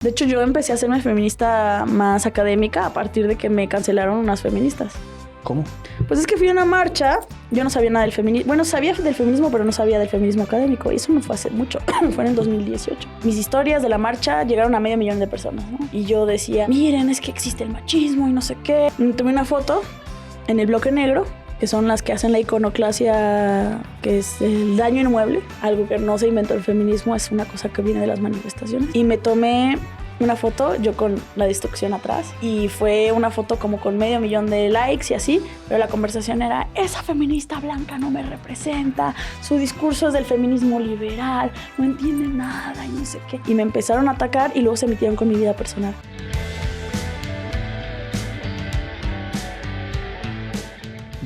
De hecho, yo empecé a hacerme feminista más académica a partir de que me cancelaron unas feministas. ¿Cómo? Pues es que fui a una marcha, yo no sabía nada del feminismo. Bueno, sabía del feminismo, pero no sabía del feminismo académico. Y eso no fue hace mucho, fue en el 2018. Mis historias de la marcha llegaron a 500,000 de personas, ¿no? Y yo decía, miren, es que existe el machismo y no sé qué. Tomé una foto en el bloque negro, que son las que hacen la iconoclasia, que es el daño inmueble. Algo que no se inventó el feminismo, es una cosa que viene de las manifestaciones. Y me tomé una foto yo con la destrucción atrás y fue una foto como con 500,000 de likes y así, pero la conversación era: esa feminista blanca no me representa, su discurso es del feminismo liberal, no entiende nada y no sé qué. Y me empezaron a atacar y luego se metieron con mi vida personal.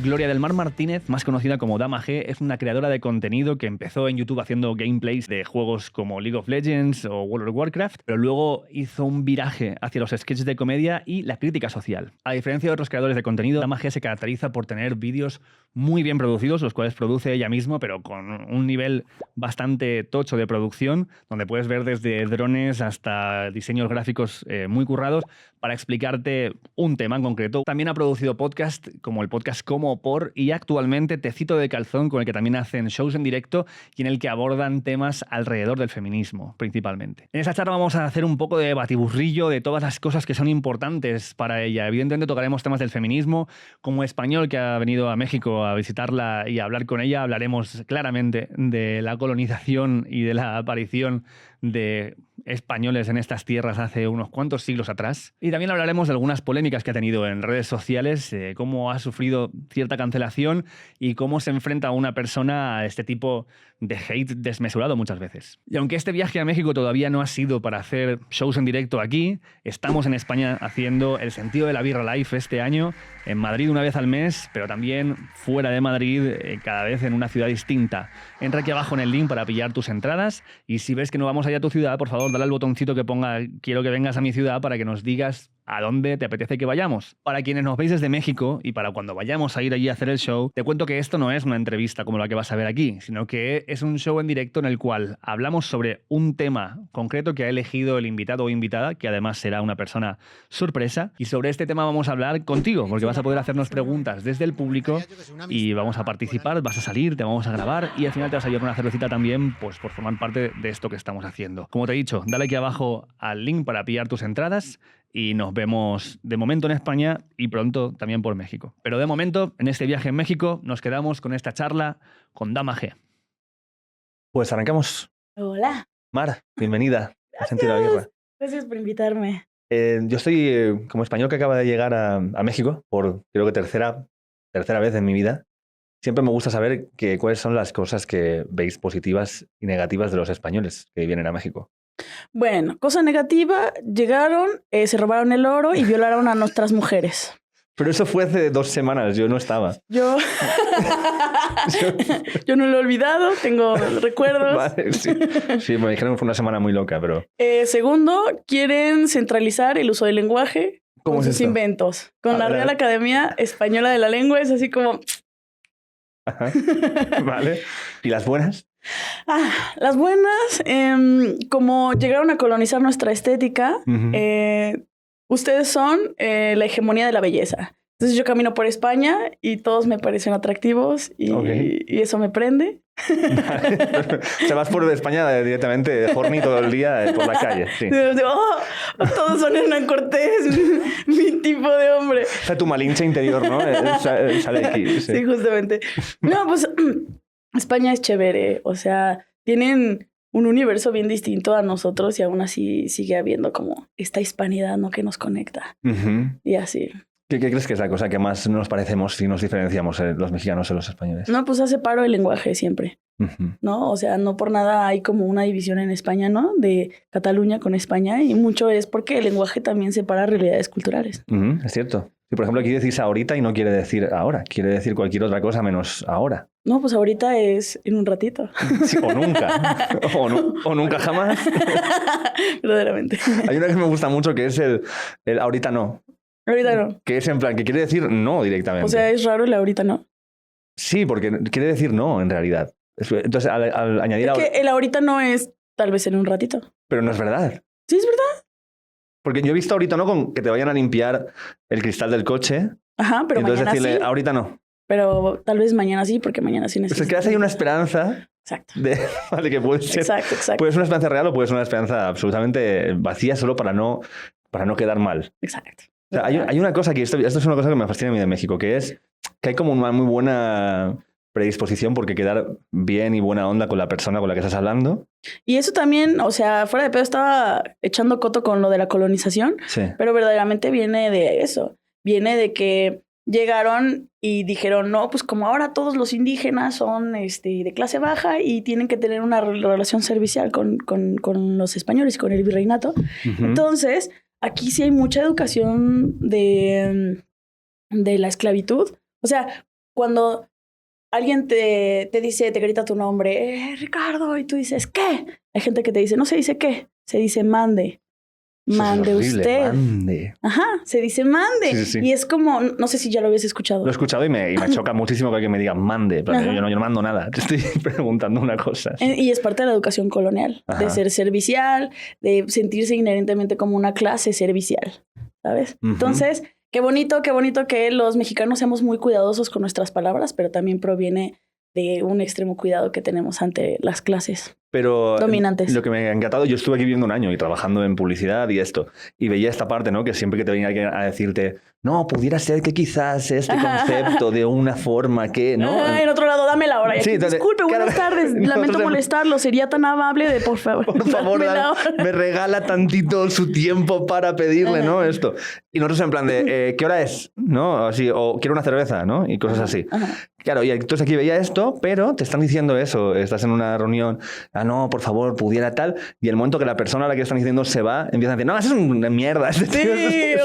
Gloria del Mar Martínez, más conocida como Dama G, es una creadora de contenido que empezó en YouTube haciendo gameplays de juegos como League of Legends o World of Warcraft, pero luego hizo un viraje hacia los sketches de comedia y la crítica social. A diferencia de otros creadores de contenido, Dama G se caracteriza por tener vídeos muy bien producidos, los cuales produce ella misma, pero con un nivel bastante tocho de producción, donde puedes ver desde drones hasta diseños gráficos muy currados para explicarte un tema en concreto. También ha producido podcasts como el podcast Como Por y actualmente Tecito de Calzón, con el que también hacen shows en directo y en el que abordan temas alrededor del feminismo, principalmente. En esta charla vamos a hacer un poco de batiburrillo de todas las cosas que son importantes para ella. Evidentemente tocaremos temas del feminismo. Como español que ha venido a México a visitarla y a hablar con ella, hablaremos claramente de la colonización y de la aparición de españoles en estas tierras hace unos cuantos siglos atrás. Y también hablaremos de algunas polémicas que ha tenido en redes sociales, cómo ha sufrido cierta cancelación y cómo se enfrenta a una persona a este tipo de hate desmesurado muchas veces. Y aunque este viaje a México todavía no ha sido para hacer shows en directo aquí, estamos en España haciendo el Sentido de la Birra Live este año, en Madrid una vez al mes, pero también fuera de Madrid, cada vez en una ciudad distinta. Entra aquí abajo en el link para pillar tus entradas y si ves que no vamos allá a tu ciudad, por favor, dale al botoncito que ponga quiero que vengas a mi ciudad para que nos digas a dónde te apetece que vayamos. Para quienes nos veis desde México y para cuando vayamos a ir allí a hacer el show, te cuento que esto no es una entrevista como la que vas a ver aquí, sino que es un show en directo en el cual hablamos sobre un tema concreto que ha elegido el invitado o invitada, que además será una persona sorpresa, y sobre este tema vamos a hablar contigo, porque vas a poder hacernos preguntas desde el público y vamos a participar, vas a salir, te vamos a grabar y al final te vas a llevar una cervecita también, pues por formar parte de esto que estamos haciendo. Como te he dicho, dale aquí abajo al link para pillar tus entradas y nos vemos de momento en España y pronto también por México. Pero de momento, en este viaje en México, nos quedamos con esta charla con Dama G. Pues arrancamos. Hola. Mar, bienvenida a Sentido de la Birra. Gracias por invitarme. Yo estoy como español que acaba de llegar a México por creo que tercera vez en mi vida. Siempre me gusta saber cuáles son las cosas que veis positivas y negativas de los españoles que vienen a México. Bueno, cosa negativa, llegaron, se robaron el oro y violaron a nuestras mujeres. Pero eso fue hace 2 semanas, yo no estaba. Yo no lo he olvidado, tengo recuerdos. Vale, sí, me dijeron que fue una semana muy loca, pero... Segundo, quieren centralizar el uso del lenguaje con sus inventos. Con la Real Academia Española de la Lengua es así como... Ajá. Vale. ¿Y las buenas? Las buenas, como llegaron a colonizar nuestra estética, ustedes son la hegemonía de la belleza. Entonces yo camino por España y todos me parecen atractivos y eso me prende. Vale. O sea, vas por España directamente horny todo el día por la calle. Sí. Todos son Hernán Cortés, mi tipo de hombre. O sea, tu malinche interior, ¿no? Sale aquí. Sí, justamente. No, pues España es chévere. O sea, tienen un universo bien distinto a nosotros y aún así sigue habiendo como esta hispanidad, ¿no? Que nos conecta. Y así. ¿Qué crees que es la cosa que más nos parecemos si nos diferenciamos los mexicanos de los españoles? No, pues hace paro el lenguaje siempre, ¿no? O sea, no por nada hay como una división en España, ¿no? De Cataluña con España y mucho es porque el lenguaje también separa realidades culturales. Es cierto. Si, por ejemplo, aquí decís ahorita y no quiere decir ahora, quiere decir cualquier otra cosa menos ahora. No, pues ahorita es en un ratito. Sí, o nunca. o nunca jamás. Verdaderamente. Hay una que me gusta mucho que es el ahorita no. Ahorita no. Que es en plan, que quiere decir no directamente. O sea, es raro el ahorita no. Sí, porque quiere decir no en realidad. Entonces, al añadir... Es que el ahorita no es tal vez en un ratito. Pero no es verdad. Sí, es verdad. Porque yo he visto ahorita, ¿no? Con que te vayan a limpiar el cristal del coche. Ajá, pero Y entonces mañana decirle, sí. ahorita no. Pero tal vez mañana sí, porque mañana sí Pues necesito. es que hay una esperanza Exacto. vale, que puede ser. Exacto, exacto. Puede ser una esperanza real o puede ser una esperanza absolutamente vacía solo para no quedar mal. Exacto. O sea, hay una cosa que esto es una cosa que me fascina a mí de México, que es que hay como una muy buena predisposición porque quedar bien y buena onda con la persona con la que estás hablando. Y eso también, o sea, fuera de pedo estaba echando coto con lo de la colonización, Sí. pero verdaderamente viene de eso. Viene de que llegaron y dijeron, no, pues como ahora todos los indígenas son de clase baja y tienen que tener una relación servicial con los españoles, con el virreinato. Ujú. Entonces, aquí sí hay mucha educación de la esclavitud. O sea, cuando alguien te dice, te grita tu nombre, Ricardo, y tú dices, ¿qué? Hay gente que te dice, no se dice qué, se dice mande. Eso es Mande horrible, usted. Mande. Ajá, se dice mande. Sí, sí, sí. Y es como, no sé si ya lo habías escuchado. Lo he escuchado y me choca muchísimo que alguien me diga mande. Pero Ajá. yo no mando nada. Te estoy preguntando una cosa. Y es parte de la educación colonial, Ajá. de ser servicial, de sentirse inherentemente como una clase servicial, ¿sabes? Ujú. Entonces, qué bonito que los mexicanos seamos muy cuidadosos con nuestras palabras, pero también proviene de un extremo cuidado que tenemos ante las clases Pero dominantes. lo que me ha encantado, yo estuve aquí viviendo un año y trabajando en publicidad y esto, y veía esta parte, ¿no? Que siempre que te venía alguien a decirte, no, pudiera ser que quizás este concepto de una forma que, ¿no? En otro lado, dame la hora. Y aquí, Sí, dale. disculpe, buenas Claro. tardes. Lamento Nosotros- molestarlo. Sería tan amable de, por favor. Por favor, dame la hora. me regala tantito su tiempo para pedirle, ¿no? Ajá. Esto. Y nosotros en plan de, ¿qué hora es? ¿No? Así, o quiero una cerveza, ¿no? Y cosas así. Ajá. Claro, y entonces aquí veía esto, pero te están diciendo eso. Estás en una reunión, no, por favor, pudiera tal. Y el momento que la persona a la que están diciendo se va, empiezan a decir, no, eso es una mierda. Sí,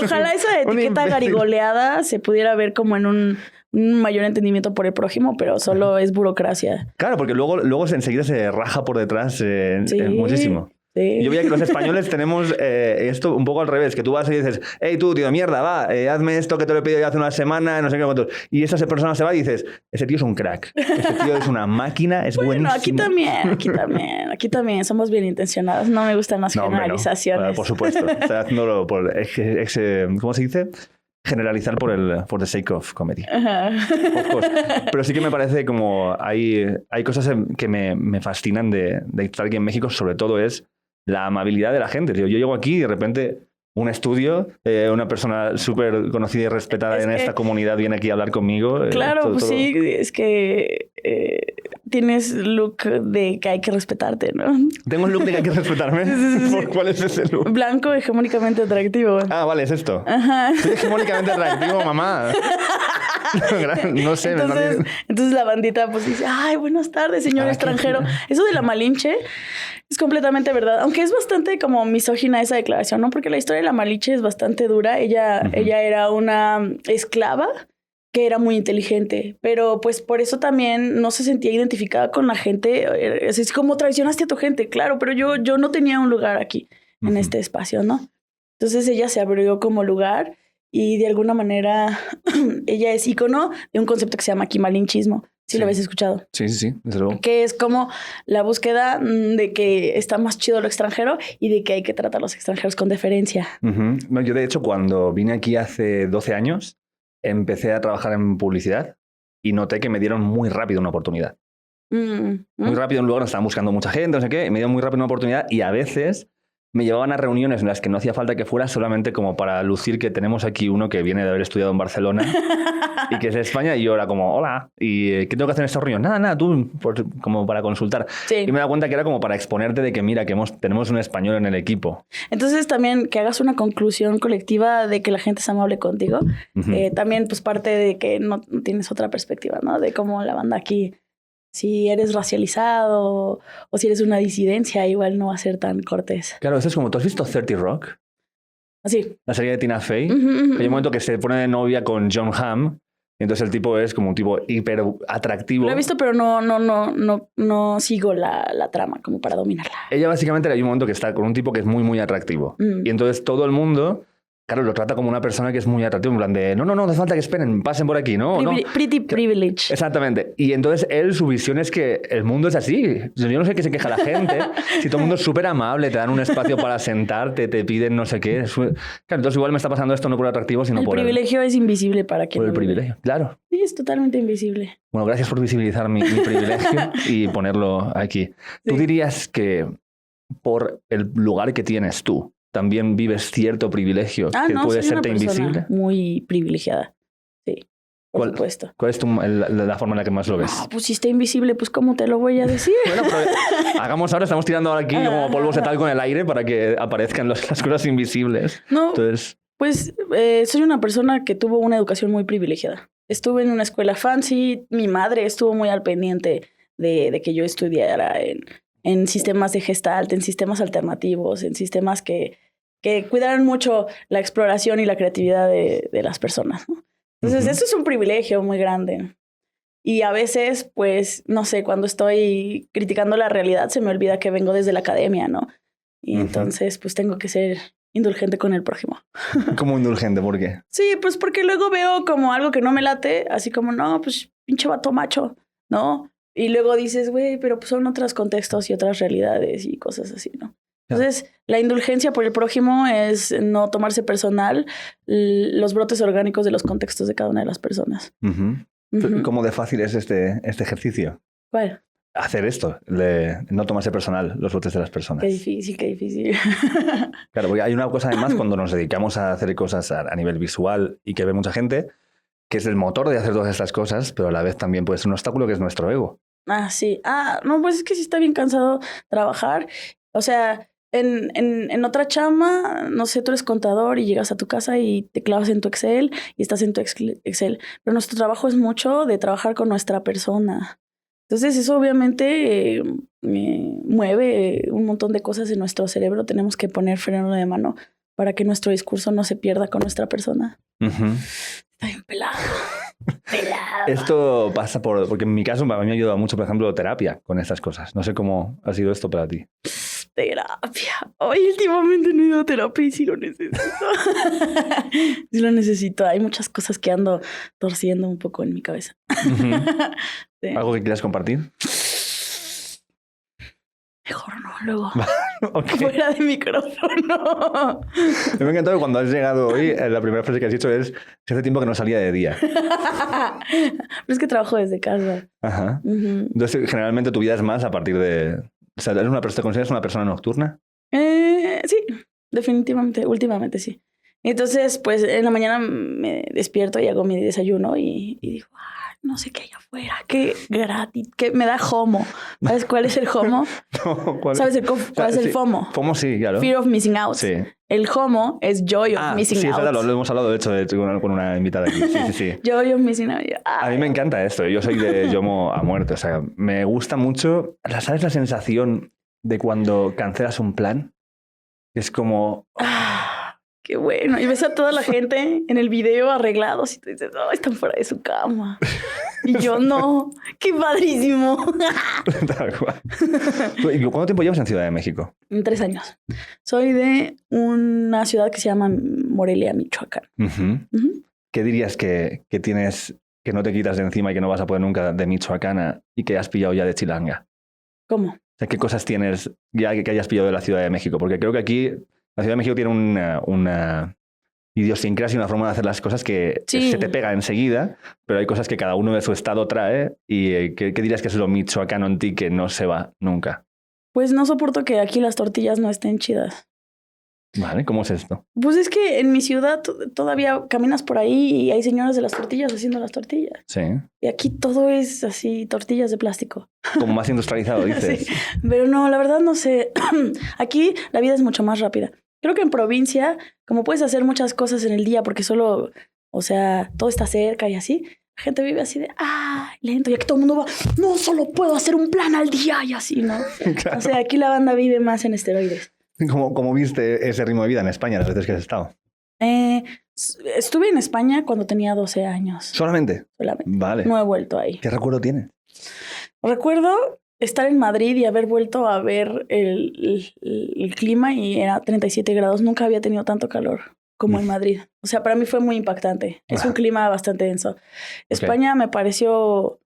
ojalá esa etiqueta garigoleada se pudiera ver como en un mayor entendimiento por el prójimo, pero solo es burocracia. Claro, porque luego enseguida se raja por detrás Sí. muchísimo. Sí. Yo veía que los españoles tenemos esto un poco al revés, que tú vas y dices, hey tú, tío de mierda, va, hazme esto que te lo he pedido ya hace una semana, no sé qué cuántos. Y esa persona se va y dices, ese tío es un crack, ese tío es una máquina, es Bueno, buenísimo. aquí también somos bien intencionados. No me gustan las No, hombre, no. generalizaciones. Por supuesto, está haciéndolo por, ¿cómo se dice? Generalizar for the sake of comedy. Ajá. Of course. Pero sí que me parece como hay cosas que me fascinan de estar aquí en México, sobre todo es la amabilidad de la gente. Tío. Yo llego aquí y de repente un estudio, una persona súper conocida y respetada Es en que- esta comunidad viene aquí a hablar conmigo. Claro, todo- pues todo. sí, es que tienes look de que hay que respetarte, ¿no? Tengo un look de que hay que respetarme. Sí. ¿Por cuál es ese look? Blanco, hegemónicamente atractivo. Ah, vale, es esto. Ajá. Soy hegemónicamente atractivo, mamá. No sé. Entonces la bandita pues dice, ay, buenas tardes, señor Ah, extranjero. Eso de la Malinche es completamente verdad. Aunque es bastante como misógina esa declaración, ¿no? Porque la historia de la Malinche es bastante dura. Ella era una esclava que era muy inteligente, pero pues por eso también no se sentía identificada con la gente. Es como traicionaste a tu gente, claro, pero yo no tenía un lugar aquí, en este espacio, ¿no? Entonces ella se abrió como lugar y de alguna manera ella es ícono de un concepto que se llama quimalinchismo. Sí, lo habéis escuchado. Sí, desde luego. Que es como la búsqueda de que está más chido lo extranjero y de que hay que tratar a los extranjeros con deferencia. No, yo, de hecho, cuando vine aquí hace 12 años, empecé a trabajar en publicidad y noté que me dieron muy rápido una oportunidad. Muy rápido en un lugar donde estaban buscando mucha gente, no sé qué, y me dieron muy rápido una oportunidad y a veces me llevaban a reuniones en las que no hacía falta que fuera solamente como para lucir que tenemos aquí uno que viene de haber estudiado en Barcelona y que es de España y yo era como, hola, ¿y qué tengo que hacer en esta reunión? Nada, tú, como para consultar. Sí. Y me he dado cuenta que era como para exponerte de que mira, que tenemos un español en el equipo. Entonces también que hagas una conclusión colectiva de que la gente es amable contigo. También pues parte de que no tienes otra perspectiva, ¿no? De cómo la banda aquí, si eres racializado o si eres una disidencia, igual no va a ser tan cortés. Claro, eso es como, ¿tú has visto 30 Rock? Así. La serie de Tina Fey. Ujú, ujú. Hay un momento que se pone de novia con John Hamm. Y entonces el tipo es como un tipo hiper atractivo. Lo he visto, pero no sigo la trama como para dominarla. Ella básicamente hay un momento que está con un tipo que es muy, muy atractivo. Mm. Y entonces todo el mundo claro, lo trata como una persona que es muy atractiva, en plan de, no hace falta que esperen, pasen por aquí, ¿no? Pretty privilege. Exactamente. Y entonces su visión es que el mundo es así. Yo no sé qué se queja la gente. Si todo el mundo es súper amable, te dan un espacio para sentarte, te piden no sé qué. Claro, entonces igual me está pasando esto no por atractivo, sino por el privilegio es invisible para quien por el lo vive. privilegio. Claro. Sí, es totalmente invisible. Bueno, gracias por visibilizar mi privilegio y ponerlo aquí. ¿Tú dirías que por el lugar que tienes tú, también vives cierto privilegio que no, puede soy una serte persona invisible? muy privilegiada. Sí, por supuesto. ¿Cuál es la forma en la que más lo ves? No, pues si está invisible, pues ¿cómo te lo voy a decir? Bueno, pero hagamos ahora, estamos tirando aquí como polvos de talco en el aire para que aparezcan las cosas invisibles. No, entonces... pues soy una persona que tuvo una educación muy privilegiada. Estuve en una escuela fancy, mi madre estuvo muy al pendiente de que yo estudiara en sistemas de Gestalt, en sistemas alternativos, en sistemas que cuidaran mucho la exploración y la creatividad de las personas, ¿no? Entonces, eso es un privilegio muy grande. Y a veces, pues, no sé, cuando estoy criticando la realidad, se me olvida que vengo desde la academia, ¿no? Y entonces, pues, tengo que ser indulgente con el prójimo. ¿Cómo indulgente? ¿Por qué? Sí, pues porque luego veo como algo que no me late, así como, no, pues, pinche vato macho, ¿no? Y luego dices, güey, pero pues son otros contextos y otras realidades y cosas así, ¿no? Entonces, la indulgencia por el prójimo es no tomarse personal los brotes orgánicos de los contextos de cada una de las personas. ¿Cómo de fácil es este ejercicio? ¿Cuál? Hacer esto, de no tomarse personal los brotes de las personas. Qué difícil, qué difícil. Claro, porque hay una cosa además cuando nos dedicamos a hacer cosas a nivel visual y que ve mucha gente, que es el motor de hacer todas estas cosas, pero a la vez también puede ser un obstáculo que es nuestro ego. Ah, sí. Ah, no, pues es que sí está bien cansado trabajar. O sea, en otra chamba, no sé, tú eres contador y llegas a tu casa y te clavas en tu Excel y estás en tu Excel. Pero nuestro trabajo es mucho de trabajar con nuestra persona. Entonces eso obviamente mueve un montón de cosas en nuestro cerebro. Tenemos que poner freno de mano para que nuestro discurso no se pierda con nuestra persona. Está bien pelado. Esto pasa porque en mi caso a mí me ha ayudado mucho, por ejemplo, terapia con estas cosas. No sé cómo ha sido esto para ti. Terapia. Hoy últimamente no he ido a terapia y sí lo necesito. Sí lo necesito. Hay muchas cosas que ando torciendo un poco en mi cabeza. Sí. ¿Algo que quieras compartir? Mejor no, luego. Okay. Fuera de micrófono. Me ha encantado que cuando has llegado hoy, la primera frase que has dicho es: hace tiempo que no salía de día. Pero es que trabajo desde casa. Ajá. Entonces, generalmente tu vida es más a partir de... O sea, ¿te consideras una persona nocturna? Sí, definitivamente. Últimamente sí. Entonces, pues en la mañana me despierto y hago mi desayuno y digo, no sé qué hay afuera, qué gratis, que me da FOMO. ¿Sabes cuál es el FOMO? No, ¿cuál? ¿Sabes cuál es el sí. FOMO? FOMO sí, claro. Fear of Missing Out. Sí. El FOMO es Joy of Missing Out. Sí, lo hemos hablado, de hecho, con una invitada aquí. Sí. Joy of Missing Out. A mí me encanta esto. Yo soy de YOMO a muerte. O sea, me gusta mucho. ¿Sabes la sensación de cuando cancelas un plan? Es como... Qué bueno. Y ves a toda la gente en el video arreglados y tú dices, están fuera de su cama. Y yo, no. ¡Qué padrísimo! Tal cual. ¿Y cuánto tiempo llevas en Ciudad de México? 3 años. Soy de una ciudad que se llama Morelia, Michoacán. ¿Qué dirías que tienes, que no te quitas de encima y que no vas a poder nunca de michoacana y que has pillado ya de chilanga? ¿Cómo? O sea, ¿qué cosas tienes ya que hayas pillado de la Ciudad de México? Porque creo que aquí la Ciudad de México tiene una idiosincrasia y una forma de hacer las cosas que se te pega enseguida, pero hay cosas que cada uno de su estado trae. ¿Y qué dirías que es lo michoacano en ti que no se va nunca? Pues no soporto que aquí las tortillas no estén chidas. Vale, ¿cómo es esto? Pues es que en mi ciudad todavía caminas por ahí y hay señoras de las tortillas haciendo las tortillas. Sí. Y aquí todo es así, tortillas de plástico. Como más industrializado, dices. Sí, pero no, la verdad no sé. Aquí la vida es mucho más rápida. Creo que en provincia, como puedes hacer muchas cosas en el día porque solo, o sea, todo está cerca y así, la gente vive así de, lento. Y aquí todo el mundo va, no, solo puedo hacer un plan al día y así, ¿no? Claro. O sea, aquí la banda vive más en esteroides. ¿Cómo viste ese ritmo de vida en España las veces que has estado? Estuve en España cuando tenía 12 años. ¿Solamente? Solamente. Vale. No he vuelto ahí. ¿Qué recuerdo tienes? Recuerdo estar en Madrid y haber vuelto a ver el clima y era 37 grados. Nunca había tenido tanto calor. como en Madrid. O sea, para mí fue muy impactante. Es un clima bastante denso. España me pareció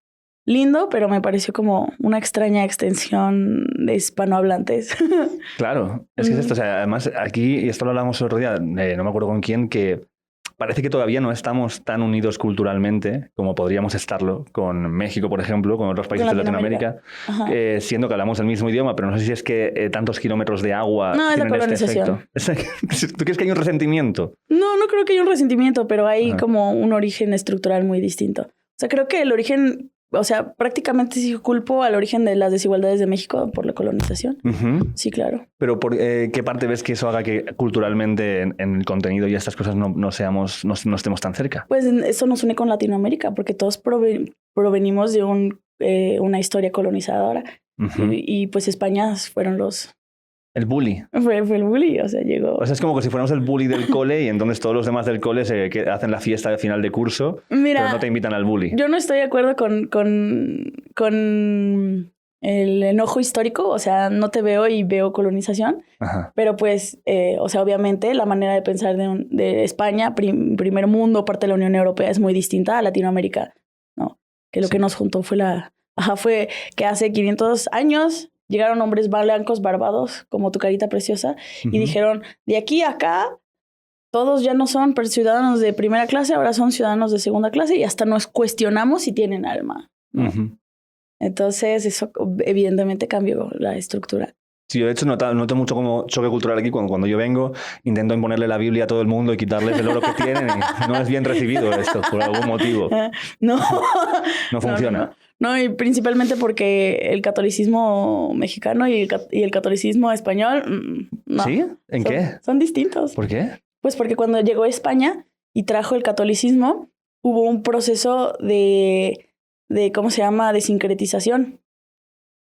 lindo, pero me pareció como una extraña extensión de hispanohablantes. Claro, es que es esto. O sea, además, aquí, y esto lo hablamos el otro día, no me acuerdo con quién, que parece que todavía no estamos tan unidos culturalmente como podríamos estarlo con México, por ejemplo, con otros países de Latinoamérica, siendo que hablamos el mismo idioma, pero no sé si es que tantos kilómetros de agua tienen este efecto. ¿Tú crees que hay un resentimiento? No, no creo que haya un resentimiento, pero hay como un origen estructural muy distinto. O sea, creo que el origen... O sea, prácticamente sí culpo al origen de las desigualdades de México por la colonización. Sí, claro. Pero ¿por qué parte ves que eso haga que culturalmente en el contenido y estas cosas no estemos tan cerca? Pues eso nos une con Latinoamérica, porque todos provenimos de una historia colonizadora. Y pues España fueron los... El bully. Fue el bully, o sea, llegó... O sea, es como que si fuéramos el bully del cole y entonces todos los demás del cole hacen la fiesta de final de curso, pero no te invitan al bully. Yo no estoy de acuerdo con el enojo histórico, o sea, no te veo y veo colonización, pero pues, o sea, obviamente la manera de pensar de España, primer mundo, parte de la Unión Europea, es muy distinta a Latinoamérica, ¿no? Que lo que nos juntó fue que hace 500 años... Llegaron hombres blancos, barbados, como tu carita preciosa, y dijeron, de aquí a acá, todos ya no son ciudadanos de primera clase, ahora son ciudadanos de segunda clase y hasta nos cuestionamos si tienen alma. Entonces, eso evidentemente cambió la estructura. Sí, yo de hecho noto mucho como choque cultural aquí cuando yo vengo, intento imponerle la Biblia a todo el mundo y quitarles el oro que tienen y no es bien recibido esto por algún motivo. No funciona. No, y principalmente porque el catolicismo mexicano y el catolicismo español, no. ¿Sí? ¿En qué? Son distintos. ¿Por qué? Pues porque cuando llegó a España y trajo el catolicismo, hubo un proceso de ¿cómo se llama? De sincretización.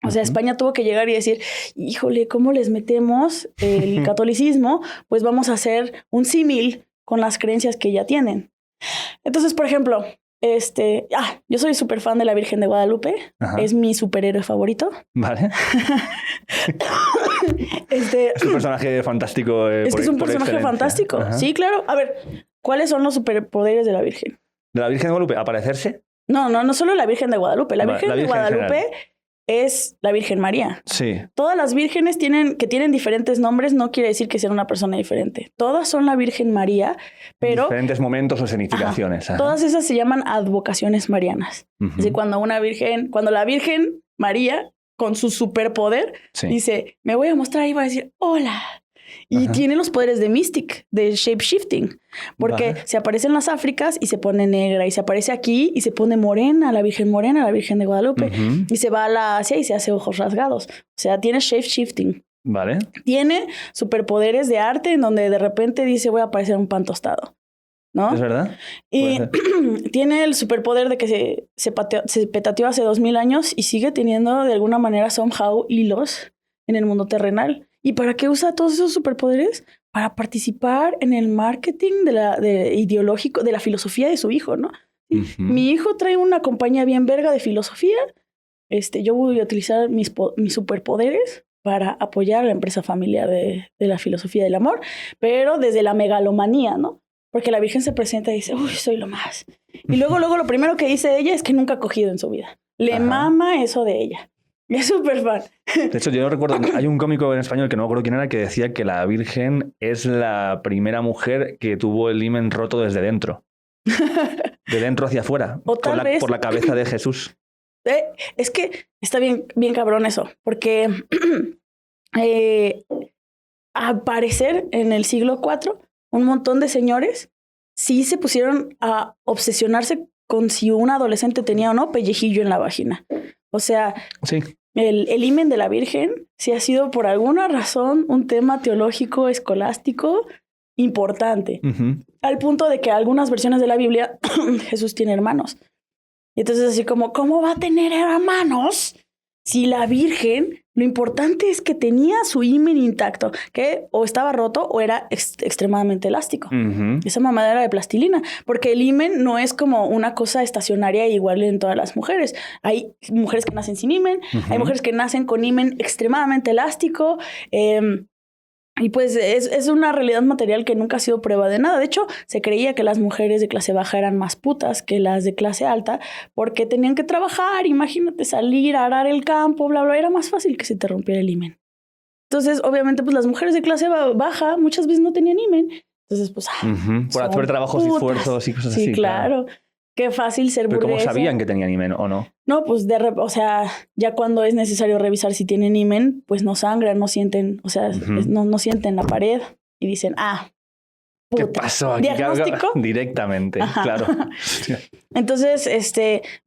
O sea, España tuvo que llegar y decir, híjole, ¿cómo les metemos el catolicismo? Pues vamos a hacer un símil con las creencias que ya tienen. Entonces, por ejemplo... yo soy súper fan de la Virgen de Guadalupe. Es mi superhéroe favorito. Vale. Es un personaje fantástico. Es que es un personaje fantástico. Sí, claro. A ver, ¿cuáles son los superpoderes de la Virgen? ¿De la Virgen de Guadalupe? ¿Aparecerse? No solo la Virgen de Guadalupe. La Virgen de Guadalupe es la Virgen María. Sí. Todas las vírgenes que tienen diferentes nombres no quiere decir que sean una persona diferente. Todas son la Virgen María, pero... Diferentes momentos o significaciones. Todas esas se llaman advocaciones marianas. Así cuando la Virgen María, con su superpoder, dice, me voy a mostrar y va a decir, hola. Y tiene los poderes de Mystic, de shape-shifting. Porque se aparece en las Áfricas y se pone negra. Y se aparece aquí y se pone morena, la Virgen de Guadalupe. Y se va a la Asia y se hace ojos rasgados. O sea, tiene shape-shifting. Vale. Tiene superpoderes de arte en donde de repente dice, voy a aparecer un pan tostado. ¿No? ¿Es verdad? Y tiene el superpoder de que se petateó hace 2000 años y sigue teniendo de alguna manera somehow hilos en el mundo terrenal. ¿Y para qué usa todos esos superpoderes? Para participar en el marketing ideológico de la filosofía de su hijo, ¿no? Mi hijo trae una compañía bien verga de filosofía. Yo voy a utilizar mis superpoderes para apoyar a la empresa familiar de la filosofía del amor, pero desde la megalomanía, ¿no? Porque la Virgen se presenta y dice, uy, soy lo más. Y luego lo primero que dice ella es que nunca ha cogido en su vida. Le mama eso de ella. Es súper fan. De hecho, yo recuerdo, hay un cómico en español que no me acuerdo quién era, que decía que la Virgen es la primera mujer que tuvo el himen roto desde dentro. De dentro hacia afuera. Por la cabeza de Jesús. Es que está bien cabrón eso. Porque al parecer en el siglo IV, un montón de señores sí se pusieron a obsesionarse con si un adolescente tenía o no pellejillo en la vagina. O sea, el himen de la Virgen sí ha sido por alguna razón un tema teológico, escolástico importante. Al punto de que algunas versiones de la Biblia Jesús tiene hermanos. Y entonces así como, ¿cómo va a tener hermanos si la Virgen, lo importante es que tenía su himen intacto, que o estaba roto o era extremadamente elástico? Esa mamada era de plastilina, porque el himen no es como una cosa estacionaria igual en todas las mujeres. Hay mujeres que nacen sin himen, hay mujeres que nacen con himen extremadamente elástico. Y pues es una realidad material que nunca ha sido prueba de nada. De hecho, se creía que las mujeres de clase baja eran más putas que las de clase alta porque tenían que trabajar, imagínate salir, arar el campo, bla, bla. Era más fácil que se te rompiera el himen. Entonces, obviamente, pues las mujeres de clase baja muchas veces no tenían himen. Entonces, pues... Por hacer trabajos y esfuerzos y cosas así. Sí, claro. Qué fácil ser burguesa. ¿Pero cómo sabían que tenían himen o no? No, pues o sea, ya cuando es necesario revisar si tienen himen, pues no sangran, no sienten, o sea, no sienten la pared y dicen, puta. ¿Qué pasó aquí? ¿Diagnóstico? Directamente, claro. Entonces,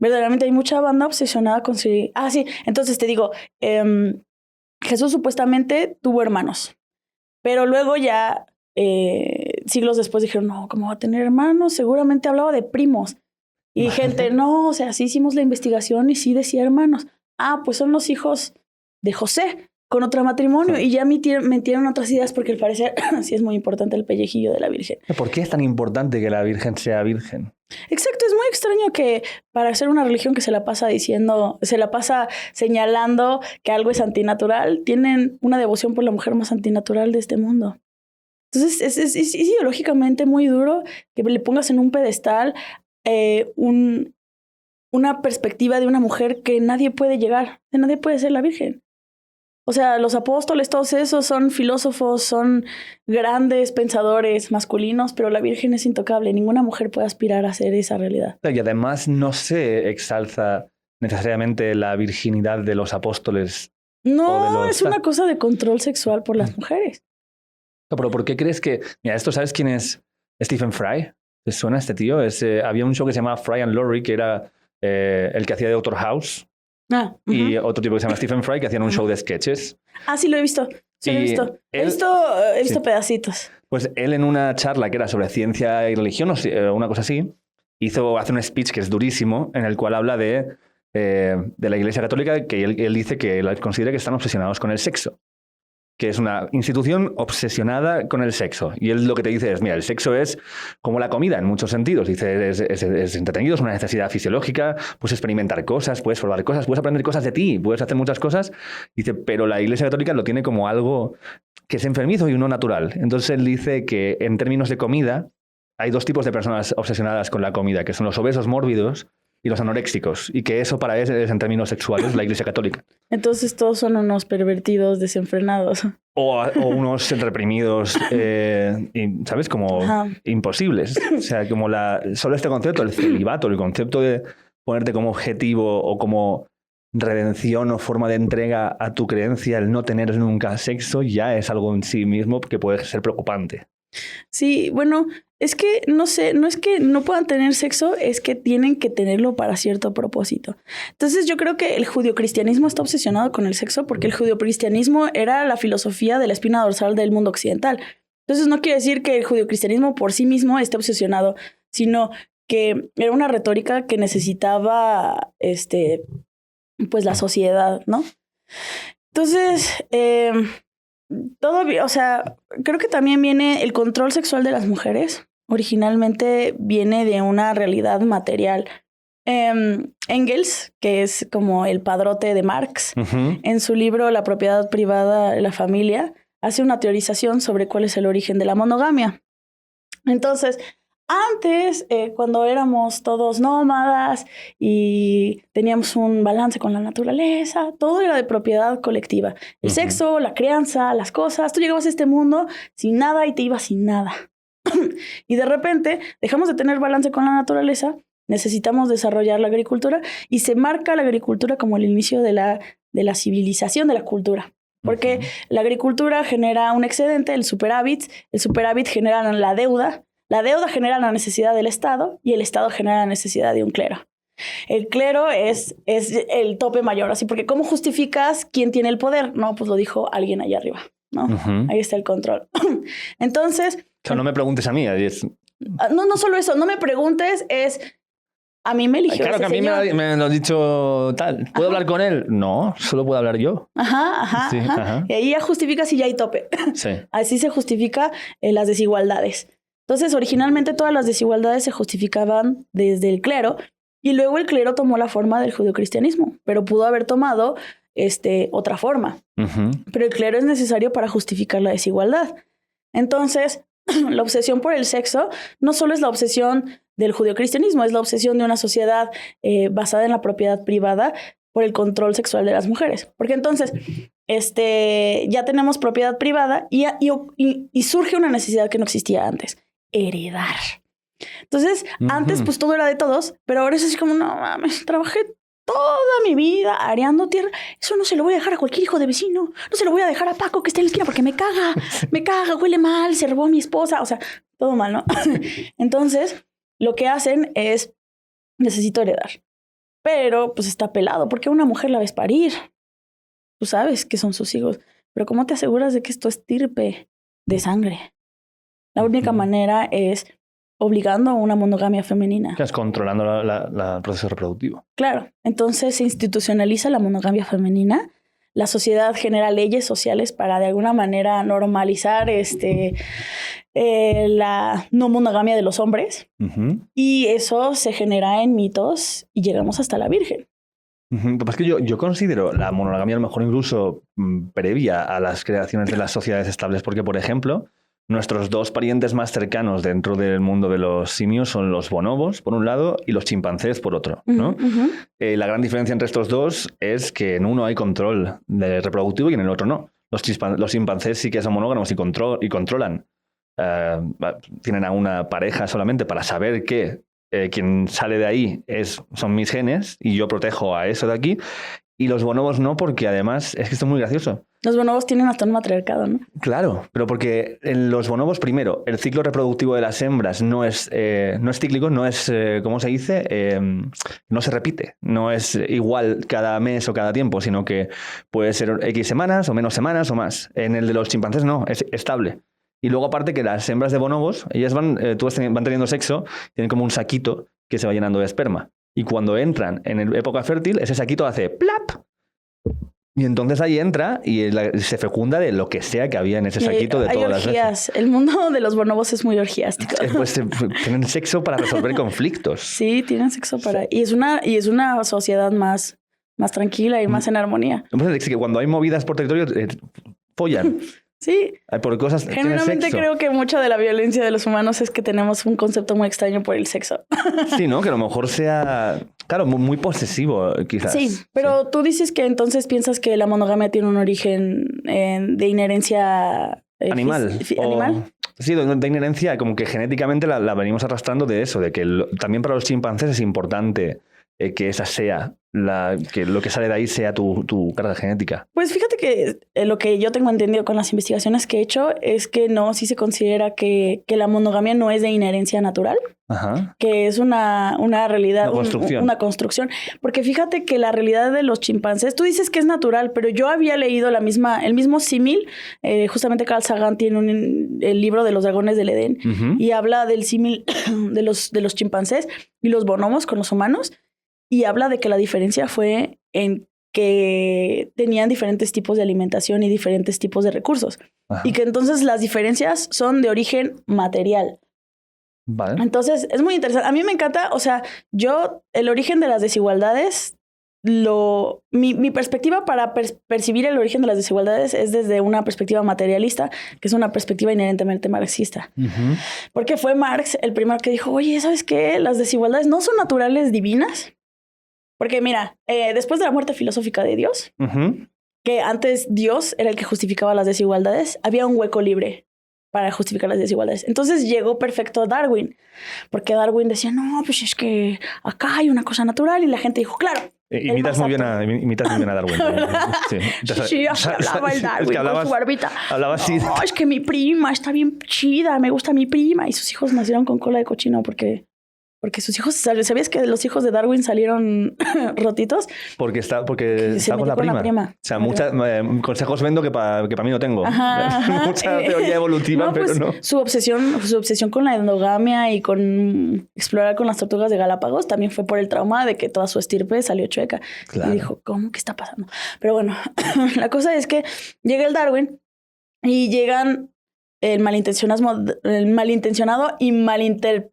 verdaderamente hay mucha banda obsesionada con sí. Sí, entonces te digo, Jesús supuestamente tuvo hermanos, pero luego ya, siglos después dijeron, no, ¿cómo va a tener hermanos? Seguramente hablaba de primos. Y gente, no, o sea, sí hicimos la investigación y sí decía hermanos. Pues son los hijos de José con otro matrimonio. Y ya metieron otras ideas porque al parecer sí es muy importante el pellejillo de la Virgen. ¿Por qué es tan importante que la Virgen sea virgen? Exacto, es muy extraño que para ser una religión que se la pasa señalando que algo es antinatural, tienen una devoción por la mujer más antinatural de este mundo. Entonces es ideológicamente muy duro que le pongas en un pedestal una perspectiva de una mujer que nadie puede llegar, que nadie puede ser la Virgen. O sea, los apóstoles, todos esos son filósofos, son grandes pensadores masculinos, pero la Virgen es intocable. Ninguna mujer puede aspirar a ser esa realidad. Y además no se exalza necesariamente la virginidad de los apóstoles. No, es una cosa de control sexual por las mujeres. Pero ¿por qué crees que...? Mira, esto, ¿sabes quién es Stephen Fry? ¿Te suena este tío? Había un show que se llamaba Fry and Laurie, que era el que hacía de Doctor House. Y otro tipo que se llama Stephen Fry, que hacían un show de sketches. Sí, lo he visto. Sí, lo he visto. He visto pedacitos. Pues él en una charla que era sobre ciencia y religión, o una cosa así, hace un speech que es durísimo, en el cual habla de la Iglesia Católica, que él dice que él considera que están obsesionados con el sexo, que es una institución obsesionada con el sexo. Y él lo que te dice es, mira, el sexo es como la comida en muchos sentidos. Dice, es entretenido, es una necesidad fisiológica, puedes experimentar cosas, puedes probar cosas, puedes aprender cosas de ti, puedes hacer muchas cosas. Dice, pero la Iglesia Católica lo tiene como algo que es enfermizo y uno natural. Entonces él dice que en términos de comida hay dos tipos de personas obsesionadas con la comida, que son los obesos mórbidos y los anoréxicos, y que eso para él es en términos sexuales la Iglesia Católica. Entonces todos son unos pervertidos desenfrenados. O unos reprimidos, ¿sabes? Como imposibles. O sea, como solo este concepto, el celibato, el concepto de ponerte como objetivo o como redención o forma de entrega a tu creencia, el no tener nunca sexo, ya es algo en sí mismo que puede ser preocupante. Sí, bueno, es que no sé, no es que no puedan tener sexo, es que tienen que tenerlo para cierto propósito. Entonces yo creo que el judeocristianismo está obsesionado con el sexo porque el judeocristianismo era la filosofía de la espina dorsal del mundo occidental. Entonces no quiere decir que el judeocristianismo por sí mismo esté obsesionado, sino que era una retórica que necesitaba pues la sociedad, ¿no? Entonces, o sea, creo que también viene el control sexual de las mujeres. Originalmente viene de una realidad material. Engels, que es como el padrote de Marx, en su libro La propiedad privada de la familia, hace una teorización sobre cuál es el origen de la monogamia. Entonces, antes, cuando éramos todos nómadas y teníamos un balance con la naturaleza, todo era de propiedad colectiva. El sexo, la crianza, las cosas. Tú llegabas a este mundo sin nada y te ibas sin nada. Y de repente dejamos de tener balance con la naturaleza, necesitamos desarrollar la agricultura y se marca la agricultura como el inicio de la civilización de la cultura. Porque la agricultura genera un excedente, el superávit genera la deuda genera la necesidad del Estado y el Estado genera la necesidad de un clero. El clero es el tope mayor, así porque ¿cómo justificas quién tiene el poder? No, pues lo dijo alguien allá arriba, ¿no? Ahí está el control. Entonces... O sea, no me preguntes a mí. No solo eso, no me preguntes, a mí me eligió claro, ese que a mí señor. me lo ha dicho tal. ¿Puedo hablar con él? No, solo puedo hablar yo. Sí, y ahí ya justificas y ya hay tope. Sí. Así se justifica las desigualdades. Entonces, originalmente todas las desigualdades se justificaban desde el clero y luego el clero tomó la forma del judeocristianismo, pero pudo haber tomado otra forma. Pero el clero es necesario para justificar la desigualdad. Entonces, la obsesión por el sexo no solo es la obsesión del judeocristianismo, es la obsesión de una sociedad basada en la propiedad privada por el control sexual de las mujeres. Porque entonces, ya tenemos propiedad privada y surge una necesidad que no existía antes: heredar. Entonces, antes pues todo era de todos, pero ahora es así como, no mames, trabajé toda mi vida areando tierra. Eso no se lo voy a dejar a cualquier hijo de vecino. No se lo voy a dejar a Paco que está en la esquina porque me caga, huele mal, se robó a mi esposa. O sea, todo mal, ¿no? Entonces, lo que hacen es, necesito heredar. Pero pues está pelado, porque a una mujer la ves parir. Tú sabes que son sus hijos. Pero ¿cómo te aseguras de que esto es estirpe de sangre? La única manera es obligando a una monogamia femenina. Es controlando el proceso reproductivo. Claro. Entonces se institucionaliza la monogamia femenina. La sociedad genera leyes sociales para de alguna manera normalizar la no monogamia de los hombres. Y eso se genera en mitos y llegamos hasta la Virgen. Lo que pasa es que yo considero la monogamia a lo mejor incluso previa a las creaciones de las sociedades estables, porque, por ejemplo, nuestros dos parientes más cercanos dentro del mundo de los simios son los bonobos, por un lado, y los chimpancés, por otro, ¿no? La gran diferencia entre estos dos es que en uno hay control reproductivo y en el otro no. Los chimpancés sí que son monógamos y controlan. Tienen a una pareja solamente para saber que quien sale de ahí son mis genes y yo protejo a eso de aquí. Y los bonobos no, porque además es que esto es muy gracioso. Los bonobos tienen hasta un matriarcado, ¿no? Claro, pero porque en los bonobos, primero, el ciclo reproductivo de las hembras no es cíclico, no es, ¿cómo se dice? No se repite, no es igual cada mes o cada tiempo, sino que puede ser X semanas o menos semanas o más. En el de los chimpancés no, es estable. Y luego aparte que las hembras de bonobos, ellas van teniendo sexo, tienen como un saquito que se va llenando de esperma. Y cuando entran en época fértil, ese saquito hace plap. Y entonces ahí entra y se fecunda de lo que sea que había en ese saquito de todas las veces. El mundo de los bonobos es muy orgiástico. Pues tienen sexo para resolver conflictos. Sí, tienen sexo para... Sí. Y es una sociedad más tranquila y más en armonía. Es que cuando hay movidas por territorio, follan. Sí. Por cosas. Generalmente creo que mucha de la violencia de los humanos es que tenemos un concepto muy extraño por el sexo. Sí, ¿no? Que a lo mejor sea, claro, muy posesivo, quizás. Sí, pero tú dices que entonces piensas que la monogamia tiene un origen de inherencia animal. Sí, de inherencia, como que genéticamente la venimos arrastrando de eso, de que también para los chimpancés es importante que esa sea que lo que sale de ahí sea tu carga genética. Pues fíjate que lo que yo tengo entendido con las investigaciones que he hecho es que no, sí se considera que la monogamia no es de inherencia natural. Ajá. Que es una realidad, una construcción. Porque fíjate que la realidad de los chimpancés, tú dices que es natural, pero yo había leído el mismo símil, justamente Carl Sagan tiene el libro de los dragones del Edén, y habla del símil de los chimpancés y los bonobos con los humanos. Y habla de que la diferencia fue en que tenían diferentes tipos de alimentación y diferentes tipos de recursos. Ajá. Y que entonces las diferencias son de origen material. Vale. Entonces es muy interesante. A mí me encanta, o sea, el origen de las desigualdades, mi perspectiva para percibir el origen de las desigualdades es desde una perspectiva materialista, que es una perspectiva inherentemente marxista. Porque fue Marx el primero que dijo, oye, ¿sabes qué? Las desigualdades no son naturales divinas. Porque mira, después de la muerte filosófica de Dios, que antes Dios era el que justificaba las desigualdades, había un hueco libre para justificar las desigualdades. Entonces llegó perfecto Darwin, porque Darwin decía, no, pues es que acá hay una cosa natural, y la gente dijo, claro. Imitas muy bien a Darwin. Sí, así hablaba el Darwin con su barbita. Hablaba así. No, es que mi prima está bien chida, me gusta mi prima. Y sus hijos nacieron con cola de cochino porque sus hijos, ¿sabías que los hijos de Darwin salieron rotitos? Porque está con la prima. O sea, muchos consejos vendo que para mí no tengo. Ajá. Mucha teoría evolutiva, pero no. Su obsesión con la endogamia y con explorar con las tortugas de Galápagos también fue por el trauma de que toda su estirpe salió chueca. Claro. Y dijo, ¿cómo? ¿Qué está pasando? Pero bueno, la cosa es que llega el Darwin y llegan el malintencionado y malinterpretación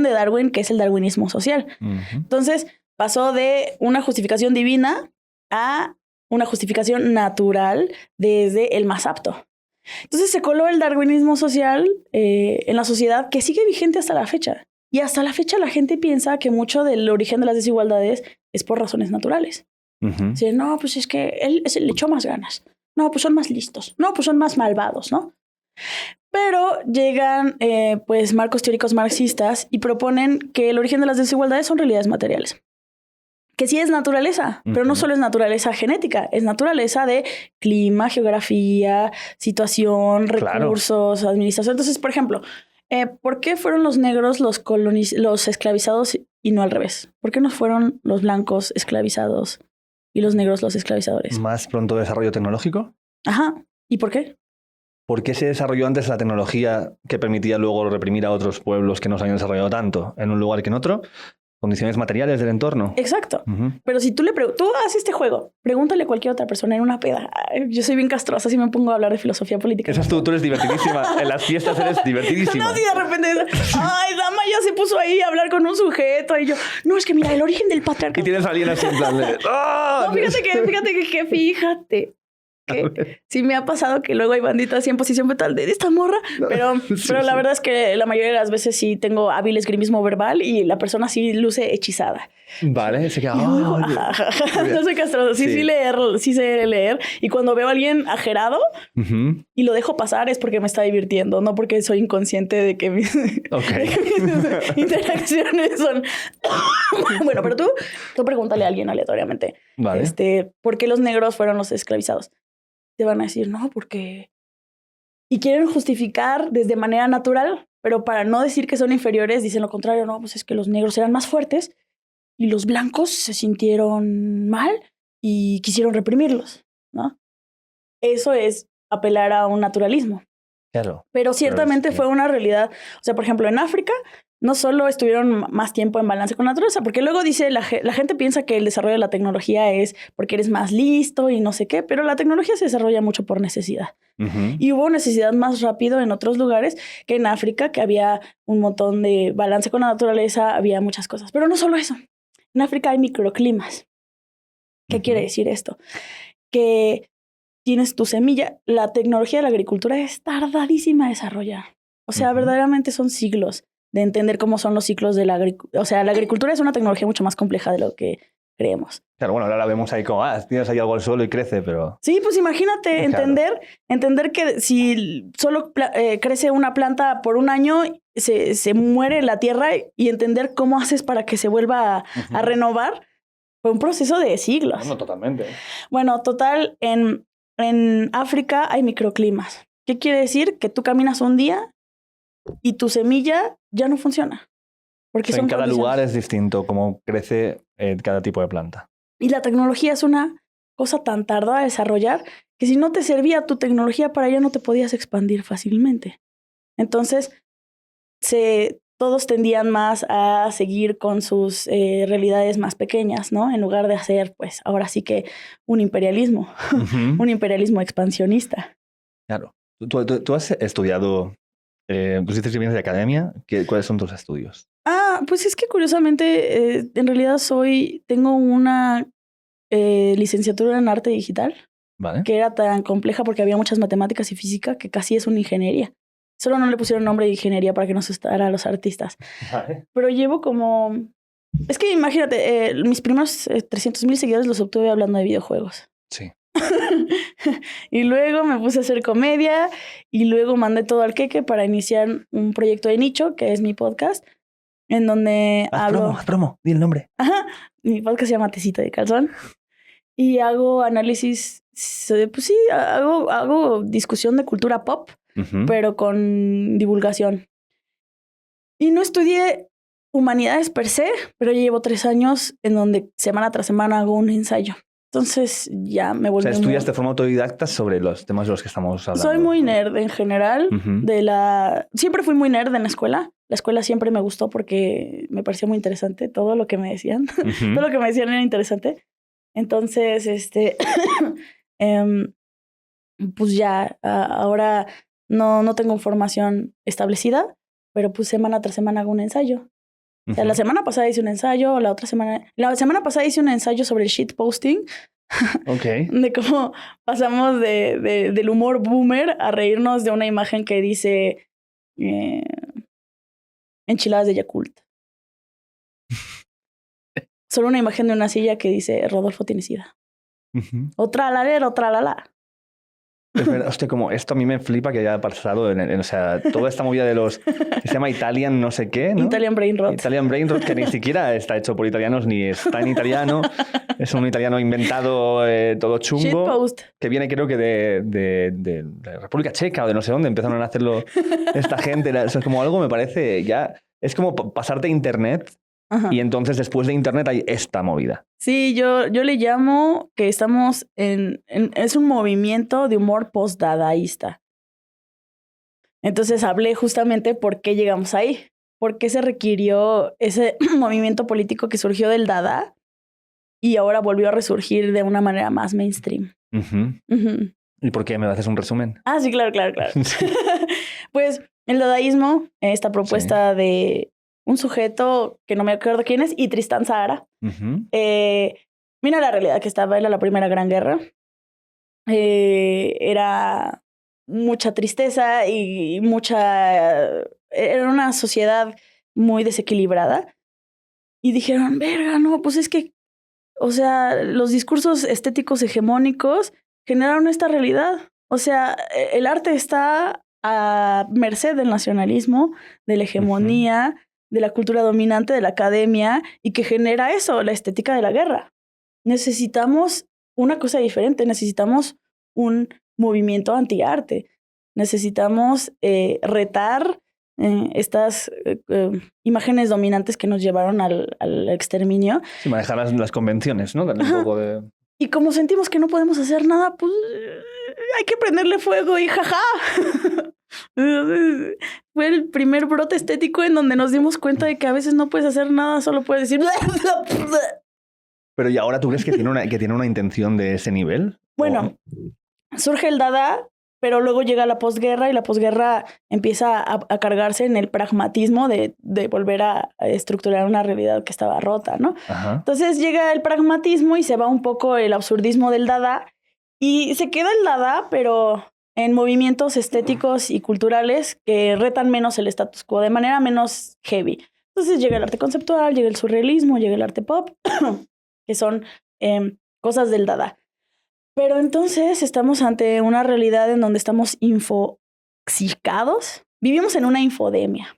de Darwin, que es el darwinismo social. Entonces pasó de una justificación divina a una justificación natural desde el más apto. Entonces se coló el darwinismo social en la sociedad, que sigue vigente hasta la fecha. Y hasta la fecha la gente piensa que mucho del origen de las desigualdades es por razones naturales. Ujú. Sí, no, pues es que él le echó más ganas. No, pues son más listos. No, pues son más malvados, ¿no? Pero llegan pues marcos teóricos marxistas y proponen que el origen de las desigualdades son realidades materiales. Que sí es naturaleza, pero no solo es naturaleza genética, es naturaleza de clima, geografía, situación, recursos, administración. Entonces, por ejemplo, ¿por qué fueron los negros los esclavizados y no al revés? ¿Por qué no fueron los blancos esclavizados y los negros los esclavizadores? ¿Más pronto desarrollo tecnológico? Ajá. ¿Y por qué? ¿Por qué se desarrolló antes la tecnología que permitía luego reprimir a otros pueblos que no se habían desarrollado tanto en un lugar que en otro? Condiciones materiales del entorno. Exacto. Ujú. Pero si tú tú haces este juego, pregúntale a cualquier otra persona en una peda. Ay, yo soy bien castrosa si me pongo a hablar de filosofía política. Esa es tú eres divertidísima. En las fiestas eres divertidísima. No, si de repente, ay, Dama ya se puso ahí a hablar con un sujeto y yo, no, es que mira, el origen del patriarcado. Y tienes a alguien así en plan de... ¡Oh! No, fíjate que sí me ha pasado que luego hay banditas así en posición fetal de esta morra, pero la verdad es que la mayoría de las veces sí tengo hábil esgrimismo verbal y la persona sí luce hechizada. Vale, se queda... No soy castroso, sí sé leer. Y cuando veo a alguien ajerado y lo dejo pasar es porque me está divirtiendo, no porque soy inconsciente de que mis interacciones son... Bueno, pero tú pregúntale a alguien aleatoriamente. Vale. ¿Por qué los negros fueron los esclavizados? Te van a decir, no, porque... Y quieren justificar desde manera natural, pero para no decir que son inferiores, dicen lo contrario. No, pues es que los negros eran más fuertes y los blancos se sintieron mal y quisieron reprimirlos, ¿no? Eso es apelar a un naturalismo. Claro. Pero ciertamente fue una realidad. O sea, por ejemplo, en África no solo estuvieron más tiempo en balance con la naturaleza, porque luego dice, la gente piensa que el desarrollo de la tecnología es porque eres más listo y no sé qué, pero la tecnología se desarrolla mucho por necesidad. Y hubo necesidad más rápido en otros lugares que en África, que había un montón de balance con la naturaleza, había muchas cosas. Pero no solo eso. En África hay microclimas. ¿Qué quiere decir esto? Que tienes tu semilla. La tecnología de la agricultura es tardadísima a desarrollar. O sea, verdaderamente son siglos de entender cómo son los ciclos de la agricultura. O sea, la agricultura es una tecnología mucho más compleja de lo que creemos. Claro, bueno, ahora la vemos ahí como, tienes ahí algo al suelo y crece, pero... Sí, pues imagínate entender que si solo crece una planta por un año, se muere la tierra y entender cómo haces para que se vuelva a renovar. Fue un proceso de siglos. No, totalmente. Bueno, total, en África hay microclimas. ¿Qué quiere decir? Que tú caminas un día y tu semilla ya no funciona. Porque en cada lugar es distinto cómo crece cada tipo de planta. Y la tecnología es una cosa tan tardada de desarrollar que si no te servía tu tecnología para allá no te podías expandir fácilmente. Entonces, todos tendían más a seguir con sus realidades más pequeñas, ¿no? En lugar de hacer, pues, ahora sí que un imperialismo, un imperialismo expansionista. Claro. ¿Tú has estudiado, tú dices que vienes de academia, ¿cuáles son tus estudios? Pues es que curiosamente, en realidad tengo una licenciatura en arte digital, ¿vale? Que era tan compleja porque había muchas matemáticas y física que casi es una ingeniería. Solo no le pusieron nombre de ingeniería para que no asustara a los artistas. Vale. Pero llevo como... Es que imagínate, mis primeros 300,000 seguidores los obtuve hablando de videojuegos. Sí. Y luego me puse a hacer comedia y luego mandé todo al queque para iniciar un proyecto de nicho, que es mi podcast, en donde haz promo, di el nombre. Ajá, mi podcast se llama Tecito de Calzón y hago análisis, pues sí, hago discusión de cultura pop, pero con divulgación. Y no estudié humanidades per se, pero ya llevo 3 años en donde semana tras semana hago un ensayo. Entonces ya me volví... O sea, estudias de forma autodidacta sobre los temas de los que estamos hablando. Soy muy nerd en general. Siempre fui muy nerd en la escuela. La escuela siempre me gustó porque me parecía muy interesante todo lo que me decían. Todo lo que me decían era interesante. Entonces, pues ya, ahora no tengo formación establecida, pero pues semana tras semana hago un ensayo. O sea, la semana pasada hice un ensayo, la semana pasada hice un ensayo sobre el shitposting. Ok. De cómo pasamos del humor boomer a reírnos de una imagen que dice enchiladas de Yakult. Solo una imagen de una silla que dice Rodolfo tiene sida. O tralalero. Es verdad, hostia, como esto a mí me flipa que haya pasado o sea, toda esta movida de los... Se llama Italian no sé qué, ¿no? Italian Brain Rot. Italian Brain Rot, que ni siquiera está hecho por italianos ni está en italiano. Es un italiano inventado todo chungo. Shitpost. Que viene creo que de la República Checa o de no sé dónde empezaron a hacerlo esta gente. Eso es como algo, me parece, ya... Es como pasarte internet. Ajá. Y entonces después de internet hay esta movida. Sí, yo le llamo que estamos es un movimiento de humor post-dadaísta. Entonces hablé justamente por qué llegamos ahí. Por qué se requirió ese movimiento político que surgió del Dada y ahora volvió a resurgir de una manera más mainstream. ¿Y por qué me haces un resumen? Ah, sí, claro. Pues el dadaísmo, esta propuesta de un sujeto que no me acuerdo quién es, y Tristán Tzara. Mira la realidad que estaba en la Primera Gran Guerra. Era mucha tristeza y era una sociedad muy desequilibrada. Y dijeron, verga, no, pues es que, o sea, los discursos estéticos hegemónicos generaron esta realidad. O sea, el arte está a merced del nacionalismo, de la hegemonía, de la cultura dominante, de la academia, y que genera eso, la estética de la guerra. Necesitamos una cosa diferente, necesitamos un movimiento antiarte, necesitamos retar estas imágenes dominantes que nos llevaron al exterminio. Sí, manejar las convenciones, ¿no? Darle un poco de... Y como sentimos que no podemos hacer nada, pues hay que prenderle fuego y jaja. Fue el primer brote estético en donde nos dimos cuenta de que a veces no puedes hacer nada, solo puedes decir... Pero ¿y ahora tú crees que tiene una intención de ese nivel? Bueno, surge el Dada, pero luego llega la posguerra y la posguerra empieza a cargarse en el pragmatismo de volver a estructurar una realidad que estaba rota, ¿no? Ajá. Entonces llega el pragmatismo y se va un poco el absurdismo del Dada y se queda el Dada, pero en movimientos estéticos y culturales que retan menos el status quo, de manera menos heavy. Entonces llega el arte conceptual, llega el surrealismo, llega el arte pop, que son cosas del Dada. Pero entonces estamos ante una realidad en donde estamos infoxicados. Vivimos en una infodemia.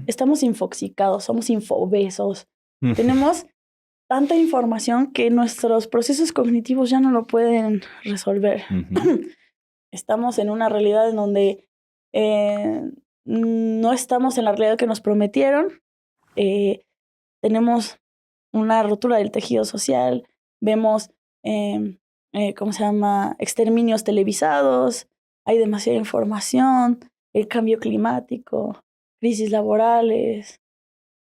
Estamos infoxicados, somos infobesos. Tenemos tanta información que nuestros procesos cognitivos ya no lo pueden resolver. Estamos en una realidad en donde no estamos en la realidad que nos prometieron. Tenemos una rotura del tejido social. Vemos... ¿cómo se llama? Exterminios televisados, hay demasiada información, el cambio climático, crisis laborales,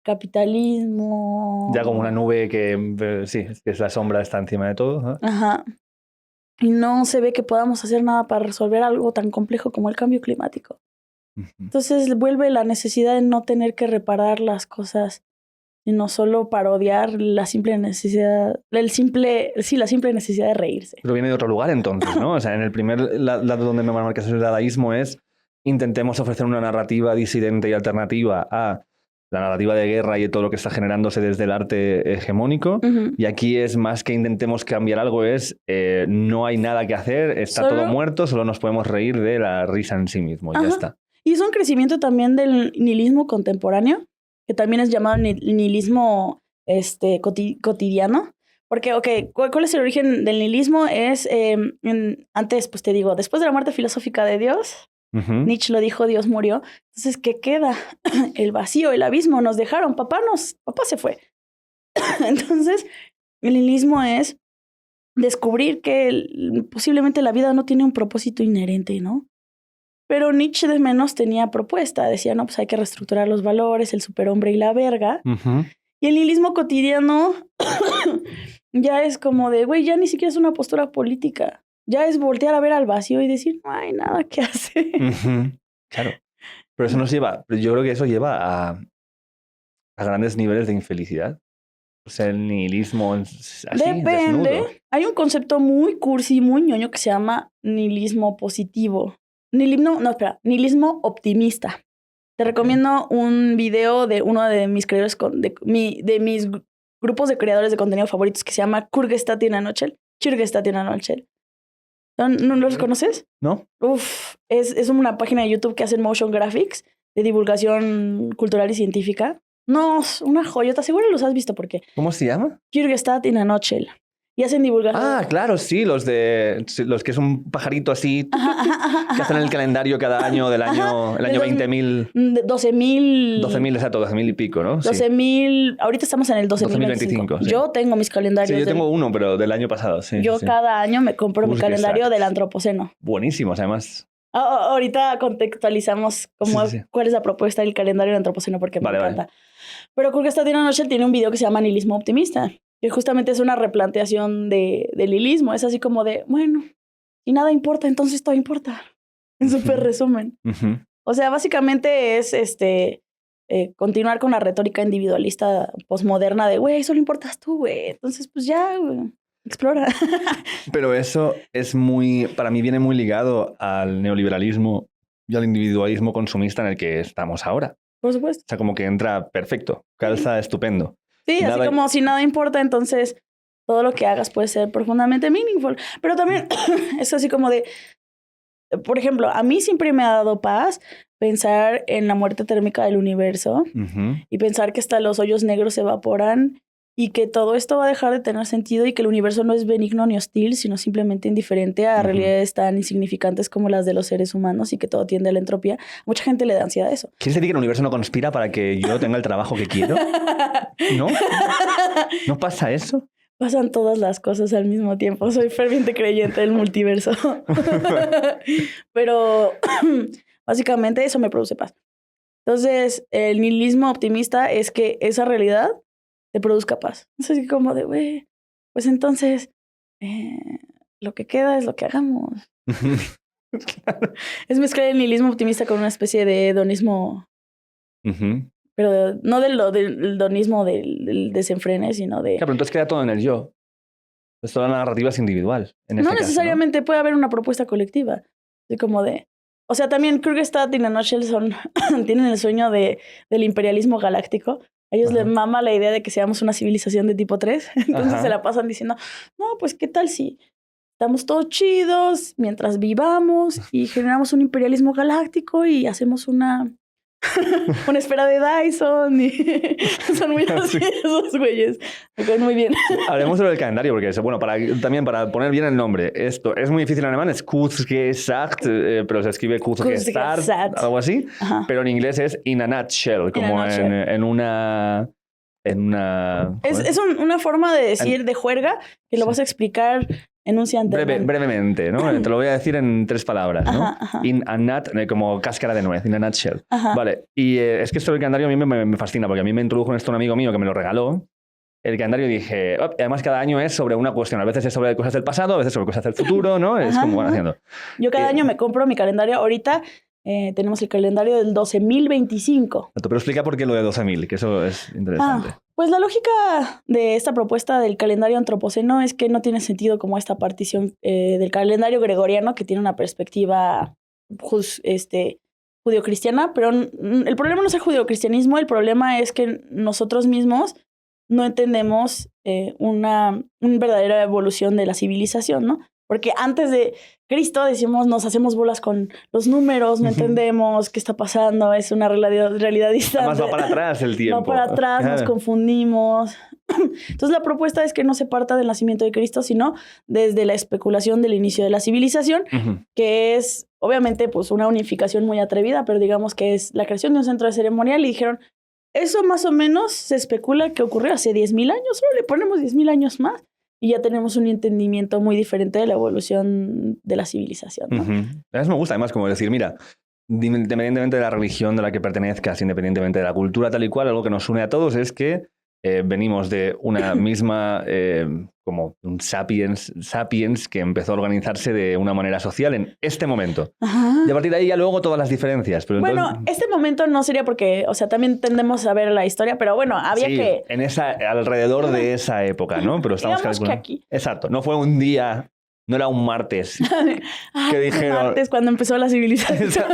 capitalismo. Ya como una nube que sí, que es la sombra, está encima de todo, ¿no? Ajá. Y no se ve que podamos hacer nada para resolver algo tan complejo como el cambio climático. Entonces vuelve la necesidad de no tener que reparar las cosas y no solo parodiar la simple necesidad, la simple necesidad de reírse. Pero viene de otro lugar entonces, ¿no? O sea, en el primer lado donde me marcas el dadaísmo es intentemos ofrecer una narrativa disidente y alternativa a la narrativa de guerra y todo lo que está generándose desde el arte hegemónico. Y aquí es más que intentemos cambiar algo, es no hay nada que hacer, está todo muerto, solo nos podemos reír de la risa en sí mismo y ya está. Y es un crecimiento también del nihilismo contemporáneo, que también es llamado nihilismo cotidiano. Porque, ¿cuál es el origen del nihilismo? Es, antes, pues te digo, después de la muerte filosófica de Dios, Nietzsche lo dijo, Dios murió. Entonces, ¿qué queda? El vacío, el abismo, nos dejaron, papá se fue. Entonces, el nihilismo es descubrir que posiblemente la vida no tiene un propósito inherente, ¿no? Pero Nietzsche de menos tenía propuesta. Decía, no, pues hay que reestructurar los valores, el superhombre y la verga. Y el nihilismo cotidiano ya es como de, güey, ya ni siquiera es una postura política. Ya es voltear a ver al vacío y decir, no hay nada que hacer. Claro. Pero eso nos lleva, yo creo que eso lleva a grandes niveles de infelicidad. Pues el nihilismo así, Depende. desnudo. Hay un concepto muy cursi, muy ñoño que se llama nihilismo positivo. Nihilismo optimista. Te recomiendo un video de uno de mis creadores, de mis grupos de creadores de contenido favoritos que se llama Kyrgyzstan in a Nutshell. ¿No los conoces? ¿No? Uf, es una página de YouTube que hacen motion graphics de divulgación cultural y científica. No, es una joyota. Seguro los has visto porque... ¿Cómo se llama? Kyrgyzstan in a Nutshell. Y hacen divulgación. Ah, claro, sí, los que es un pajarito así, que hacen el calendario cada año del año, el año 20.000. 12.000. 12.000, exacto, 12.000 y pico, ¿no? Sí. 12.000. Ahorita estamos en el 12.025. Sí. Yo tengo mis calendarios. Sí, yo tengo uno, pero del año pasado, sí. Yo cada año me compro mi calendario del antropoceno. Buenísimos, además. Ahorita contextualizamos cuál es la propuesta del calendario del antropoceno porque me encanta. Vale. Pero Kyrgyzstan in a Nutshell tiene un video que se llama Nihilismo Optimista, que justamente es una replanteación del nihilismo. Es así como de, bueno, y nada importa, entonces todo importa. En súper resumen. O sea, básicamente es continuar con la retórica individualista posmoderna de, güey, solo importas tú, güey. Entonces, pues ya, güey, explora. Pero eso es para mí viene muy ligado al neoliberalismo y al individualismo consumista en el que estamos ahora. Por supuesto. O sea, como que entra perfecto, calza estupendo. Sí, así como si nada importa, entonces todo lo que hagas puede ser profundamente meaningful. Pero también es así como de, por ejemplo, a mí siempre me ha dado paz pensar en la muerte térmica del universo y pensar que hasta los hoyos negros se evaporan y que todo esto va a dejar de tener sentido y que el universo no es benigno ni hostil, sino simplemente indiferente a realidades tan insignificantes como las de los seres humanos y que todo tiende a la entropía. Mucha gente le da ansiedad a eso. ¿Quieres decir que el universo no conspira para que yo tenga el trabajo que quiero? ¿No? ¿No pasa eso? Pasan todas las cosas al mismo tiempo. Soy ferviente creyente del multiverso. Pero básicamente eso me produce paz. Entonces, el nihilismo optimista es que esa realidad te produzca paz. Es así como de, güey, pues entonces lo que queda es lo que hagamos. Claro. Es mezclar el nihilismo optimista con una especie de hedonismo, pero no del hedonismo del desenfrene, sino de... Claro, pero entonces queda todo en el yo. Pues toda la narrativa es individual. En no este necesariamente caso, ¿no? Puede haber una propuesta colectiva. Así como de... O sea, también Kyrgyzstan in a Nutshell tienen el sueño del imperialismo galáctico. A ellos les mama la idea de que seamos una civilización de tipo 3. Entonces se la pasan diciendo, no, pues ¿qué tal si estamos todos chidos mientras vivamos y generamos un imperialismo galáctico y hacemos una esfera de Dyson? Y son muy así esos güeyes. Me caen muy bien. Hablemos sobre el calendario, porque bueno, también para poner bien el nombre, esto es muy difícil en alemán, es Kyrgyzstan, pero se escribe Kyrgyzstan, algo así, pero en inglés es in a nutshell, como en una... Es una forma de decir de juerga que lo vas a explicar enunciante. Brevemente, ¿no? Te lo voy a decir en 3 palabras, ¿no? In a nut, como cáscara de nuez, in a nutshell. Vale, y es que esto del calendario a mí me fascina, porque a mí me introdujo en esto un amigo mío que me lo regaló. El calendario dije, además cada año es sobre una cuestión, a veces es sobre cosas del pasado, a veces sobre cosas del futuro, ¿no? Es como van haciendo. Yo cada año me compro mi calendario. Ahorita tenemos el calendario del 12.025. Pero explica por qué lo de 12.000, que eso es interesante. Pues la lógica de esta propuesta del calendario antropoceno es que no tiene sentido como esta partición del calendario gregoriano, que tiene una perspectiva judio-cristiana, pero el problema no es el judio-cristianismo, el problema es que nosotros mismos no entendemos una verdadera evolución de la civilización, ¿no? Porque antes de Cristo decimos, nos hacemos bolas con los números, no entendemos qué está pasando, es una realidad distante. Además va para atrás el tiempo. Va para atrás, nos confundimos. Entonces la propuesta es que no se parta del nacimiento de Cristo, sino desde la especulación del inicio de la civilización, que es obviamente pues una unificación muy atrevida, pero digamos que es la creación de un centro de ceremonial y dijeron, eso más o menos se especula que ocurrió hace 10.000 años, solo le ponemos 10.000 años más. Y ya tenemos un entendimiento muy diferente de la evolución de la civilización, ¿no? Eso me gusta, además, como decir, mira, independientemente de la religión de la que pertenezcas, independientemente de la cultura tal y cual, algo que nos une a todos es que venimos de una misma, como un sapiens que empezó a organizarse de una manera social en este momento. Ajá. Y a partir de ahí ya luego todas las diferencias. Pero Bueno, entonces, este momento no sería porque, o sea, también tendemos a ver la historia, pero bueno, había sí, que... alrededor de esa época, ¿no? Pero estamos Digamos que calculando. aquí. Exacto, no fue un día, no era un martes. Que dijeron- Martes, cuando empezó la civilización.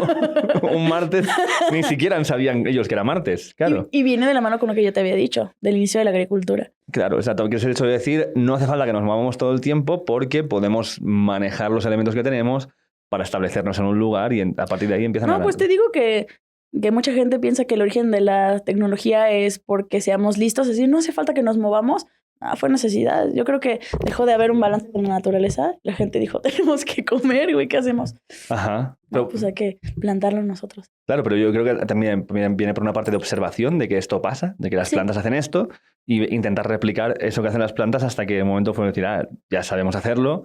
Un martes, ni siquiera sabían ellos que era martes, claro. Y viene de la mano con lo que yo te había dicho, del inicio de la agricultura. Claro, exacto. Que es el hecho de decir, no hace falta que nos movamos todo el tiempo porque podemos manejar los elementos que tenemos para establecernos en un lugar y a partir de ahí empiezan a... No, pues te digo que mucha gente piensa que el origen de la tecnología es porque seamos listos, es decir, no hace falta que nos movamos. Fue necesidad. Yo creo que dejó de haber un balance con la naturaleza. La gente dijo, tenemos que comer, güey, ¿qué hacemos? Ajá. No, pues hay que plantarlo nosotros. Claro, pero yo creo que también viene por una parte de observación de que esto pasa, de que las Sí. plantas hacen esto y intentar replicar eso que hacen las plantas hasta que el momento fue decir, ya sabemos hacerlo,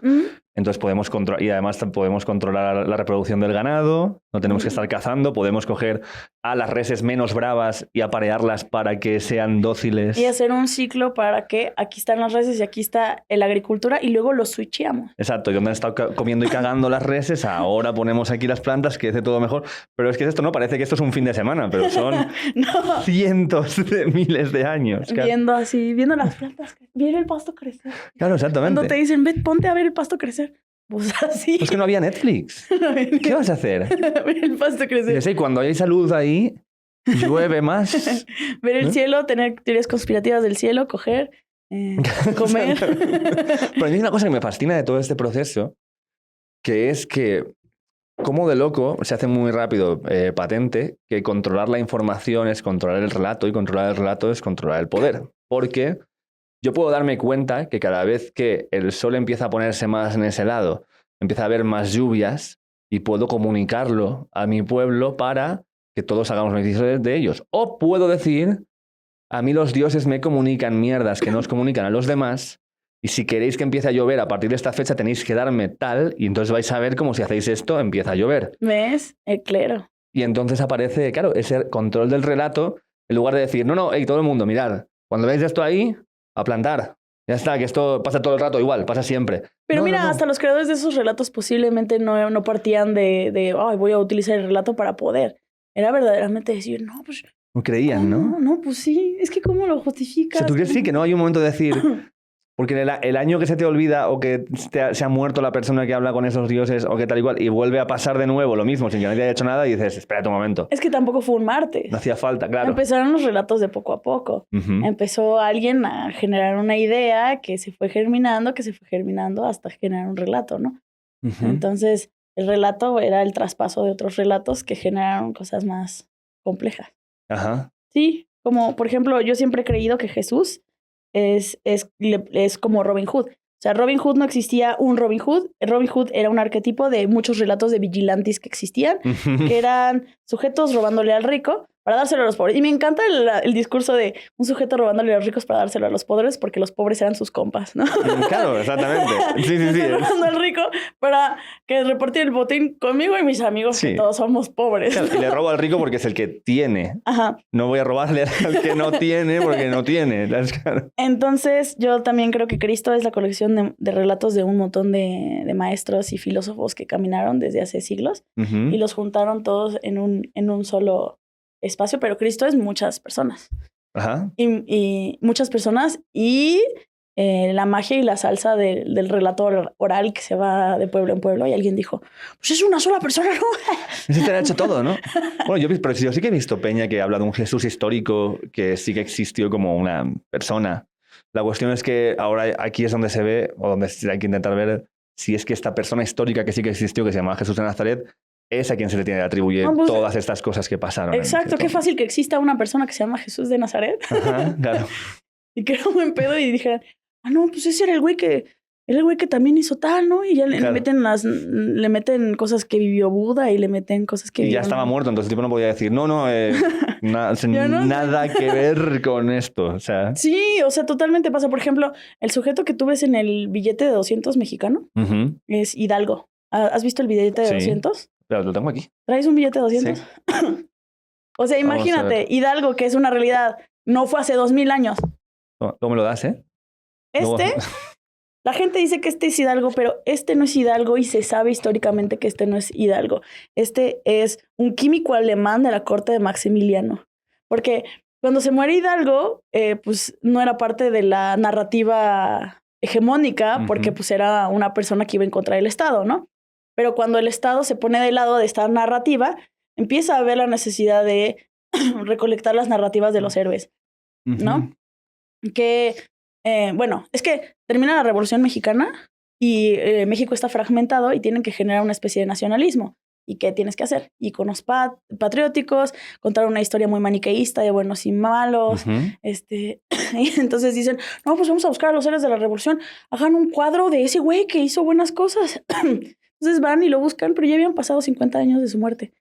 entonces podemos controlar, y además podemos controlar la reproducción del ganado, no tenemos que estar cazando, podemos coger a las reses menos bravas y aparearlas para que sean dóciles. Y hacer un ciclo para que aquí están las reses y aquí está la agricultura y luego lo switcheamos. Exacto, y donde han estado comiendo y cagando las reses, ahora ponemos aquí las plantas, que hace todo mejor. Pero es que esto no parece que esto es un fin de semana, pero son No, cientos de miles de años. Claro, viendo las plantas, viendo el pasto crecer. claro, exactamente. Cuando te dicen, ve, ponte a ver el pasto crecer. Pues así. Pues que no había Netflix. ¿Qué vas a hacer? Ver el pasto Y crecer. sí, cuando hay salud ahí, llueve más. Ver el ¿no? cielo, tener teorías conspirativas del cielo, coger, comer. Pero a mí hay una cosa que me fascina de todo este proceso, que es que, como de loco, se hace muy rápido patente que controlar la información es controlar el relato y controlar el relato es controlar el poder. Porque yo puedo darme cuenta que cada vez que el sol empieza a ponerse más en ese lado, empieza a haber más lluvias y puedo comunicarlo a mi pueblo para que todos hagamos beneficios de ellos. O puedo decir, a mí los dioses me comunican mierdas que no os comunican a los demás y si queréis que empiece a llover a partir de esta fecha tenéis que darme tal y entonces vais a ver cómo si hacéis esto empieza a llover. ¿Ves? Claro. Y entonces aparece, claro, ese control del relato en lugar de decir, no, hey, todo el mundo, mirad, cuando veis esto ahí, a plantar. Ya está, que esto pasa todo el rato igual, pasa siempre. Pero No, mira, no, no. hasta los creadores de esos relatos posiblemente no partían de ay, voy a utilizar el relato para poder. Era verdaderamente decir, no, pues... No creían, ¿no? No, pues sí. Es que ¿cómo lo O justificas? sea, ¿tú crees sí que no hay un momento de decir, porque el año que se te olvida o que se ha muerto la persona que habla con esos dioses o que tal igual y vuelve a pasar de nuevo lo mismo sin que nadie haya hecho nada y dices, espérate un momento, Es que tampoco fue un martes. no hacía falta, claro. Empezaron los relatos de poco a poco. Ujú. Empezó alguien a generar una idea que se fue germinando hasta generar un relato, ¿no? Ujú. Entonces, el relato era el traspaso de otros relatos que generaron cosas más complejas. Ajá. Sí, como por ejemplo, yo siempre he creído que Jesús es como Robin Hood. O sea, Robin Hood no existía un Robin Hood. Robin Hood era un arquetipo de muchos relatos de vigilantes que existían, que eran sujetos robándole al rico para dárselo a los pobres. Y me encanta el discurso de un sujeto robándole a los ricos para dárselo a los pobres porque los pobres eran sus compas, ¿no? Claro, exactamente. Sí. Estoy robando al rico para que repartir el botín conmigo y mis amigos, Sí. que todos somos pobres. Claro, y le robo al rico porque es el que tiene. Ajá. No voy a robarle al que no tiene porque no tiene. Claro. Entonces, yo también creo que Cristo es la colección de relatos de un montón de maestros y filósofos que caminaron desde hace siglos Ujú. y los juntaron todos en un solo espacio, pero Cristo es muchas personas. Ajá. Y muchas personas y la magia y la salsa del relato oral que se va de pueblo en pueblo y alguien dijo, pues es una sola persona, ¿no? Ese te lo ha hecho todo, ¿no? Bueno, pero yo sí que he visto peña que habla de un Jesús histórico que sí que existió como una persona. La cuestión es que ahora aquí es donde se ve, o donde hay que intentar ver si es que esta persona histórica que sí que existió, que se llamaba Jesús de Nazaret, es a quien se le tiene que atribuir No, pues, todas estas cosas que pasaron. Exacto, qué fácil que exista una persona que se llama Jesús de Nazaret Ajá, claro. y que era un buen pedo y dijeran, no, pues ese era el güey que también hizo tal, ¿no? Y ya Claro. le meten cosas que vivió Buda y le meten cosas que Y ya vivió... estaba muerto, entonces el tipo no podía decir, Ya no- nada que ver con esto. O sea, Sí, o sea, totalmente pasa. Por ejemplo, el sujeto que tú ves en el billete de 200 mexicano ujú, es Hidalgo. ¿Has visto el billete de Sí. 200? pero lo tengo aquí. ¿Traes un billete de 200? Sí. O sea, Vamos a imagínate, ver. Hidalgo, que es una realidad, no fue hace 2000 años. Luego me lo das, ¿eh? Luego... La gente dice que este es Hidalgo, pero este no es Hidalgo y se sabe históricamente que este no es Hidalgo. Este es un químico alemán de la corte de Maximiliano. Porque cuando se muere Hidalgo, pues no era parte de la narrativa hegemónica, porque pues era una persona que iba en contra del Estado, ¿no? Pero cuando el Estado se pone del lado de esta narrativa, empieza a haber la necesidad de recolectar las narrativas de los héroes, ¿no? Que... bueno, es que termina la Revolución Mexicana y México está fragmentado y tienen que generar una especie de nacionalismo. ¿Y qué tienes que hacer? Iconos patrióticos, contar una historia muy maniqueísta de buenos y malos. Y entonces dicen, no, pues vamos a buscar a los héroes de la Revolución. Hagan un cuadro de ese güey que hizo buenas cosas. Entonces van y lo buscan, pero ya habían pasado 50 años de su muerte.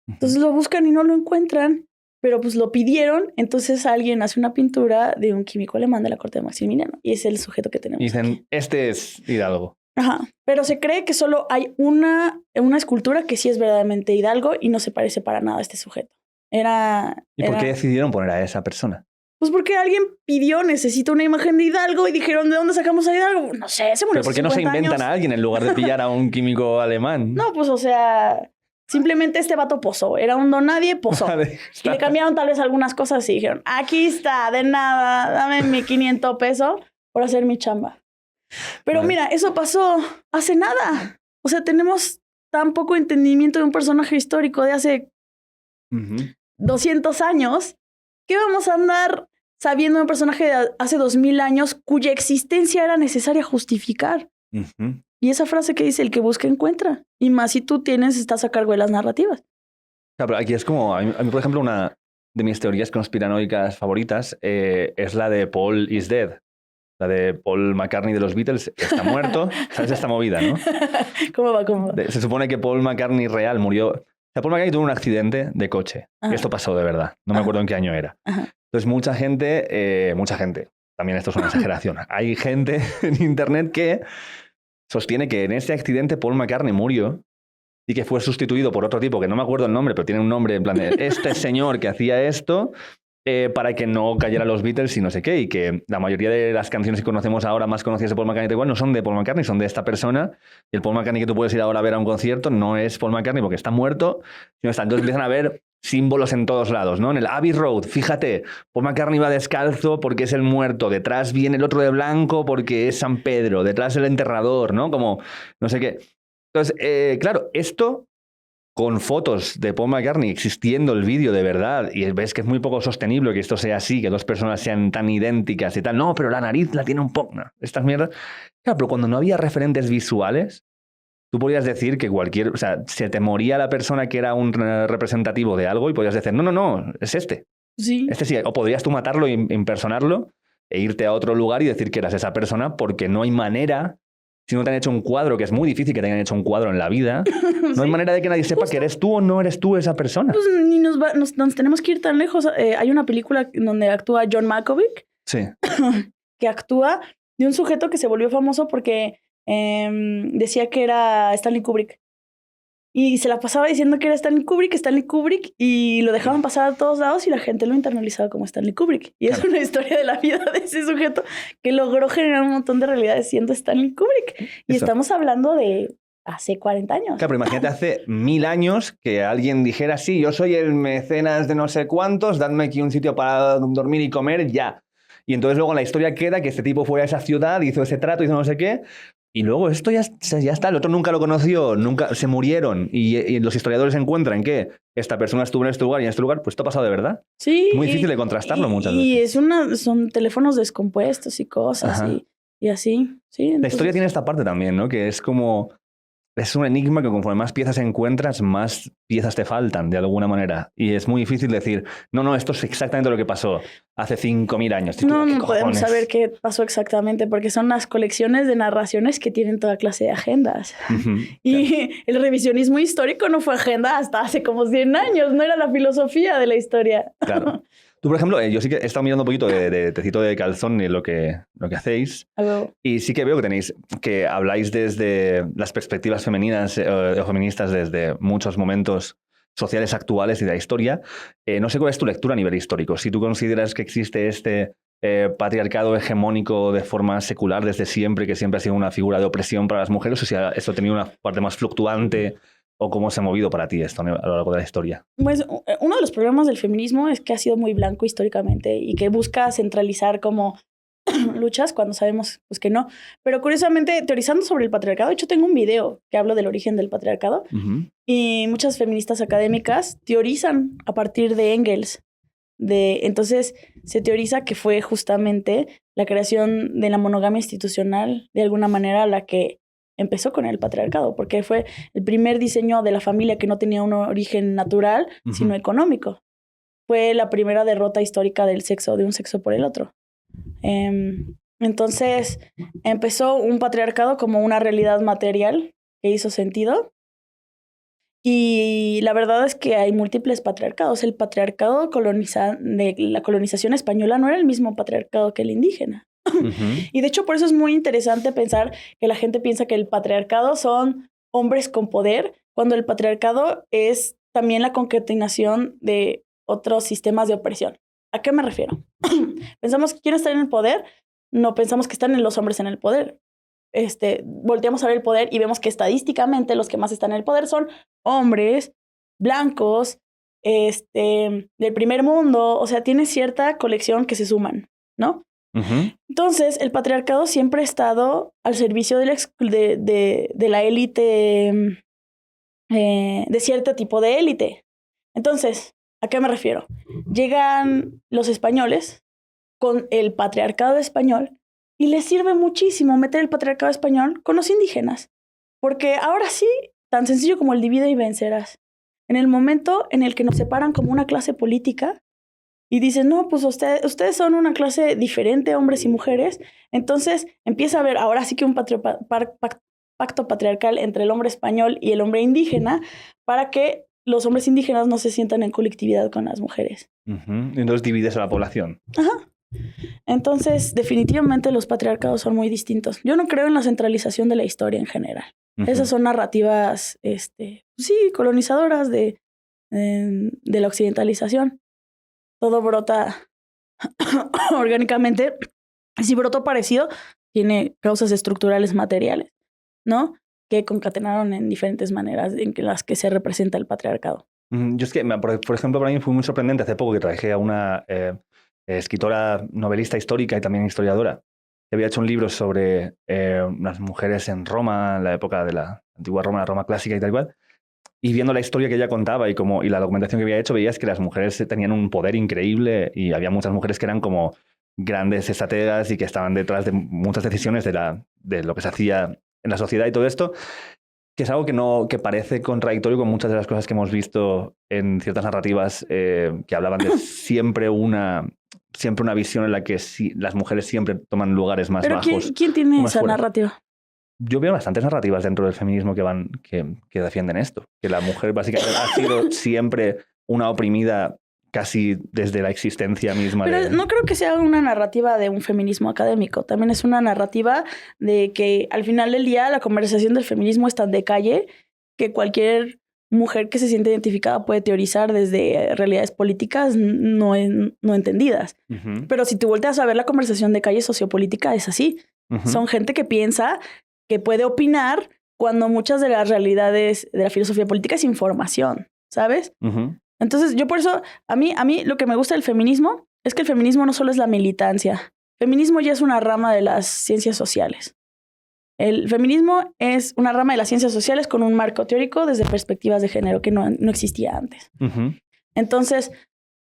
Entonces lo buscan y no lo encuentran. Pero pues lo pidieron, entonces alguien hace una pintura de un químico alemán de la corte de Maximiliano. Y es el sujeto que tenemos. Y dicen, aquí. Este es Hidalgo. Ajá. Pero se cree que solo hay una escultura que sí es verdaderamente Hidalgo y no se parece para nada a este sujeto. ¿Y por qué decidieron poner a esa persona? Pues porque alguien pidió, necesito una imagen de Hidalgo y dijeron, ¿de dónde sacamos a Hidalgo? No sé, se murió. ¿Pero por qué no se inventan a alguien en lugar de pillar a un químico alemán? No, pues o sea... Simplemente este vato posó. Era un don nadie, posó. Vale, y le cambiaron tal vez algunas cosas y dijeron, aquí está, de nada, dame mi 500 pesos por hacer mi chamba. Pero mira, eso pasó hace nada. O sea, tenemos tan poco entendimiento de un personaje histórico de hace 200 años que vamos a andar sabiendo de un personaje de hace 2000 años cuya existencia era necesaria justificar. Y esa frase que dice, el que busca encuentra. Y más si tú estás a cargo de las narrativas. Claro, pero aquí es como, a mí, por ejemplo, una de mis teorías conspiranoicas favoritas es la de Paul is dead. La de Paul McCartney de los Beatles está muerto. ¿Sabes esta movida, no? ¿Cómo va? Se supone que Paul McCartney real murió. O sea, Paul McCartney tuvo un accidente de coche. Y esto pasó de verdad. No me acuerdo en qué año era. Entonces, mucha gente, también esto es una exageración. Hay gente en internet que sostiene que en ese accidente Paul McCartney murió y que fue sustituido por otro tipo, que no me acuerdo el nombre, pero tiene un nombre en plan de este señor que hacía esto para que no cayera los Beatles y no sé qué, y que la mayoría de las canciones que conocemos ahora más conocidas de Paul McCartney igual no son de Paul McCartney, son de esta persona, y el Paul McCartney que tú puedes ir ahora a ver a un concierto no es Paul McCartney porque está muerto, sino está. Entonces empiezan a ver símbolos en todos lados, ¿no? En el Abbey Road, fíjate, Paul McCartney va descalzo porque es el muerto, detrás viene el otro de blanco porque es San Pedro, detrás el enterrador, ¿no? Como no sé qué. Entonces, claro, esto con fotos de Paul McCartney existiendo el vídeo de verdad, y ves que es muy poco sostenible que esto sea así, que dos personas sean tan idénticas y tal. No, pero la nariz la tiene un poco. No, estas mierdas. Claro, pero cuando no había referentes visuales, tú podías decir que o sea, se te moría la persona que era un representativo de algo y podías decir, no, es este. Sí. Este sí. O podrías tú matarlo e impersonarlo e irte a otro lugar y decir que eras esa persona porque no hay manera. Si no te han hecho un cuadro, que es muy difícil que te hayan hecho un cuadro en la vida, no hay manera de que nadie sepa que eres tú o no eres tú esa persona. Pues ni nos tenemos que ir tan lejos. Hay una película donde actúa John Malkovich. Sí. Que actúa de un sujeto que se volvió famoso porque decía que era Stanley Kubrick. Y se la pasaba diciendo que era Stanley Kubrick, y lo dejaban pasar a todos lados y la gente lo internalizaba como Stanley Kubrick. Y es una historia de la vida de ese sujeto que logró generar un montón de realidades siendo Stanley Kubrick. Y estamos hablando de hace 40 años. Claro, pero imagínate hace 1000 años que alguien dijera, sí, yo soy el mecenas de no sé cuántos, dadme aquí un sitio para dormir y comer ya. Y entonces luego en la historia queda que este tipo fue a esa ciudad, hizo ese trato, hizo no sé qué. Y luego esto ya está, el otro nunca lo conoció, nunca se murieron y los historiadores encuentran que esta persona estuvo en este lugar y en este lugar, pues esto ha pasado de verdad. Sí. Es muy difícil de contrastarlo muchas veces. Y son teléfonos descompuestos y cosas y así. Sí, entonces... La historia tiene esta parte también, ¿no? Que es como... Es un enigma que conforme más piezas encuentras, más piezas te faltan de alguna manera. Y es muy difícil decir, no, esto es exactamente lo que pasó hace 5000 años. No podemos saber qué pasó exactamente porque son las colecciones de narraciones que tienen toda clase de agendas. Y el revisionismo histórico no fue agenda hasta hace como 100 años. No era la filosofía de la historia. Claro. Tú, por ejemplo, yo sí que he estado mirando un poquito de Tecito de Calzón y lo que hacéis. Y sí que veo que habláis desde las perspectivas femeninas o feministas desde muchos momentos sociales actuales y de la historia. No sé cuál es tu lectura a nivel histórico. Si tú consideras que existe este patriarcado hegemónico de forma secular desde siempre, que siempre ha sido una figura de opresión para las mujeres, o si esto ha tenido una parte más fluctuante, o cómo se ha movido para ti esto a lo largo de la historia. Pues uno de los problemas del feminismo es que ha sido muy blanco históricamente y que busca centralizar como luchas cuando sabemos pues, que no. Pero curiosamente, teorizando sobre el patriarcado, de hecho tengo un video que hablo del origen del patriarcado y muchas feministas académicas teorizan a partir de Engels. Entonces se teoriza que fue justamente la creación de la monogamia institucional de alguna manera la que empezó con el patriarcado, porque fue el primer diseño de la familia que no tenía un origen natural, sino económico. Fue la primera derrota histórica del sexo, de un sexo por el otro. Entonces empezó un patriarcado como una realidad material que hizo sentido. Y la verdad es que hay múltiples patriarcados. El patriarcado de la colonización española no era el mismo patriarcado que el indígena. Y de hecho por eso es muy interesante pensar que la gente piensa que el patriarcado son hombres con poder, cuando el patriarcado es también la concatenación de otros sistemas de opresión. ¿A qué me refiero? Pensamos que quién está en el poder, no pensamos que están los hombres en el poder. Volteamos a ver el poder y vemos que estadísticamente los que más están en el poder son hombres, blancos, del primer mundo, o sea, tiene cierta colección que se suman, ¿no? Entonces, el patriarcado siempre ha estado al servicio de la élite, de cierto tipo de élite. Entonces, ¿a qué me refiero? Llegan los españoles con el patriarcado español y les sirve muchísimo meter el patriarcado español con los indígenas. Porque ahora sí, tan sencillo como el divide y vencerás. En el momento en el que nos separan como una clase política y dicen, no, pues ustedes son una clase diferente, hombres y mujeres, entonces empieza a haber ahora sí que un pacto patriarcal entre el hombre español y el hombre indígena para que los hombres indígenas no se sientan en colectividad con las mujeres. Entonces divides a la población. Entonces, definitivamente los patriarcados son muy distintos. Yo no creo en la centralización de la historia en general. Esas son narrativas, sí, colonizadoras de la occidentalización. Todo brota orgánicamente. Si brotó parecido, tiene causas estructurales materiales, ¿no? Que concatenaron en diferentes maneras en las que se representa el patriarcado. Yo es que, por ejemplo, para mí fue muy sorprendente hace poco que traje a una escritora, novelista histórica y también historiadora, que había hecho un libro sobre las mujeres en Roma, en la época de la antigua Roma, la Roma clásica y tal cual. Y viendo la historia que ella contaba y la documentación que había hecho, veías que las mujeres tenían un poder increíble y había muchas mujeres que eran como grandes estrategas y que estaban detrás de muchas decisiones de lo que se hacía en la sociedad y todo esto, que es algo que parece contradictorio con muchas de las cosas que hemos visto en ciertas narrativas que hablaban de siempre una visión en la que las mujeres siempre toman lugares más bajos. ¿Pero quién tiene esa narrativa? Yo veo bastantes narrativas dentro del feminismo que defienden esto. Que la mujer básicamente ha sido siempre una oprimida casi desde la existencia misma. Pero no creo que sea una narrativa de un feminismo académico. También es una narrativa de que al final del día la conversación del feminismo es tan de calle que cualquier mujer que se siente identificada puede teorizar desde realidades políticas no entendidas. Pero si tú volteas a ver la conversación de calle sociopolítica, es así. Son gente que piensa que puede opinar cuando muchas de las realidades de la filosofía política es información, ¿sabes? Entonces, yo por eso, a mí lo que me gusta del feminismo es que el feminismo no solo es la militancia. El feminismo ya es una rama de las ciencias sociales. El feminismo es una rama de las ciencias sociales con un marco teórico desde perspectivas de género que no existía antes. Entonces,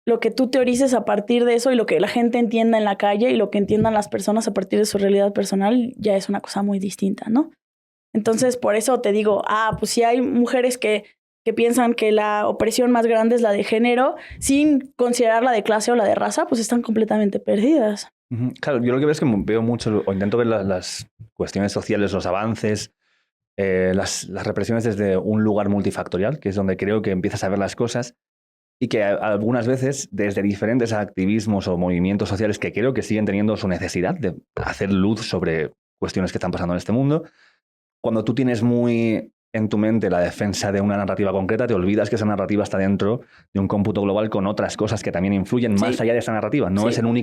lo que tú teorices a partir de eso y lo que la gente entienda en la calle y lo que entiendan las personas a partir de su realidad personal ya es una cosa muy distinta, ¿no? Entonces, por eso te digo, pues si hay mujeres que piensan que la opresión más grande es la de género, sin considerar la de clase o la de raza, pues están completamente perdidas. Claro, yo lo que veo es que veo mucho, o intento ver las cuestiones sociales, los avances, las represiones desde un lugar multifactorial, que es donde creo que empiezas a ver las cosas, y que algunas veces desde diferentes activismos o movimientos sociales que creo que siguen teniendo su necesidad de hacer luz sobre cuestiones que están pasando en este mundo, cuando tú tienes muy en tu mente la defensa de una narrativa concreta, te olvidas que esa narrativa está dentro de un cómputo global con otras cosas que también influyen más allá de esa narrativa. No es no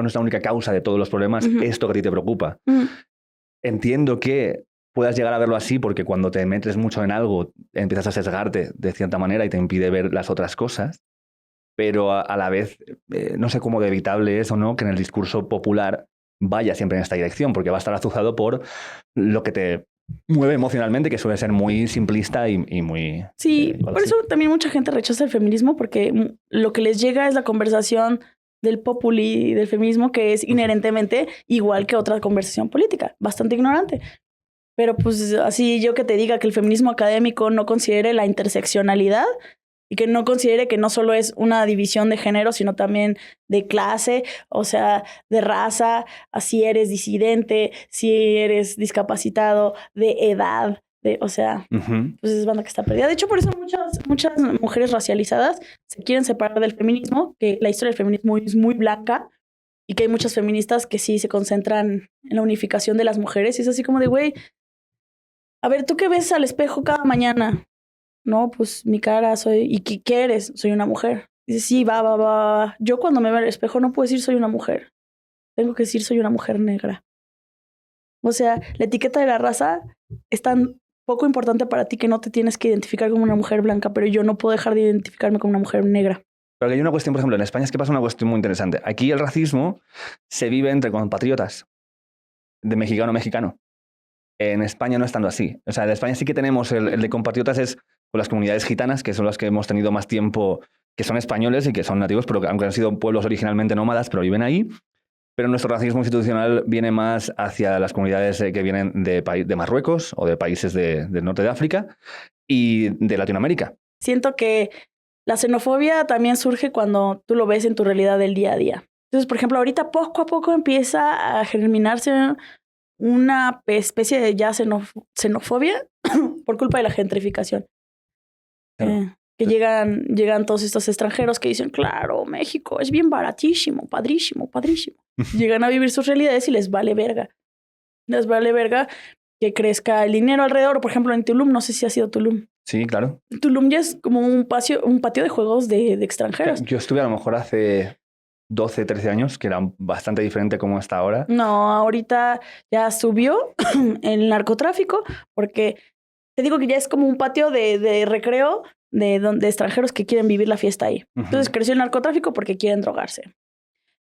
es la única causa de todos los problemas esto que a ti te preocupa. Entiendo que puedas llegar a verlo así porque cuando te metes mucho en algo empiezas a sesgarte de cierta manera y te impide ver las otras cosas, pero a la vez no sé cómo de evitable es o no que en el discurso popular vaya siempre en esta dirección, porque va a estar azuzado por lo que te mueve emocionalmente, que suele ser muy simplista y muy... Sí, por eso también mucha gente rechaza el feminismo, porque lo que les llega es la conversación del populi, del feminismo, que es inherentemente igual que otra conversación política, bastante ignorante. Pero pues así yo que te diga que el feminismo académico no considere la interseccionalidad y que no considere que no solo es una división de género, sino también de clase, o sea, de raza, si eres disidente, si eres discapacitado, de edad, o sea, pues es banda que está perdida. De hecho, por eso muchas mujeres racializadas se quieren separar del feminismo, que la historia del feminismo es muy blanca y que hay muchas feministas que sí se concentran en la unificación de las mujeres. Y es así como de, güey, a ver, ¿tú qué ves al espejo cada mañana? No, pues mi cara soy... ¿Y qué eres? Soy una mujer. Dice, sí, va. Yo cuando me veo al espejo no puedo decir soy una mujer. Tengo que decir soy una mujer negra. O sea, la etiqueta de la raza es tan poco importante para ti que no te tienes que identificar como una mujer blanca, pero yo no puedo dejar de identificarme como una mujer negra. Pero hay una cuestión, por ejemplo, en España es que pasa una cuestión muy interesante. Aquí el racismo se vive entre compatriotas, de mexicano a mexicano. En España no es tanto así. O sea, en España sí que tenemos el de compatriotas es con las comunidades gitanas, que son las que hemos tenido más tiempo, que son españoles y que son nativos, pero que aunque han sido pueblos originalmente nómadas, pero viven ahí. Pero nuestro racismo institucional viene más hacia las comunidades que vienen de Marruecos o de países del norte de África y de Latinoamérica. Siento que la xenofobia también surge cuando tú lo ves en tu realidad del día a día. Entonces, por ejemplo, ahorita poco a poco empieza a germinarse una especie de ya xenofobia por culpa de la gentrificación. Claro. Que llegan todos estos extranjeros que dicen, claro, México es bien baratísimo, padrísimo. Llegan a vivir sus realidades y les vale verga. Les vale verga que crezca el dinero alrededor. Por ejemplo, en Tulum, no sé si ha sido Tulum. Sí, claro. Tulum ya es como un patio de juegos de extranjeros. Yo estuve a lo mejor hace 12, 13 años, que era bastante diferente como está ahora. No, ahorita ya subió el narcotráfico, porque te digo que ya es como un patio de recreo de extranjeros que quieren vivir la fiesta ahí. Entonces creció el narcotráfico porque quieren drogarse.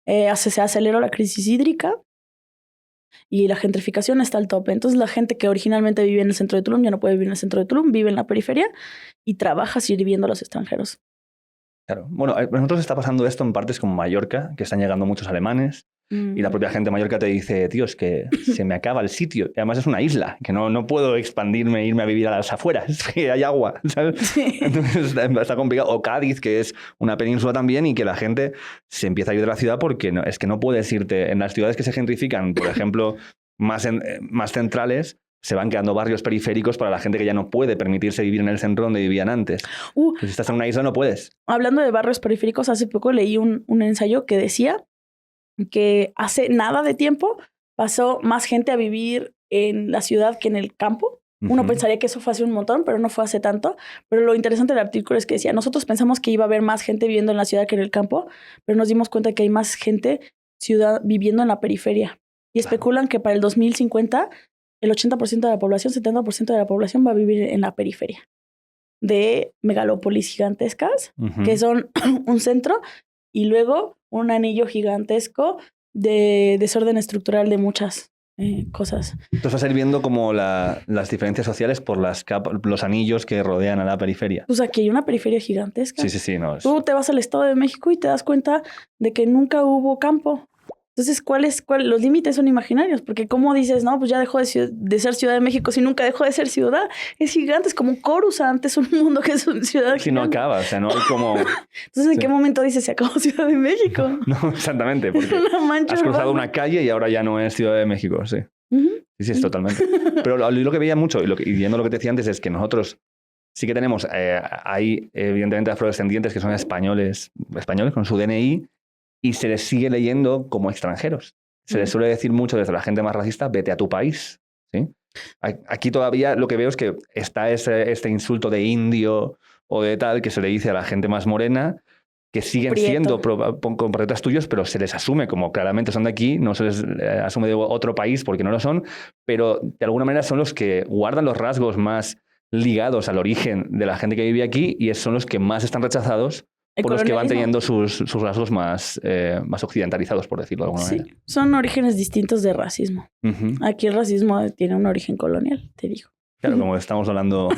Se aceleró la crisis hídrica y la gentrificación está al tope. Entonces la gente que originalmente vivía en el centro de Tulum ya no puede vivir en el centro de Tulum, vive en la periferia y trabaja sirviendo a los extranjeros. Claro. Bueno, a nosotros está pasando esto en partes como Mallorca, que están llegando muchos alemanes y la propia gente de Mallorca te dice, tío, es que se me acaba el sitio. Y además es una isla, que no puedo expandirme e irme a vivir a las afueras, es que hay agua, ¿sabes? Sí. Entonces está complicado. O Cádiz, que es una península también y que la gente se empieza a ir de la ciudad porque es que no puedes irte. En las ciudades que se gentrifican, por ejemplo, más centrales, se van quedando barrios periféricos para la gente que ya no puede permitirse vivir en el centro donde vivían antes. Si estás en una isla no puedes. Hablando de barrios periféricos, hace poco leí un ensayo que decía que hace nada de tiempo pasó más gente a vivir en la ciudad que en el campo. Uno pensaría que eso fue hace un montón, pero no fue hace tanto. Pero lo interesante del artículo es que decía, nosotros pensamos que iba a haber más gente viviendo en la ciudad que en el campo, pero nos dimos cuenta que hay más gente viviendo en la periferia. Y especulan que para el 2050 el 80% de la población, 70% de la población va a vivir en la periferia de megalópolis gigantescas, que son un centro y luego un anillo gigantesco de desorden estructural de muchas cosas. Entonces vas a ir viendo como las diferencias sociales por los anillos que rodean a la periferia. Pues aquí hay una periferia gigantesca. Sí. No, Tú te vas al Estado de México y te das cuenta de que nunca hubo campo. Entonces, los límites son imaginarios? Porque ¿cómo dices, no, pues ya dejó de ser Ciudad de México si nunca dejó de ser ciudad? Es gigante, es como Coruscant, es un mundo que es una ciudad gigante. Si no acaba, o sea, no hay como... Entonces, ¿en qué momento dices, se acabó Ciudad de México? No, exactamente, porque has cruzado una calle y ahora ya no es Ciudad de México, sí. Sí, es totalmente. Pero lo que veía mucho, y viendo lo que te decía antes, es que nosotros sí que tenemos, hay evidentemente afrodescendientes que son españoles con su DNI, y se les sigue leyendo como extranjeros. Se les suele decir mucho desde la gente más racista, vete a tu país. ¿Sí? Aquí todavía lo que veo es que está este insulto de indio o de tal que se le dice a la gente más morena, que siguen Prieto. siendo compatriotas tuyos, pero se les asume como claramente son de aquí, no se les asume de otro país porque no lo son, pero de alguna manera son los que guardan los rasgos más ligados al origen de la gente que vive aquí y son los que más están rechazados por los que van teniendo sus rasgos más occidentalizados, por decirlo de alguna manera. Sí, son orígenes distintos de racismo. Aquí el racismo tiene un origen colonial, te digo. Claro, como estamos hablando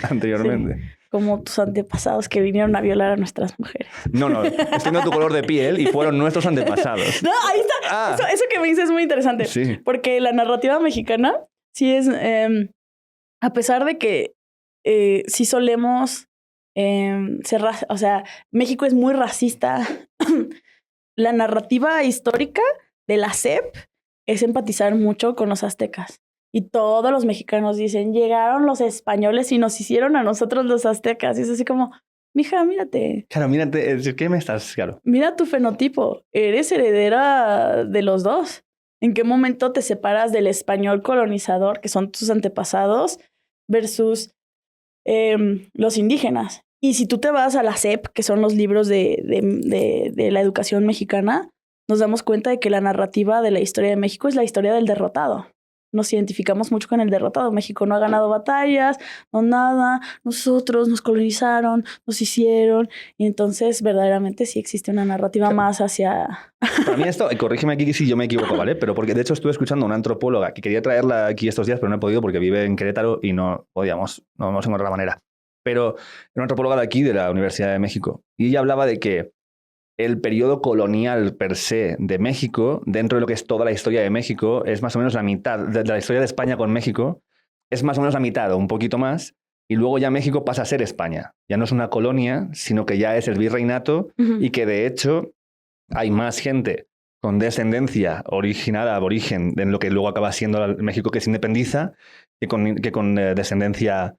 anteriormente. Sí, como tus antepasados que vinieron a violar a nuestras mujeres. No, estoy viendo tu color de piel y fueron nuestros antepasados. No, ahí está. Eso que me dices es muy interesante. Sí. Porque la narrativa mexicana sí es, a pesar de que sí solemos ser, o sea, México es muy racista. La narrativa histórica de la SEP es empatizar mucho con los aztecas. Y todos los mexicanos dicen, llegaron los españoles y nos hicieron a nosotros los aztecas. Y es así como, mija, mírate. Claro, mírate, ¿qué me estás? Claro. Mira tu fenotipo. Eres heredera de los dos. ¿En qué momento te separas del español colonizador, que son tus antepasados, versus los indígenas? Y si tú te vas a la SEP, que son los libros de la educación mexicana, nos damos cuenta de que la narrativa de la historia de México es la historia del derrotado. Nos identificamos mucho con el derrotado. México no ha ganado batallas, no nada. Nosotros nos colonizaron, nos hicieron. Y entonces, verdaderamente, sí existe una narrativa más hacia... Para mí esto, corrígeme aquí si yo me equivoco, ¿vale? Pero porque de hecho estuve escuchando a una antropóloga que quería traerla aquí estos días, pero no he podido porque vive en Querétaro y no hemos encontrado la manera. Pero era una antropóloga de aquí, de la Universidad de México. Y ella hablaba de que el periodo colonial per se de México, dentro de lo que es toda la historia de México, es más o menos la mitad. De la historia de España con México es más o menos la mitad o un poquito más. Y luego ya México pasa a ser España. Ya no es una colonia, sino que ya es el virreinato y que de hecho hay más gente con descendencia originada, aborigen, en lo que luego acaba siendo México que se independiza, que con descendencia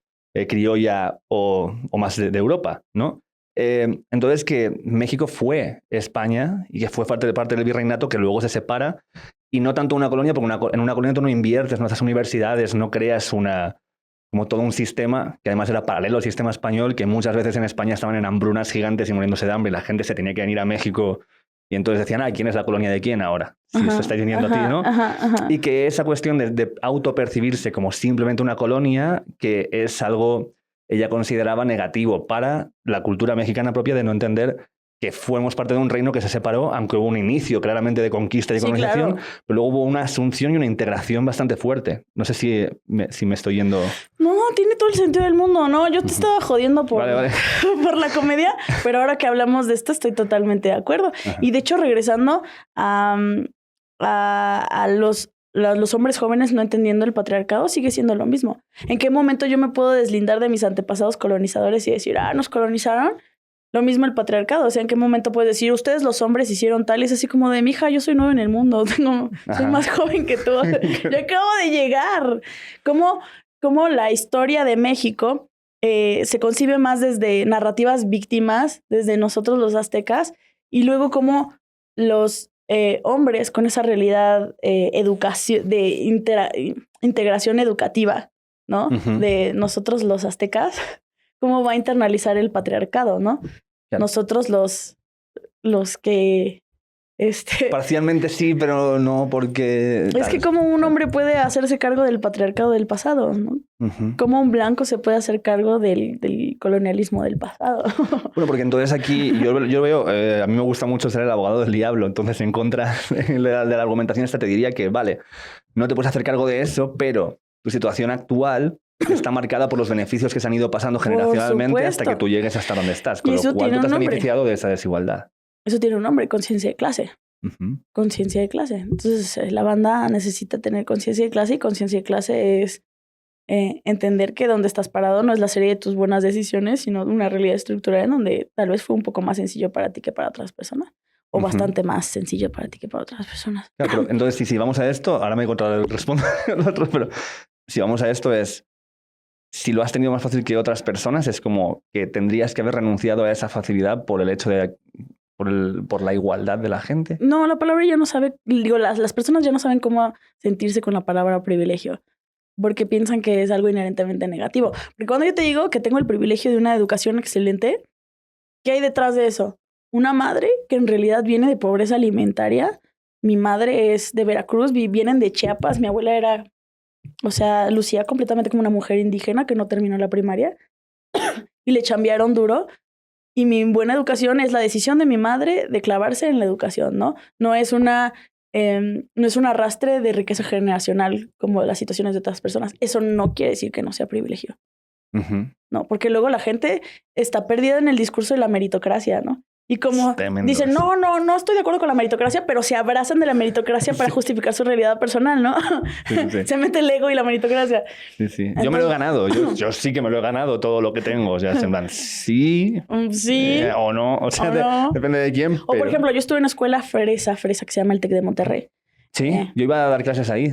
criolla o más de Europa, ¿no? Entonces que México fue España y que fue parte del virreinato que luego se separa y no tanto una colonia, porque en una colonia tú no inviertes, no haces universidades, no creas como todo un sistema que además era paralelo al sistema español, que muchas veces en España estaban en hambrunas gigantes y muriéndose de hambre y la gente se tenía que venir a México y entonces decían, ¿quién es la colonia de quién ahora? Si esto está viniendo a ti, ¿no? Y que esa cuestión de autopercibirse como simplemente una colonia, que es algo... ella consideraba negativo para la cultura mexicana propia de no entender que fuimos parte de un reino que se separó, aunque hubo un inicio claramente de conquista y de colonización, claro. Pero luego hubo una asunción y una integración bastante fuerte. No sé si me estoy yendo... No, tiene todo el sentido del mundo, ¿no? Yo te estaba jodiendo por la comedia, pero ahora que hablamos de esto estoy totalmente de acuerdo. Ajá. Y de hecho, regresando a los hombres jóvenes no entendiendo el patriarcado, sigue siendo lo mismo. ¿En qué momento yo me puedo deslindar de mis antepasados colonizadores y decir, nos colonizaron? Lo mismo el patriarcado. O sea, ¿en qué momento puedes decir, ustedes los hombres hicieron tal? Y es así como de, mija, yo soy nuevo en el mundo. Soy más joven que tú. Yo acabo de llegar. ¿Cómo la historia de México se concibe más desde narrativas víctimas, desde nosotros los aztecas, y luego cómo los... hombres con esa realidad de integración educativa, ¿no? De nosotros los aztecas, ¿cómo va a internalizar el patriarcado, no? Claro. Nosotros los que... Parcialmente sí, pero no porque... Es que como un hombre puede hacerse cargo del patriarcado del pasado, ¿no? Como un blanco se puede hacer cargo del colonialismo del pasado. Bueno, porque entonces aquí yo veo, a mí me gusta mucho ser el abogado del diablo, entonces en contra de la argumentación esta te diría que, vale, no te puedes hacer cargo de eso, pero tu situación actual está marcada por los beneficios que se han ido pasando generacionalmente hasta que tú llegues hasta donde estás, con lo cual tú te has beneficiado de esa desigualdad. Eso tiene un nombre, conciencia de clase. Conciencia de clase. Entonces, la banda necesita tener conciencia de clase y conciencia de clase es entender que donde estás parado no es la serie de tus buenas decisiones, sino una realidad estructural en donde tal vez fue un poco más sencillo para ti que para otras personas. O bastante más sencillo para ti que para otras personas. Claro, pero entonces, si vamos a esto, ahora me respondo al otro, pero si vamos a esto es... Si lo has tenido más fácil que otras personas, es como que tendrías que haber renunciado a esa facilidad por el hecho de... por la igualdad de la gente. No, la palabra ya no sabe... Digo, las personas ya no saben cómo sentirse con la palabra privilegio. porque piensan que es algo inherentemente negativo. Porque cuando yo te digo que tengo el privilegio de una educación excelente, ¿qué hay detrás de eso? Una madre que en realidad viene de pobreza alimentaria. Mi madre es de Veracruz, vienen de Chiapas. Mi abuela era, o sea, lucía completamente como una mujer indígena que no terminó la primaria y le chambearon duro. Y mi buena educación es la decisión de mi madre de clavarse en la educación, ¿no? No es un arrastre de riqueza generacional como las situaciones de otras personas. Eso no quiere decir que no sea privilegio. No, porque luego la gente está perdida en el discurso de la meritocracia, ¿no? Y como dicen, no estoy de acuerdo con la meritocracia, pero se abrazan de la meritocracia para justificar su realidad personal, ¿no? Sí. Se mete el ego y la meritocracia. Sí. Entonces, yo me lo he ganado. Yo sí que me lo he ganado todo lo que tengo. O sea, en plan, sí. O no. O sea, no. Depende de quién. O, por ejemplo, yo estuve en una escuela fresa que se llama el TEC de Monterrey. Sí, yo iba a dar clases ahí.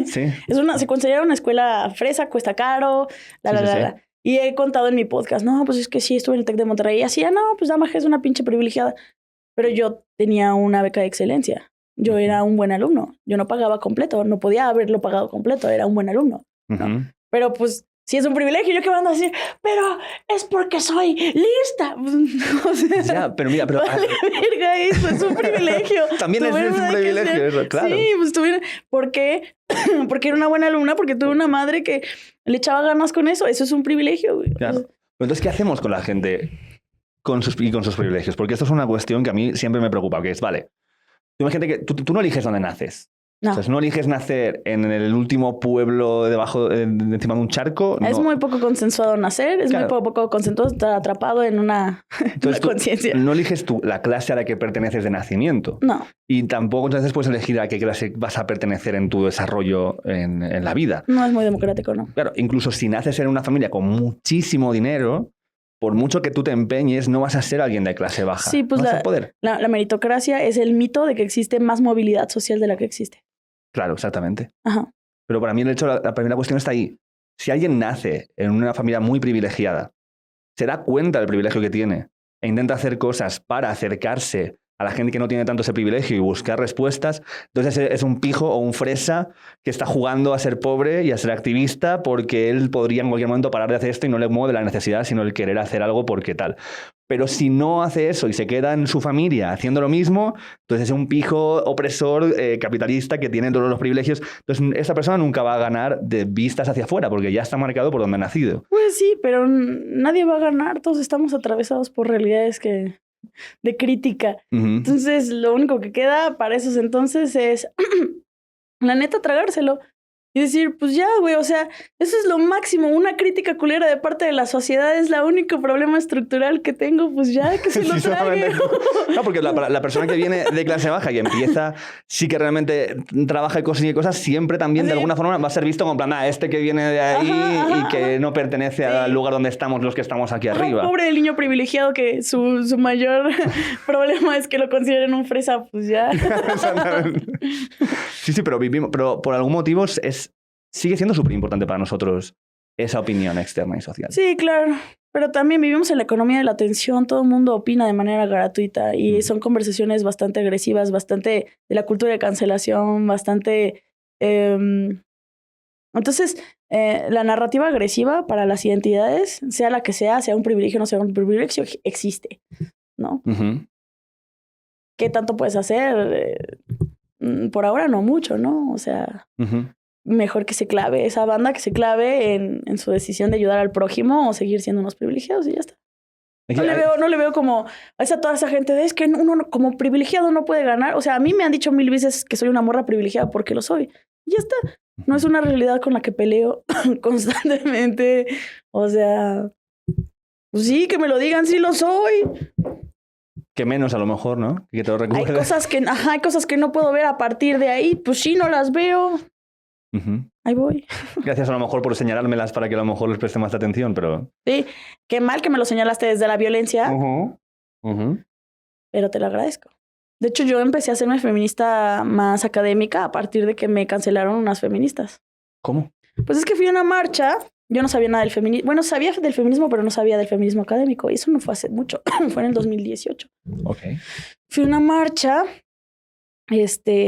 Sí. Se considera una escuela fresa, cuesta caro, la. Y he contado en mi podcast, no, pues es que sí, estuve en el TEC de Monterrey. Y así, pues Damaje es una pinche privilegiada. Pero yo tenía una beca de excelencia. Yo era un buen alumno. Yo no pagaba completo. No podía haberlo pagado completo. Era un buen alumno. ¿No? Pero pues, si es un privilegio, ¿yo qué van a decir? Pero es porque soy lista. O sea, ya, pero mira, verga, eso es un privilegio. También es un privilegio, eso, claro. Sí, pues ¿por qué? Porque era una buena alumna, porque tuve una madre que le echaba ganas con eso. Eso es un privilegio, güey. Claro. Pero entonces, ¿qué hacemos con la gente con sus privilegios? Porque esto es una cuestión que a mí siempre me preocupa, que es, vale, tú imagínate que tú no eliges dónde naces. No. O sea, no eliges nacer en el último pueblo debajo, encima de un charco. Es muy poco consensuado nacer, es muy poco consensuado estar atrapado en una conciencia. No eliges tú la clase a la que perteneces de nacimiento. No. Y tampoco entonces puedes elegir a qué clase vas a pertenecer en tu desarrollo en la vida. No es muy democrático, ¿no? Claro, incluso si naces en una familia con muchísimo dinero, por mucho que tú te empeñes, no vas a ser alguien de clase baja. Sí, pues no vas a poder. La meritocracia es el mito de que existe más movilidad social de la que existe. Claro, exactamente. Ajá. Pero para mí el hecho, la primera cuestión está ahí. Si alguien nace en una familia muy privilegiada, se da cuenta del privilegio que tiene e intenta hacer cosas para acercarse a la gente que no tiene tanto ese privilegio y buscar respuestas, entonces es un pijo o un fresa que está jugando a ser pobre y a ser activista porque él podría en cualquier momento parar de hacer esto y no le mueve la necesidad, sino el querer hacer algo porque tal. Pero si no hace eso y se queda en su familia haciendo lo mismo, entonces es un pijo opresor capitalista que tiene todos los privilegios. Entonces esa persona nunca va a ganar de vistas hacia afuera porque ya está marcado por donde ha nacido. Pues sí, pero nadie va a ganar. Todos estamos atravesados por realidades de crítica. Entonces lo único que queda para esos entonces es la neta tragárselo. Y decir, pues ya, güey, o sea, eso es lo máximo. Una crítica culera de parte de la sociedad es el único problema estructural que tengo, pues ya, que se lo trague. No, porque la persona que viene de clase baja y empieza, sí que realmente trabaja y consigue cosas, siempre también de alguna forma va a ser visto como plan, este que viene de ahí y que no pertenece al lugar donde estamos los que estamos aquí arriba. Pobre del niño privilegiado que su mayor problema es que lo consideren un fresa, pues ya. Sí, pero por algún motivo sigue siendo súper importante para nosotros esa opinión externa y social. Sí, claro. Pero también vivimos en la economía de la atención. Todo el mundo opina de manera gratuita y son conversaciones bastante agresivas, bastante de la cultura de cancelación, bastante... Entonces, la narrativa agresiva para las identidades, sea la que sea un privilegio o no sea un privilegio, existe, ¿no? ¿Qué tanto puedes hacer? Por ahora no mucho, ¿no? O sea... Mejor que se clave esa banda, que se clave en su decisión de ayudar al prójimo o seguir siendo unos privilegiados y ya está. No le veo como a toda esa gente de es que uno como privilegiado no puede ganar. O sea, a mí me han dicho 1000 veces que soy una morra privilegiada porque lo soy. Y ya está. No es una realidad con la que peleo constantemente. O sea, pues sí, que me lo digan, sí lo soy. Que menos a lo mejor, ¿no? Que te lo recuerde. Hay cosas que no puedo ver a partir de ahí. Pues sí, no las veo. Ahí voy. Gracias a lo mejor por señalármelas para que a lo mejor les preste más atención, pero... Sí, qué mal que me lo señalaste desde la violencia, pero te lo agradezco. De hecho, yo empecé a hacerme feminista más académica a partir de que me cancelaron unas feministas. ¿Cómo? Pues es que fui a una marcha, yo no sabía nada del feminismo, bueno, sabía del feminismo, pero no sabía del feminismo académico, y eso no fue hace mucho, fue en el 2018. Ok. Fui a una marcha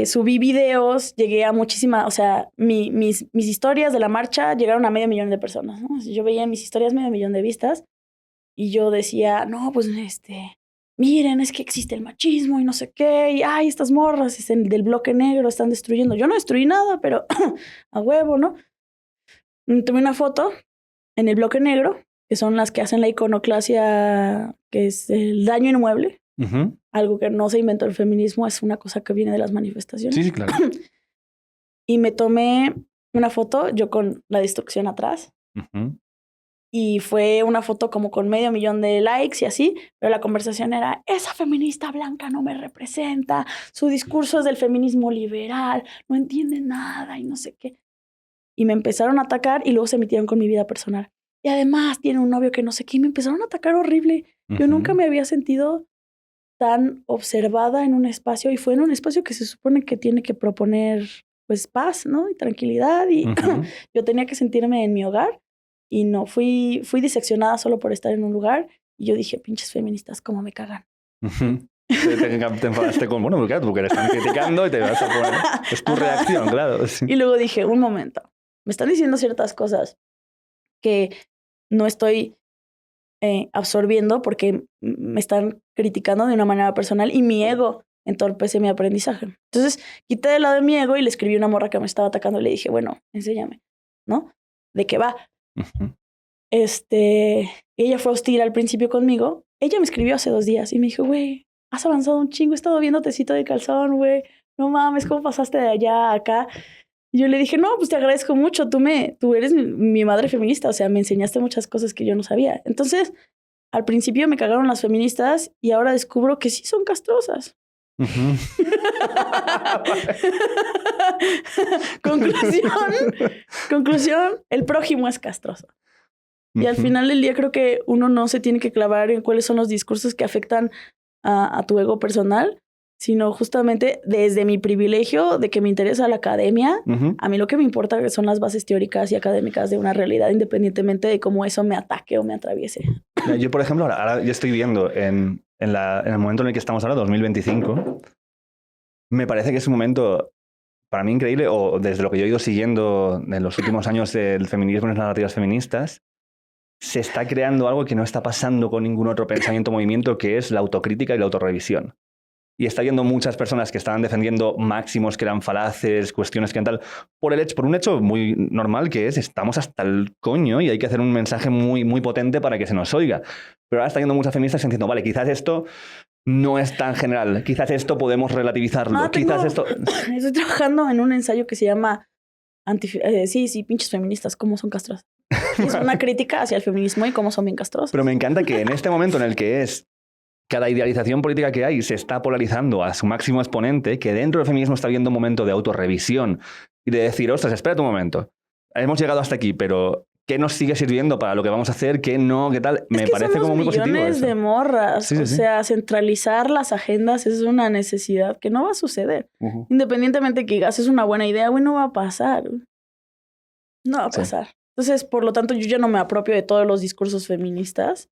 subí videos, llegué a muchísima, o sea, mis historias de la marcha llegaron a 500,000 de personas, ¿no? Yo veía en mis historias 500,000 de vistas y yo decía, no, pues, miren, es que existe el machismo y no sé qué, y ay, estas morras del bloque negro están destruyendo. Yo no destruí nada, pero a huevo, ¿no? Tomé una foto en el bloque negro, que son las que hacen la iconoclasia, que es el daño inmueble. Uh-huh. Algo que no se inventó el feminismo, es una cosa que viene de las manifestaciones. Sí, claro. Y me tomé una foto yo con la destrucción atrás. Uh-huh. Y fue una foto como con 500,000 de likes y así, pero la conversación era, esa feminista blanca no me representa, su discurso es del feminismo liberal, no entiende nada y no sé qué. Y me empezaron a atacar y luego se metieron con mi vida personal. Y además tiene un novio que no sé qué, y me empezaron a atacar horrible. Uh-huh. Yo nunca me había sentido tan observada en un espacio, y fue en un espacio que se supone que tiene que proponer pues paz, ¿no? Y tranquilidad, y uh-huh. yo tenía que sentirme en mi hogar, y no, fui diseccionada solo por estar en un lugar, y yo dije, pinches feministas, cómo me cagan. Uh-huh. Te enfadaste con, bueno, porque le están criticando y te vas a poner, es tu reacción, claro. Sí. Y luego dije, un momento, me están diciendo ciertas cosas que no estoy absorbiendo porque me están criticando de una manera personal y mi ego entorpece mi aprendizaje. Entonces quité de lado de mi ego y le escribí a una morra que me estaba atacando y le dije, bueno, enséñame, ¿no? ¿De qué va? Uh-huh. Ella fue hostil al principio conmigo. Ella me escribió hace 2 días y me dijo, güey, has avanzado un chingo, he estado viendo Tecito de Calzón, güey, no mames, ¿cómo pasaste de allá a acá? Y yo le dije, no, pues te agradezco mucho, tú eres mi madre feminista, o sea, me enseñaste muchas cosas que yo no sabía. Entonces, al principio me cagaron las feministas y ahora descubro que sí son castrosas. Uh-huh. Conclusión, el prójimo es castroso. Y al final del día creo que uno no se tiene que clavar en cuáles son los discursos que afectan a tu ego personal, sino justamente desde mi privilegio de que me interesa la academia, uh-huh. a mí lo que me importa son las bases teóricas y académicas de una realidad, independientemente de cómo eso me ataque o me atraviese. Yo, por ejemplo, ahora yo estoy viendo en el momento en el que estamos ahora, 2025, me parece que es un momento para mí increíble, o desde lo que yo he ido siguiendo en los últimos años del feminismo y las narrativas feministas, se está creando algo que no está pasando con ningún otro pensamiento o movimiento, que es la autocrítica y la autorrevisión. Y está viendo muchas personas que estaban defendiendo máximos que eran falaces, cuestiones que eran tal, por un hecho muy normal, que es estamos hasta el coño y hay que hacer un mensaje muy, muy potente para que se nos oiga. Pero ahora está viendo muchas feministas diciendo, vale, quizás esto no es tan general, quizás esto podemos relativizarlo, quizás esto... Estoy trabajando en un ensayo que se llama sí, pinches feministas, cómo son castrosas. Es una crítica hacia el feminismo y cómo son bien castrosas. Pero me encanta que en este momento en el que cada idealización política que hay se está polarizando a su máximo exponente, que dentro del feminismo está habiendo un momento de autorrevisión y de decir, ostras, espérate un momento, hemos llegado hasta aquí, pero ¿qué nos sigue sirviendo para lo que vamos a hacer? ¿Qué no? ¿Qué tal? Me parece como muy positivo. Millones de morras. Sí. Sea, centralizar las agendas es una necesidad que no va a suceder. Uh-huh. Independientemente que haces una buena idea, güey, no va a pasar. No va a pasar. Entonces, por lo tanto, yo ya no me apropio de todos los discursos feministas.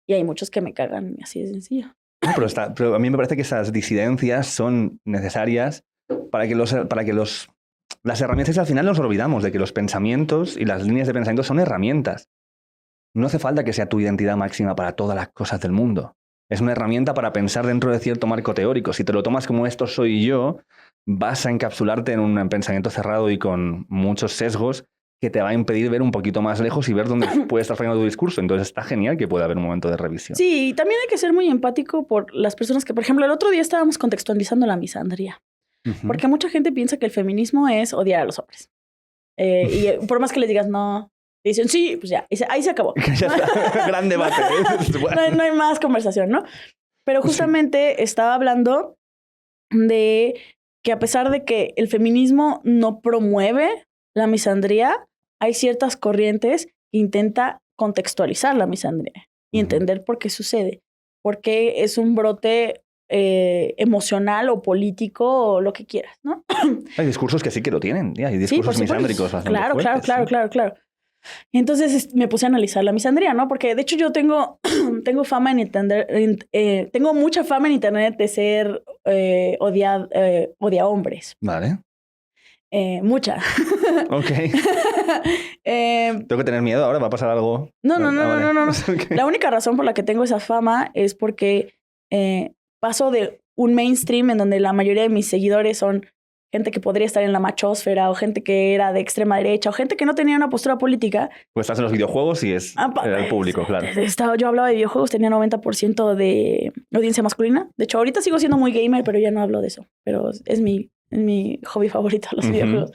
Y hay muchos que me cagan, así de sencillo. No, pero a mí me parece que esas disidencias son necesarias para que las herramientas, al final nos olvidamos de que los pensamientos y las líneas de pensamiento son herramientas. No hace falta que sea tu identidad máxima para todas las cosas del mundo. Es una herramienta para pensar dentro de cierto marco teórico. Si te lo tomas como esto soy yo, vas a encapsularte en un pensamiento cerrado y con muchos sesgos que te va a impedir ver un poquito más lejos y ver dónde puede estar fallando tu discurso. Entonces está genial que pueda haber un momento de revisión. Sí, y también hay que ser muy empático por las personas que, por ejemplo, el otro día estábamos contextualizando la misandría. Uh-huh. Porque mucha gente piensa que el feminismo es odiar a los hombres. Y por más que les digas no, dicen sí, pues ya, ahí se acabó. Ya está. Gran debate. No hay más conversación, ¿no? Pero justamente estaba hablando de que a pesar de que el feminismo no promueve la misandría, hay ciertas corrientes que intenta contextualizar la misandría y entender por qué sucede, por qué es un brote emocional o político o lo que quieras, ¿no? Hay discursos que sí que lo tienen, hay discursos misándricos bastante fuertes, claro. Y entonces me puse a analizar la misandría, ¿no? Porque de hecho yo tengo fama en internet, tengo mucha fama en internet de ser odia hombres. Vale. Mucha. Ok. ¿Tengo que tener miedo ahora? ¿Va a pasar algo? No. Okay. La única razón por la que tengo esa fama es porque paso de un mainstream en donde la mayoría de mis seguidores son gente que podría estar en la machósfera o gente que era de extrema derecha o gente que no tenía una postura política. Pues estás en los videojuegos y es el público, claro. Yo hablaba de videojuegos, tenía 90% de audiencia masculina. De hecho, ahorita sigo siendo muy gamer, pero ya no hablo de eso. Pero es mi hobby favorito, los videojuegos.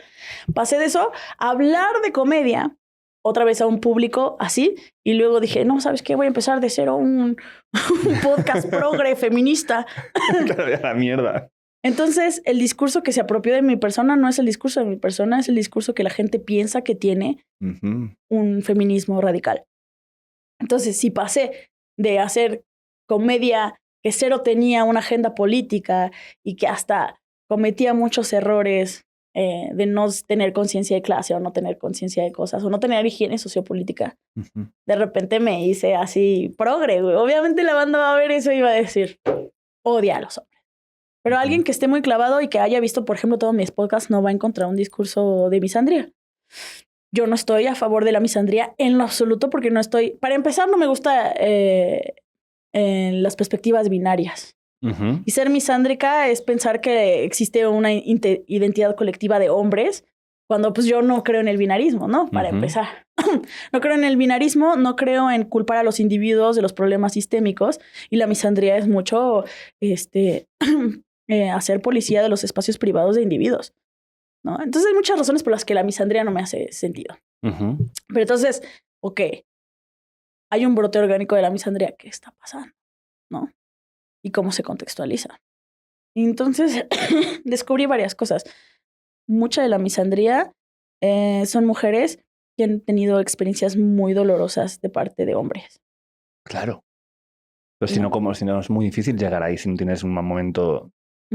Pasé de eso a hablar de comedia otra vez a un público así y luego dije, no, ¿sabes qué? Voy a empezar de cero un podcast progre feminista. Claro, ya la mierda. Entonces, el discurso que se apropió de mi persona no es el discurso de mi persona, es el discurso que la gente piensa que tiene un feminismo radical. Entonces, si pasé de hacer comedia que cero tenía una agenda política y que hasta cometía muchos errores de no tener conciencia de clase o no tener conciencia de cosas o no tener higiene sociopolítica, de repente me hice así progre, güey. Obviamente la banda va a ver eso y va a decir, odia a los hombres. Pero alguien que esté muy clavado y que haya visto, por ejemplo, todos mis podcasts no va a encontrar un discurso de misandría. Yo no estoy a favor de la misandría en lo absoluto porque no estoy... Para empezar, no me gusta las perspectivas binarias. Y ser misándrica es pensar que existe una identidad colectiva de hombres cuando pues yo no creo en el binarismo, ¿no? Para empezar. No creo en el binarismo, no creo en culpar a los individuos de los problemas sistémicos y la misandría es mucho hacer policía de los espacios privados de individuos, ¿no? Entonces hay muchas razones por las que la misandría no me hace sentido. Pero entonces, ok, hay un brote orgánico de la misandría. ¿Qué está pasando? ¿No? Y cómo se contextualiza. Y entonces descubrí varias cosas. Mucha de la misandría son mujeres que han tenido experiencias muy dolorosas de parte de hombres. Claro. Pero si no es muy difícil llegar ahí si no tienes un momento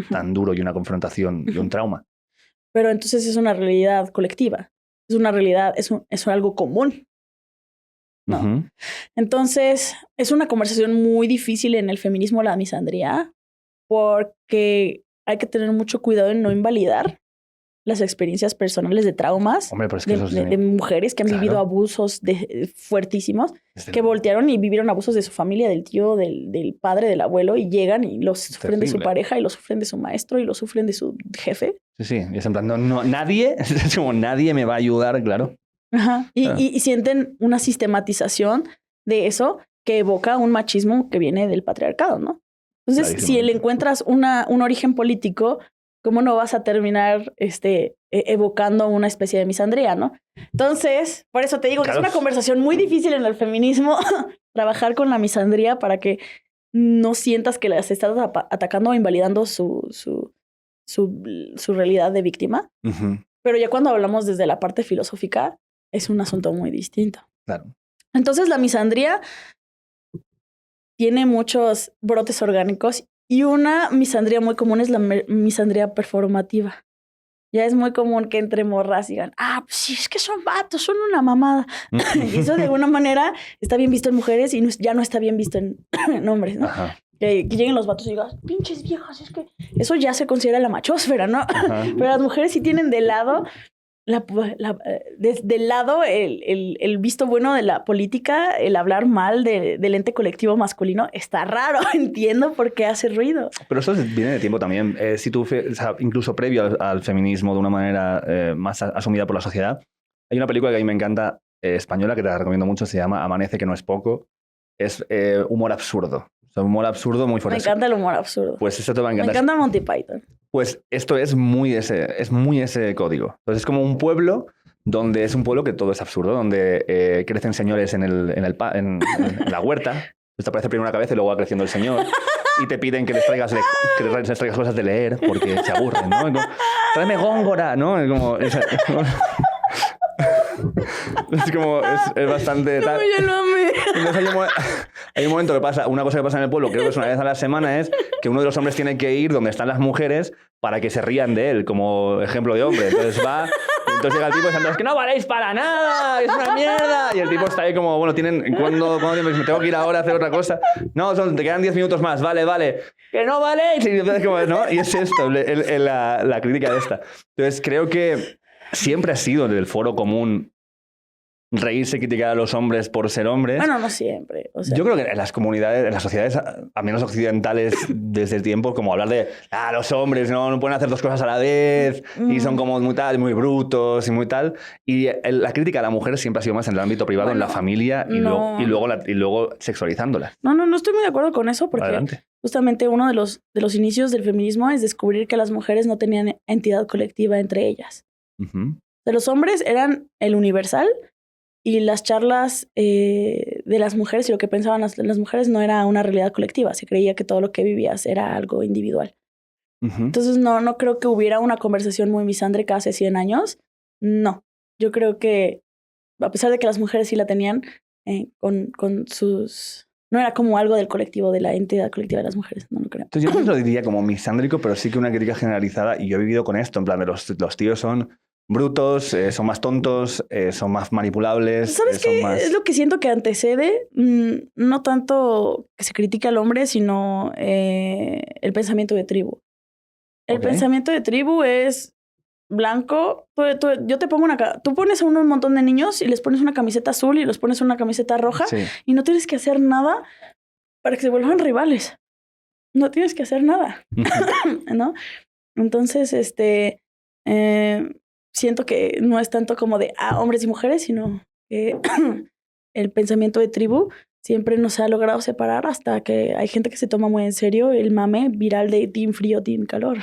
tan duro y una confrontación y un trauma. Pero entonces es una realidad colectiva. Es una realidad, es algo común. ¿No? Entonces, es una conversación muy difícil en el feminismo, la misandría, porque hay que tener mucho cuidado en no invalidar las experiencias personales de traumas. Hombre, pero es que de mujeres que han vivido abusos fuertísimos, que voltearon y vivieron abusos de su familia, del tío, del padre, del abuelo, y llegan y los sufren de su pareja, y los sufren de su maestro, y los sufren de su jefe. Sí, y es en plan, nadie, es como nadie me va a ayudar, claro. Ajá. Y sienten una sistematización de eso que evoca un machismo que viene del patriarcado, ¿no? Entonces, si le encuentras un origen político, ¿cómo no vas a terminar evocando una especie de misandría, ¿no? Entonces, por eso te digo que es una conversación muy difícil en el feminismo trabajar con la misandría para que no sientas que las estás atacando o invalidando su realidad de víctima. Pero ya cuando hablamos desde la parte filosófica, es un asunto muy distinto. Claro. Entonces, la misandría tiene muchos brotes orgánicos y una misandría muy común es la misandría performativa. Ya es muy común que entre morras digan, pues sí, es que son vatos, son una mamada. Y eso de alguna manera está bien visto en mujeres y ya no está bien visto en hombres, ¿no? Que lleguen los vatos y digan, pinches viejas, es que eso ya se considera la machósfera, ¿no? Pero las mujeres sí tienen de lado del lado el visto bueno de la política, el hablar mal del ente colectivo masculino está raro. Entiendo por qué hace ruido. Pero eso viene de tiempo también. Si tú, incluso previo al feminismo de una manera más asumida por la sociedad, hay una película que a mí me encanta, española, que te la recomiendo mucho, se llama Amanece, que no es poco. Es humor absurdo. O sea, humor absurdo muy fuerte. Me encanta el humor absurdo. Pues eso te va a encantar. Me encanta Monty Python. Pues esto es muy ese código. Entonces es como un pueblo donde es un pueblo que todo es absurdo, donde crecen señores en la huerta. Pues te aparece primero una cabeza y luego va creciendo el señor. Y te piden que les traigas cosas de leer porque se aburren, ¿no? Como, tráeme Góngora, ¿no? Es como bastante tal. No, yo lo amé. Entonces hay un momento que pasa, una cosa que pasa en el pueblo, creo que es una vez a la semana, es que uno de los hombres tiene que ir donde están las mujeres para que se rían de él, como ejemplo de hombre. Entonces va, entonces llega el tipo diciendo, es que no valéis para nada, es una mierda. Y el tipo está ahí como, bueno, ¿cuándo tiempo? Me tengo que ir ahora a hacer otra cosa. No, te quedan 10 minutos más, vale. Que no valéis. Y entonces como, ¿no? Y es esto, la crítica de esta. Entonces creo que siempre ha sido del foro común reírse y criticar a los hombres por ser hombres. Bueno, no siempre. O sea, yo creo que en las comunidades, en las sociedades, al menos occidentales, desde el tiempo, como hablar de los hombres no pueden hacer dos cosas a la vez y son como muy brutos y muy tal. Y la crítica a la mujer siempre ha sido más en el ámbito privado, en la familia y luego sexualizándola. No estoy muy de acuerdo con eso porque justamente uno de los inicios del feminismo es descubrir que las mujeres no tenían entidad colectiva entre ellas. De los hombres eran el universal y las charlas de las mujeres y lo que pensaban las mujeres no era una realidad colectiva. Se creía que todo lo que vivías era algo individual. Entonces no creo que hubiera una conversación muy misándrica hace 100 años. No. Yo creo que a pesar de que las mujeres sí la tenían con sus... No era como algo del colectivo, de la entidad colectiva de las mujeres. No lo creo. Entonces yo no lo diría como misándrico, pero sí que una crítica generalizada. Y yo he vivido con esto, en plan de los tíos son brutos, son más tontos, son más manipulables. ¿Sabes qué? Es lo que siento que antecede, no tanto que se critique al hombre, sino el pensamiento de tribu. El pensamiento de tribu es blanco. Yo te pongo tú pones a un montón de niños y les pones una camiseta azul y los pones una camiseta roja y no tienes que hacer nada para que se vuelvan rivales. No tienes que hacer nada, ¿no? Entonces, siento que no es tanto como de hombres y mujeres, sino que el pensamiento de tribu siempre nos ha logrado separar hasta que hay gente que se toma muy en serio el mame viral de team frío, team calor.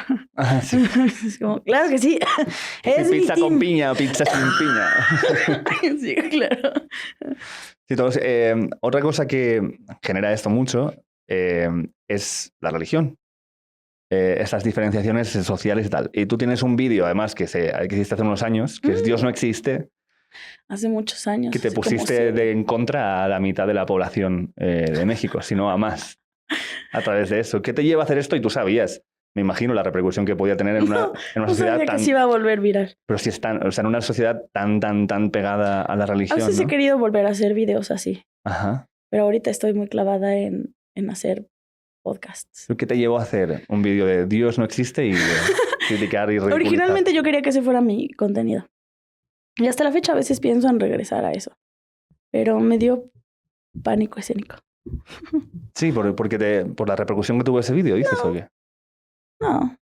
Sí. Es como, claro que sí. Es pizza con piña, pizza sin piña. Sí, claro. Sí, otra cosa que genera esto mucho es la religión. Esas diferenciaciones sociales y tal. Y tú tienes un vídeo, además, que hiciste hace unos años, que es Dios no existe. Hace muchos años. Que te pusiste en contra a la mitad de la población de México, sino a más, a través de eso. ¿Qué te lleva a hacer esto? Y tú sabías, me imagino, la repercusión que podía tener en una sociedad tan... que se iba a volver viral. Pero si en una sociedad tan pegada a la religión, A veces ¿no? he querido volver a hacer videos así. Ajá. Pero ahorita estoy muy clavada en hacer podcasts. ¿Qué te llevó a hacer un vídeo de Dios no existe y de criticar y ridiculizar? Originalmente yo quería que ese fuera mi contenido. Y hasta la fecha a veces pienso en regresar a eso. Pero me dio pánico escénico. Sí, por la repercusión que tuvo ese vídeo, ¿dices o qué? No.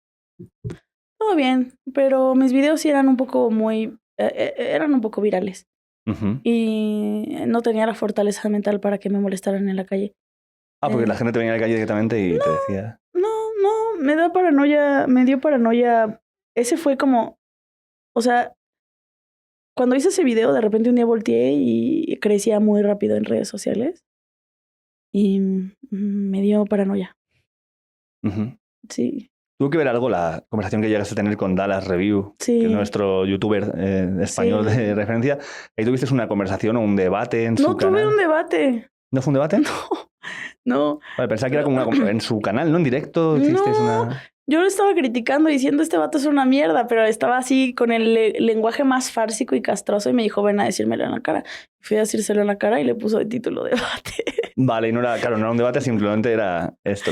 Todo bien. Pero mis videos sí eran un poco eran un poco virales. Y no tenía la fortaleza mental para que me molestaran en la calle. Porque la gente te venía a la calle directamente y te decía... No, me dio paranoia. Ese fue como... O sea, cuando hice ese video, de repente un día volteé y crecía muy rápido en redes sociales. Y me dio paranoia. Sí. Tuvo que ver algo la conversación que llegaste a tener con Dallas Review, que es nuestro youtuber español de referencia. Ahí tuviste una conversación o un debate en su canal. No tuve un debate. ¿No fue un debate? No. Vale, pensaba que era como en su canal, ¿no? En directo. Yo lo estaba criticando diciendo este vato es una mierda, pero estaba así con el lenguaje más fársico y castroso y me dijo, ven a decírmelo en la cara. Fui a decírselo en la cara y le puso de título debate. Vale, y no era un debate, simplemente era esto.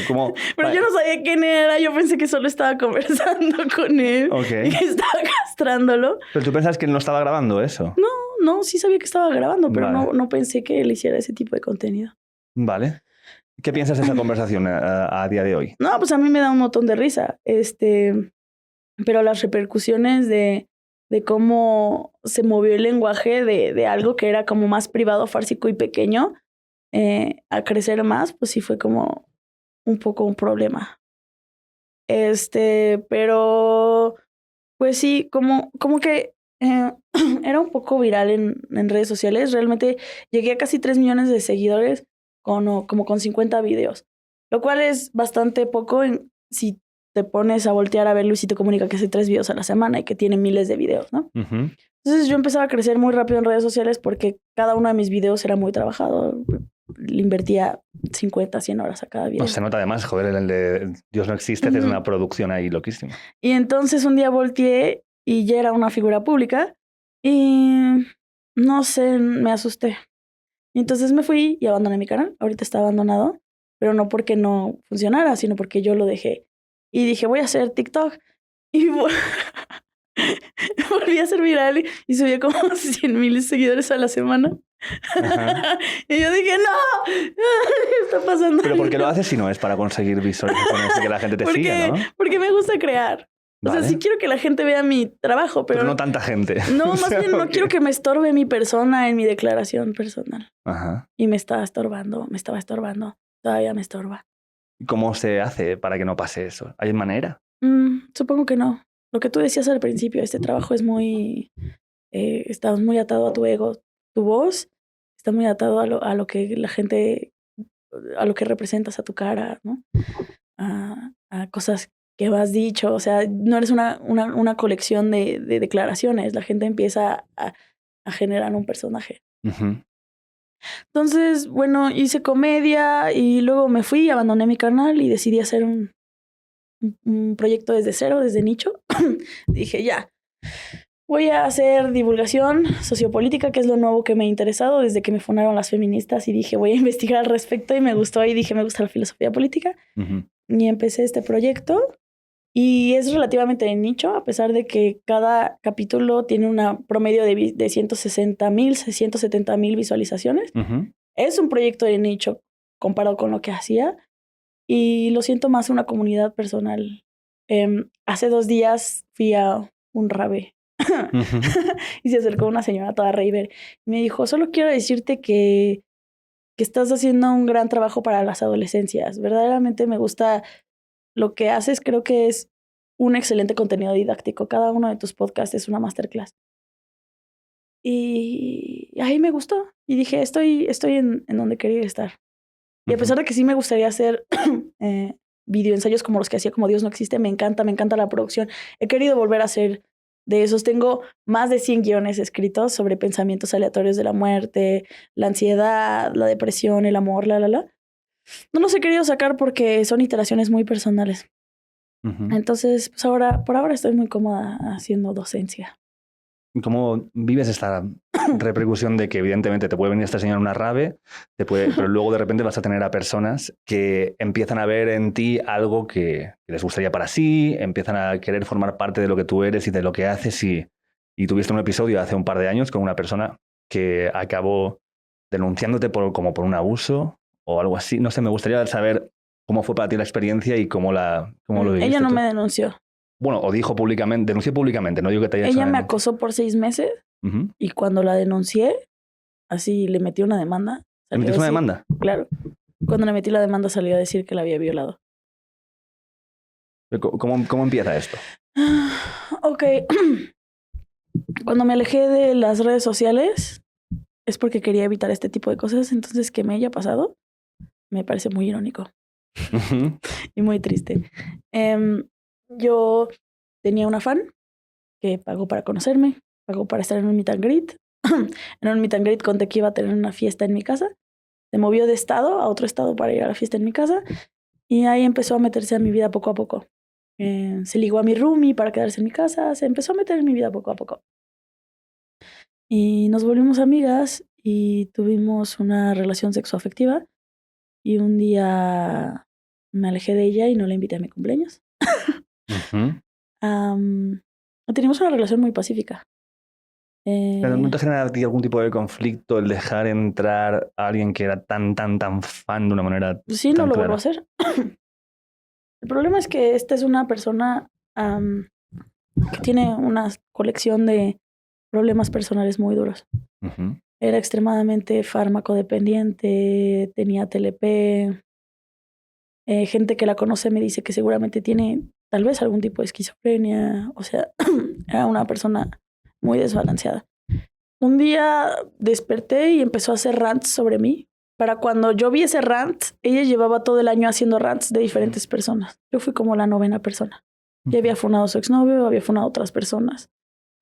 Pero yo no sabía quién era, yo pensé que solo estaba conversando con él y que estaba castrándolo. ¿Pero tú pensás que él no estaba grabando eso? No, sí sabía que estaba grabando, pero no pensé que él hiciera ese tipo de contenido. Vale. ¿Qué piensas de esa conversación a día de hoy? No, pues a mí me da un montón de risa. Pero las repercusiones de cómo se movió el lenguaje de algo que era como más privado, fársico y pequeño a crecer más, pues sí fue como un poco un problema. Pero pues sí, como que era un poco viral en redes sociales. Realmente llegué a casi 3 millones de seguidores como con 50 videos, lo cual es bastante poco si te pones a voltear a ver Luisito Comunica, que hace 3 videos a la semana y que tiene miles de videos, ¿no? Entonces yo empezaba a crecer muy rápido en redes sociales porque cada uno de mis videos era muy trabajado. le invertía 50, 100 horas a cada video. No, se nota además, joder, el de Dios no existe, es una producción ahí loquísima. Y entonces un día volteé y ya era una figura pública y no sé, me asusté. Y entonces me fui y abandoné mi canal. Ahorita está abandonado, pero no porque no funcionara, sino porque yo lo dejé. Y dije, voy a hacer TikTok. Y volví a ser viral y subía como 100,000 seguidores a la semana. Y yo dije, no, ¿qué está pasando? Pero ¿por qué lo haces si no es para conseguir visualizaciones y que la gente te siga, no? Porque me gusta crear. Vale. O sea, sí quiero que la gente vea mi trabajo, pero no tanta gente. No, más bien no quiero que me estorbe mi persona en mi declaración personal. Ajá. Y me estaba estorbando. Todavía me estorba. ¿Cómo se hace para que no pase eso? ¿Hay manera? Supongo que no. Lo que tú decías al principio, este trabajo es muy... estás muy atado a tu ego. Tu voz está muy atado a lo que la gente... a lo que representas, a tu cara, ¿no? A cosas que has dicho. O sea, no eres una colección de declaraciones. La gente empieza a generar un personaje. Uh-huh. Entonces, bueno, hice comedia y luego me fui, abandoné mi canal y decidí hacer un proyecto desde cero, desde nicho. Dije, ya, voy a hacer divulgación sociopolítica, que es lo nuevo que me ha interesado desde que me fundaron las feministas, y dije, voy a investigar al respecto, y me gustó, y dije, me gusta la filosofía política. Uh-huh. Y empecé este proyecto y es relativamente de nicho, a pesar de que cada capítulo tiene un promedio de 160,000, 170,000 visualizaciones. Uh-huh. Es un proyecto de nicho comparado con lo que hacía. Y lo siento más una comunidad personal. Hace 2 días fui a un rave uh-huh. Y se acercó una señora toda raver y me dijo, solo quiero decirte que estás haciendo un gran trabajo para las adolescencias. Verdaderamente me gusta lo que haces. Creo que es un excelente contenido didáctico. Cada uno de tus podcasts es una masterclass. Y ahí me gustó. Y dije, estoy en donde quería estar. Y a pesar de que sí me gustaría hacer videoensayos como los que hacía como Dios no existe, me encanta la producción. He querido volver a hacer de esos. Tengo más de 100 guiones escritos sobre pensamientos aleatorios de la muerte, la ansiedad, la depresión, el amor, No los he querido sacar porque son iteraciones muy personales. Uh-huh. Entonces, pues por ahora estoy muy cómoda haciendo docencia. ¿Cómo vives esta repercusión de que evidentemente te puede venir esta señora una rave, pero luego de repente vas a tener a personas que empiezan a ver en ti algo que les gustaría para sí, empiezan a querer formar parte de lo que tú eres y de lo que haces, y tuviste un episodio hace un par de años con una persona que acabó denunciándote como por un abuso o algo así? No sé, me gustaría saber cómo fue para ti la experiencia y cómo lo viviste. Ella no tú. Me denunció. Bueno, o dijo públicamente, denunció públicamente, no digo que te haya hecho. Ella me acosó por 6 meses uh-huh. Y cuando la denuncié, así le metí una demanda. ¿Le metiste una demanda? Claro. Cuando le metí la demanda salió a decir que la había violado. ¿Cómo empieza esto? Ok. Cuando me alejé de las redes sociales es porque quería evitar este tipo de cosas. Entonces, que me haya pasado me parece muy irónico. Uh-huh. Y muy triste. Yo tenía una fan que pagó para conocerme, pagó para estar en un meet and greet. En un meet and greet conté que iba a tener una fiesta en mi casa. Se movió de estado a otro estado para ir a la fiesta en mi casa. Y ahí empezó a meterse a mi vida poco a poco. Se ligó a mi roomie para quedarse en mi casa. Se empezó a meter en mi vida poco a poco. Y nos volvimos amigas y tuvimos una relación sexoafectiva. Y un día me alejé de ella y no la invité a mi cumpleaños. Uh-huh. Teníamos una relación muy pacífica. ¿Pero no te genera a ti algún tipo de conflicto el dejar entrar a alguien que era tan fan de una manera Sí, no lo vuelvo a hacer. El problema es que esta es una persona que tiene una colección de problemas personales muy duros. Uh-huh. Era extremadamente farmacodependiente, tenía TLP. Gente que la conoce me dice que seguramente tiene tal vez algún tipo de esquizofrenia. O sea, era una persona muy desbalanceada. Un día desperté y empezó a hacer rants sobre mí. Para cuando yo vi ese rant, ella llevaba todo el año haciendo rants de diferentes personas. Yo fui como la 9ª persona. Ya había funado a su exnovio, había funado a otras personas.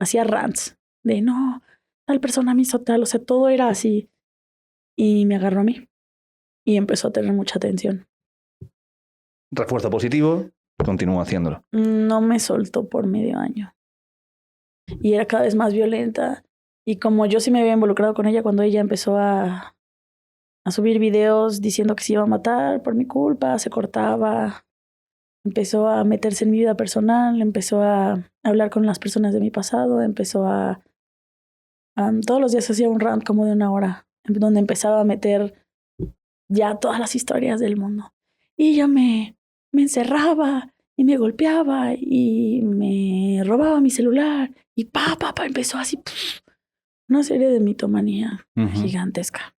Hacía rants de no, tal persona me hizo tal. O sea, todo era así. Y me agarró a mí. y empezó a tener mucha atención. Refuerzo positivo, continúo haciéndolo. No me soltó por medio año. Y era cada vez más violenta. Y como yo sí me había involucrado con ella cuando ella empezó a subir videos diciendo que se iba a matar por mi culpa, se cortaba, empezó a meterse en mi vida personal, empezó a hablar con las personas de mi pasado, empezó a todos los días hacía un rant como de 1 hora, donde empezaba a meter ya todas las historias del mundo. Y ella me encerraba y me golpeaba y me robaba mi celular y empezó así una serie de mitomanía gigantesca.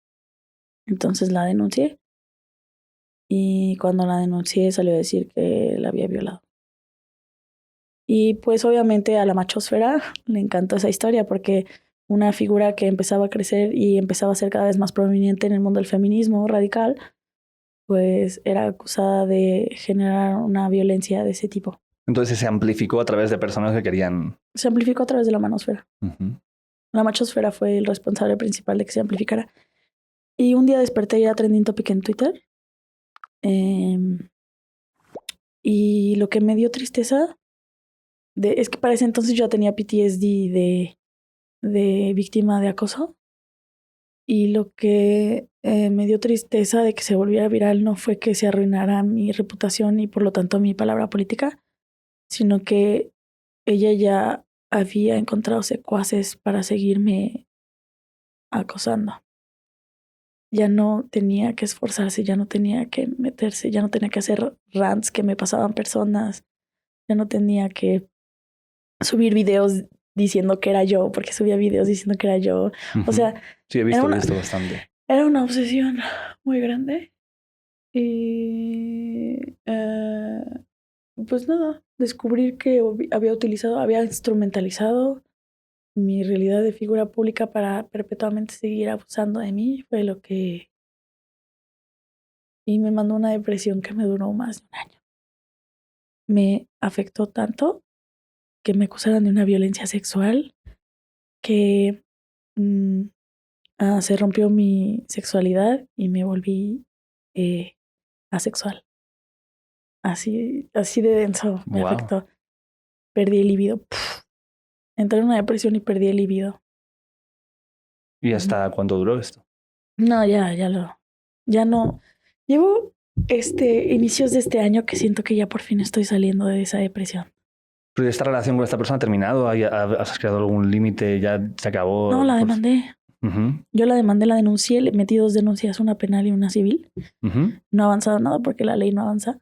Entonces la denuncié y cuando la denuncié salió a decir que la había violado. Y pues obviamente a la machosfera le encantó esa historia porque una figura que empezaba a crecer y empezaba a ser cada vez más prominente en el mundo del feminismo radical, pues era acusada de generar una violencia de ese tipo. Entonces se amplificó a través de personas que querían... Se amplificó a través de la manosfera. La machosfera fue el responsable principal de que se amplificara. Y un día desperté y era trending topic en Twitter. Y lo que me dio tristeza es que para ese entonces yo ya tenía PTSD de víctima de acoso. Y lo que me dio tristeza de que se volviera viral no fue que se arruinara mi reputación y por lo tanto mi palabra política, sino que ella ya había encontrado secuaces para seguirme acosando. Ya no tenía que esforzarse, ya no tenía que meterse, ya no tenía que hacer rants que me pasaban personas, ya no tenía que subir videos diciendo que era yo, porque subía videos diciendo que era yo. O sea... Sí, he visto bastante. Era una obsesión muy grande. Y... pues nada, descubrir que había instrumentalizado mi realidad de figura pública para perpetuamente seguir abusando de mí fue lo que... Y me mandó una depresión que me duró más de 1 año. Me afectó tanto que me acusaran de una violencia sexual que se rompió mi sexualidad y me volví asexual. Así de denso me afectó. Perdí el libido. Entré en una depresión y perdí el libido. ¿Y hasta cuánto duró esto? No, ya no. Llevo inicios de este año que siento que ya por fin estoy saliendo de esa depresión. ¿Pero esta relación con esta persona ha terminado? ¿Has creado algún límite? ¿Ya se acabó? No, la demandé. Yo la demandé, la denuncié, le metí 2 denuncias, una penal y una civil. No ha avanzado nada porque la ley no avanza.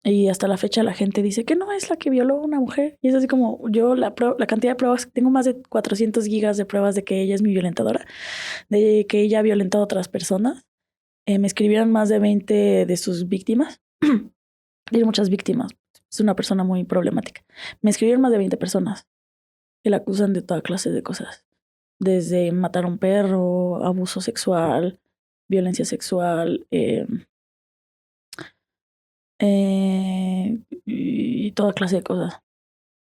Y hasta la fecha la gente dice que no es la que violó a una mujer. Y es así como yo la cantidad de pruebas, tengo más de 400 gigas de pruebas de que ella es mi violentadora, de que ella ha violentado a otras personas. Me escribieron más de 20 de sus víctimas. Tiene muchas víctimas. Es una persona muy problemática. Me escribieron más de 20 personas que la acusan de toda clase de cosas. Desde matar a un perro, abuso sexual, violencia sexual, y toda clase de cosas.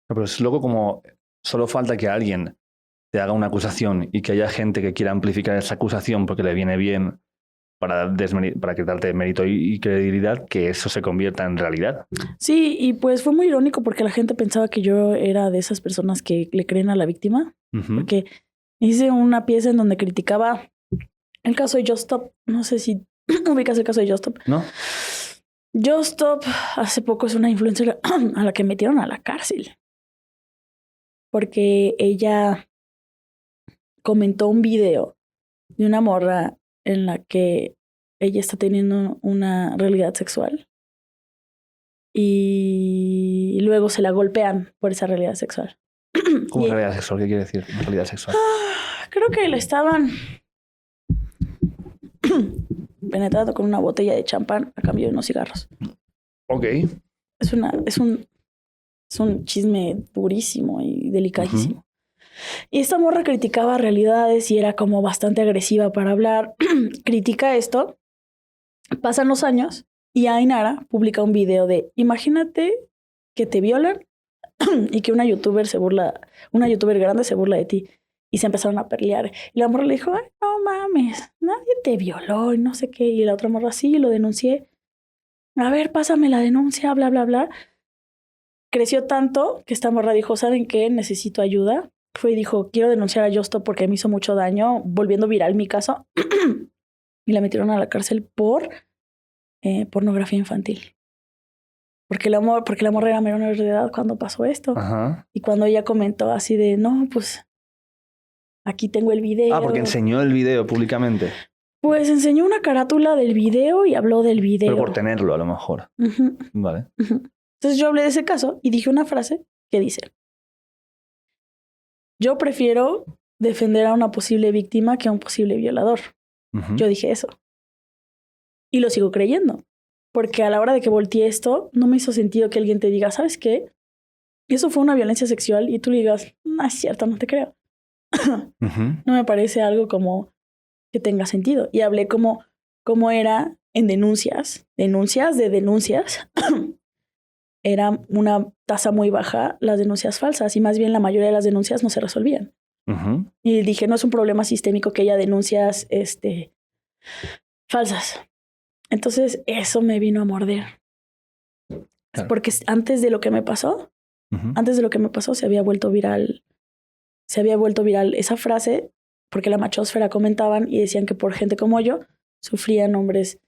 Pero es loco como solo falta que alguien te haga una acusación y que haya gente que quiera amplificar esa acusación porque le viene bien para quitarte mérito y credibilidad, que eso se convierta en realidad. Sí, y pues fue muy irónico porque la gente pensaba que yo era de esas personas que le creen a la víctima. Porque hice una pieza en donde criticaba el caso de Just Stop. No sé si ubicas el caso de Just Stop. ¿No? Just Stop hace poco es una influencer a la que metieron a la cárcel. Porque ella comentó un video de una morra en la que ella está teniendo una realidad sexual y luego se la golpean por esa realidad sexual. ¿Cómo realidad sexual? ¿Qué quiere decir una realidad sexual? Creo que le estaban penetrando con una botella de champán a cambio de unos cigarros. Ok. Es un chisme durísimo y delicadísimo. Y esta morra criticaba realidades y era como bastante agresiva para hablar. Critica esto. Pasan los años y Ainara publica un video de imagínate que te violan y que una youtuber grande se burla de ti. Y se empezaron a pelear. Y la morra le dijo, ay, no mames, nadie te violó y no sé qué. Y la otra morra, sí, lo denuncié. A ver, pásame la denuncia, bla, bla, bla. Creció tanto que esta morra dijo, ¿saben qué? Necesito ayuda. Fue y dijo, quiero denunciar a Justo porque me hizo mucho daño, volviendo viral mi caso. Y la metieron a la cárcel por pornografía infantil. Porque la morra era menor de edad cuando pasó esto. Ajá. Y cuando ella comentó así de, no, pues aquí tengo el video. Ah, porque enseñó el video públicamente. Pues enseñó una carátula del video y habló del video. Pero por tenerlo, a lo mejor. Vale. Entonces yo hablé de ese caso y dije una frase que dice, yo prefiero defender a una posible víctima que a un posible violador. Yo dije eso. Y lo sigo creyendo. Porque a la hora de que volteé esto, no me hizo sentido que alguien te diga, ¿sabes qué? Eso fue una violencia sexual y tú le digas, no es cierto, no te creo. No me parece algo como que tenga sentido. Y hablé como era en denuncias de denuncias. Era una tasa muy baja las denuncias falsas y más bien la mayoría de las denuncias no se resolvían. Y dije, no es un problema sistémico que haya denuncias falsas. Entonces eso me vino a morder. Claro. Porque antes de lo que me pasó, se había vuelto viral esa frase porque la machosfera comentaban y decían que por gente como yo sufrían hombres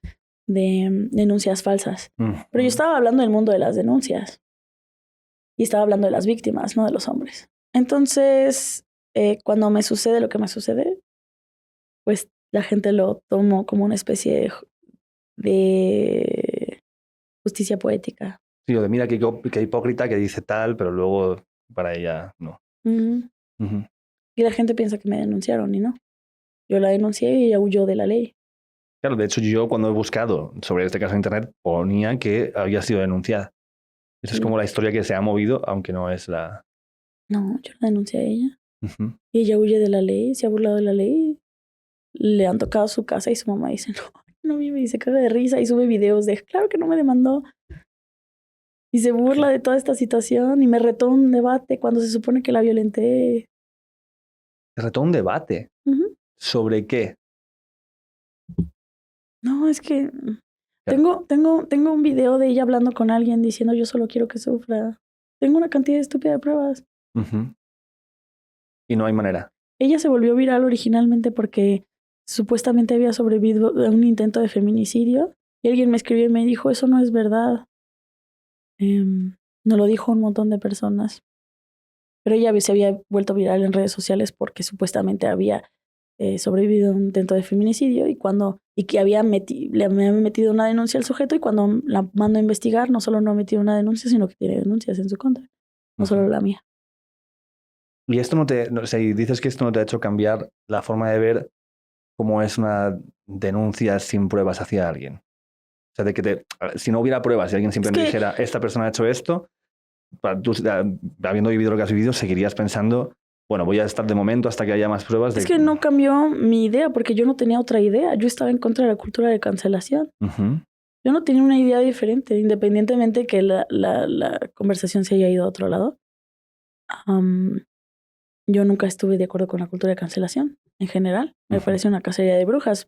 de denuncias falsas. Pero yo estaba hablando del mundo de las denuncias y estaba hablando de las víctimas, no de los hombres. Entonces, cuando me sucede lo que me sucede, pues la gente lo tomó como una especie de justicia poética. Sí, o de mira qué hipócrita que dice tal, pero luego para ella no. Y la gente piensa que me denunciaron y no. Yo la denuncié y ella huyó de la ley. Claro, de hecho yo cuando he buscado sobre este caso en internet ponía que había sido denunciada. Esa es como la historia que se ha movido, aunque no es la... No, yo la denuncié a ella. Y ella huye de la ley, se ha burlado de la ley. Le han tocado su casa y su mamá dice, no, me dice, caga de risa y sube videos de, claro que no me demandó. Y se burla de toda esta situación y me retó un debate cuando se supone que la violenté. ¿Te retó un debate? ¿Sobre qué? No, es que tengo un video de ella hablando con alguien diciendo yo solo quiero que sufra. Tengo una cantidad estúpida de pruebas. Y no hay manera. Ella se volvió viral originalmente porque supuestamente había sobrevivido a un intento de feminicidio y alguien me escribió y me dijo, eso no es verdad. No lo dijo un montón de personas. Pero ella se había vuelto viral en redes sociales porque supuestamente había sobrevivido a un intento de feminicidio y que le había metido una denuncia al sujeto y cuando la mando a investigar no solo no ha metido una denuncia, sino que tiene denuncias en su contra. No solo la mía. Y esto si dices que esto no te ha hecho cambiar la forma de ver cómo es una denuncia sin pruebas hacia alguien. O sea, de que si no hubiera pruebas y alguien simplemente dijera, esta persona ha hecho esto, tú, habiendo vivido lo que has vivido, seguirías pensando, bueno, voy a estar de momento hasta que haya más pruebas. Es que no cambió mi idea porque yo no tenía otra idea. Yo estaba en contra de la cultura de cancelación. Yo no tenía una idea diferente, independientemente que la conversación se haya ido a otro lado. Yo nunca estuve de acuerdo con la cultura de cancelación en general. Me parece una cacería de brujas.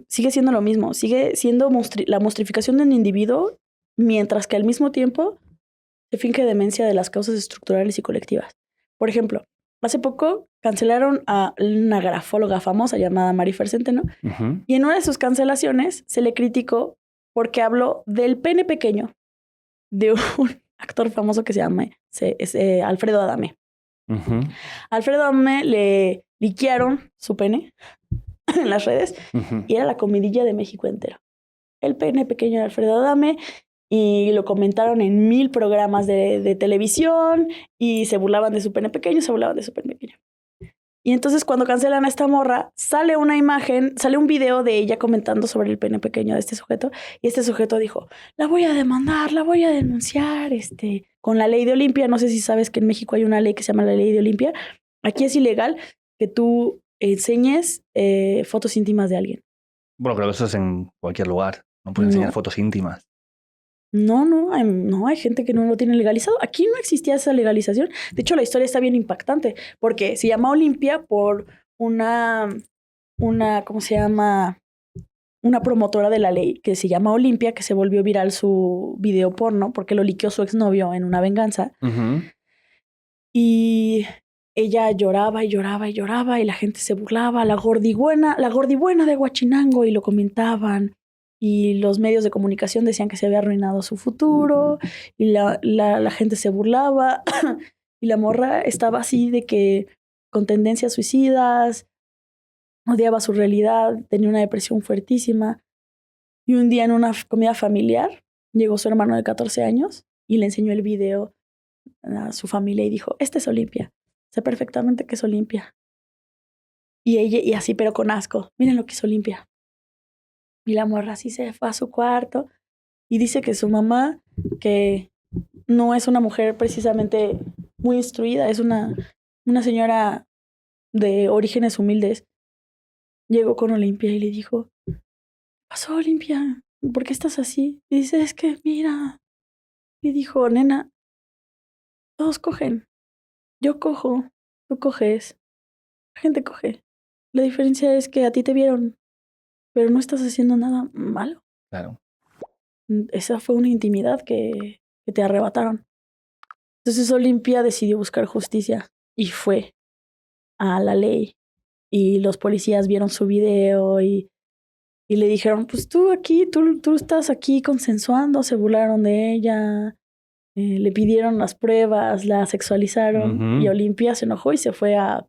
Sigue siendo lo mismo. Sigue siendo la monstrificación de un individuo mientras que al mismo tiempo se finge demencia de las causas estructurales y colectivas. Por ejemplo, hace poco cancelaron a una grafóloga famosa llamada Marifer Centeno y en una de sus cancelaciones se le criticó porque habló del pene pequeño de un actor famoso que se llama Alfredo Adame. Alfredo Adame le liquearon su pene en las redes y era la comidilla de México entero. El pene pequeño de Alfredo Adame y lo comentaron en 1000 programas de televisión y se burlaban de su pene pequeño, Y entonces cuando cancelan a esta morra, sale una imagen, sale un video de ella comentando sobre el pene pequeño de este sujeto y este sujeto dijo, la voy a demandar, la voy a denunciar, con la ley de Olimpia. No sé si sabes que en México hay una ley que se llama la ley de Olimpia. Aquí es ilegal que tú enseñes fotos íntimas de alguien. Bueno, creo que eso es en cualquier lugar. No puedes enseñar fotos íntimas. No, hay gente que no lo tiene legalizado. Aquí no existía esa legalización. De hecho, la historia está bien impactante porque se llama Olimpia por una, ¿cómo se llama? Una promotora de la ley que se llama Olimpia, que se volvió viral su video porno porque lo liqueó su exnovio en una venganza. Y ella lloraba y lloraba y lloraba y la gente se burlaba. La gordibuena de Huachinango, y lo comentaban. Y los medios de comunicación decían que se había arruinado su futuro y la gente se burlaba. Y la morra estaba así de que con tendencias suicidas, odiaba su realidad, tenía una depresión fuertísima. Y un día en una comida familiar llegó su hermano de 14 años y le enseñó el video a su familia y dijo, esta es Olimpia, sé perfectamente que es Olimpia. Y ella, y así, pero con asco, miren lo que es Olimpia. Y la morra así se fue a su cuarto y dice que su mamá, que no es una mujer precisamente muy instruida, es una señora de orígenes humildes, llegó con Olimpia y le dijo, ¿qué pasó, Olimpia? ¿Por qué estás así? Y dice, es que mira. Y dijo, nena, todos cogen. Yo cojo, tú coges, la gente coge. La diferencia es que a ti te vieron, pero no estás haciendo nada malo. Claro. Esa fue una intimidad que te arrebataron. Entonces Olimpia decidió buscar justicia y fue a la ley. Y los policías vieron su video y le dijeron, pues tú estás aquí consensuando, se burlaron de ella, le pidieron las pruebas, la sexualizaron y Olimpia se enojó y se fue a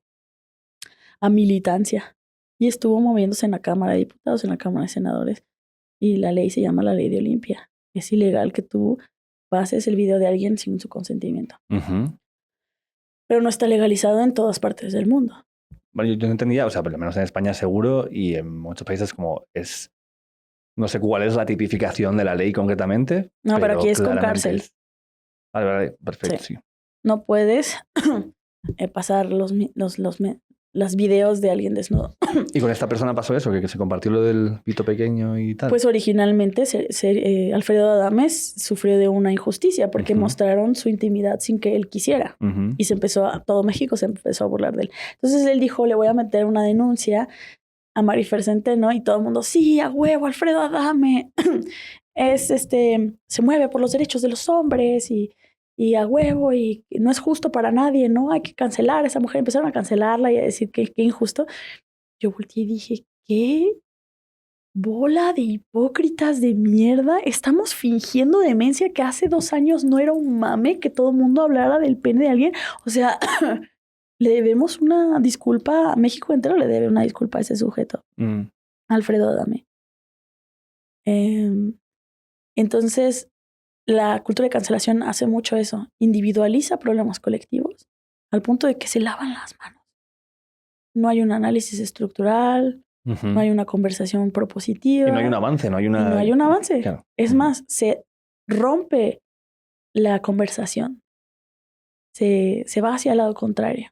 militancia. Y estuvo moviéndose en la Cámara de Diputados, en la Cámara de Senadores. Y la ley se llama la Ley de Olimpia. Es ilegal que tú pases el video de alguien sin su consentimiento. Pero no está legalizado en todas partes del mundo. Bueno, yo no entendía, o sea, por lo menos en España seguro y en muchos países como es... No sé cuál es la tipificación de la ley concretamente. No, pero aquí es con cárcel. Vale, perfecto, sí. No puedes pasar los videos de alguien desnudo. ¿Y con esta persona pasó eso? ¿Que se compartió lo del pito pequeño y tal? Pues originalmente Alfredo Adames sufrió de una injusticia porque mostraron su intimidad sin que él quisiera. Y todo México se empezó a burlar de él. Entonces él dijo, le voy a meter una denuncia a Marifer Centeno y todo el mundo, sí, a huevo, Alfredo Adame se mueve por los derechos de los hombres y a huevo y no es justo para nadie, ¿no? Hay que cancelar a esa mujer. Empezaron a cancelarla y a decir que injusto. Yo volteé y dije, ¿qué bola de hipócritas de mierda? Estamos fingiendo demencia que hace 2 años no era un mame que todo el mundo hablara del pene de alguien. O sea, le debemos una disculpa, a México entero le debe una disculpa a ese sujeto, Alfredo Adame. Entonces, la cultura de cancelación hace mucho eso. Individualiza problemas colectivos al punto de que se lavan las manos. No hay un análisis estructural, no hay una conversación propositiva. Y no hay un avance, no hay un avance. Claro. Es más, se rompe la conversación. Se va hacia el lado contrario.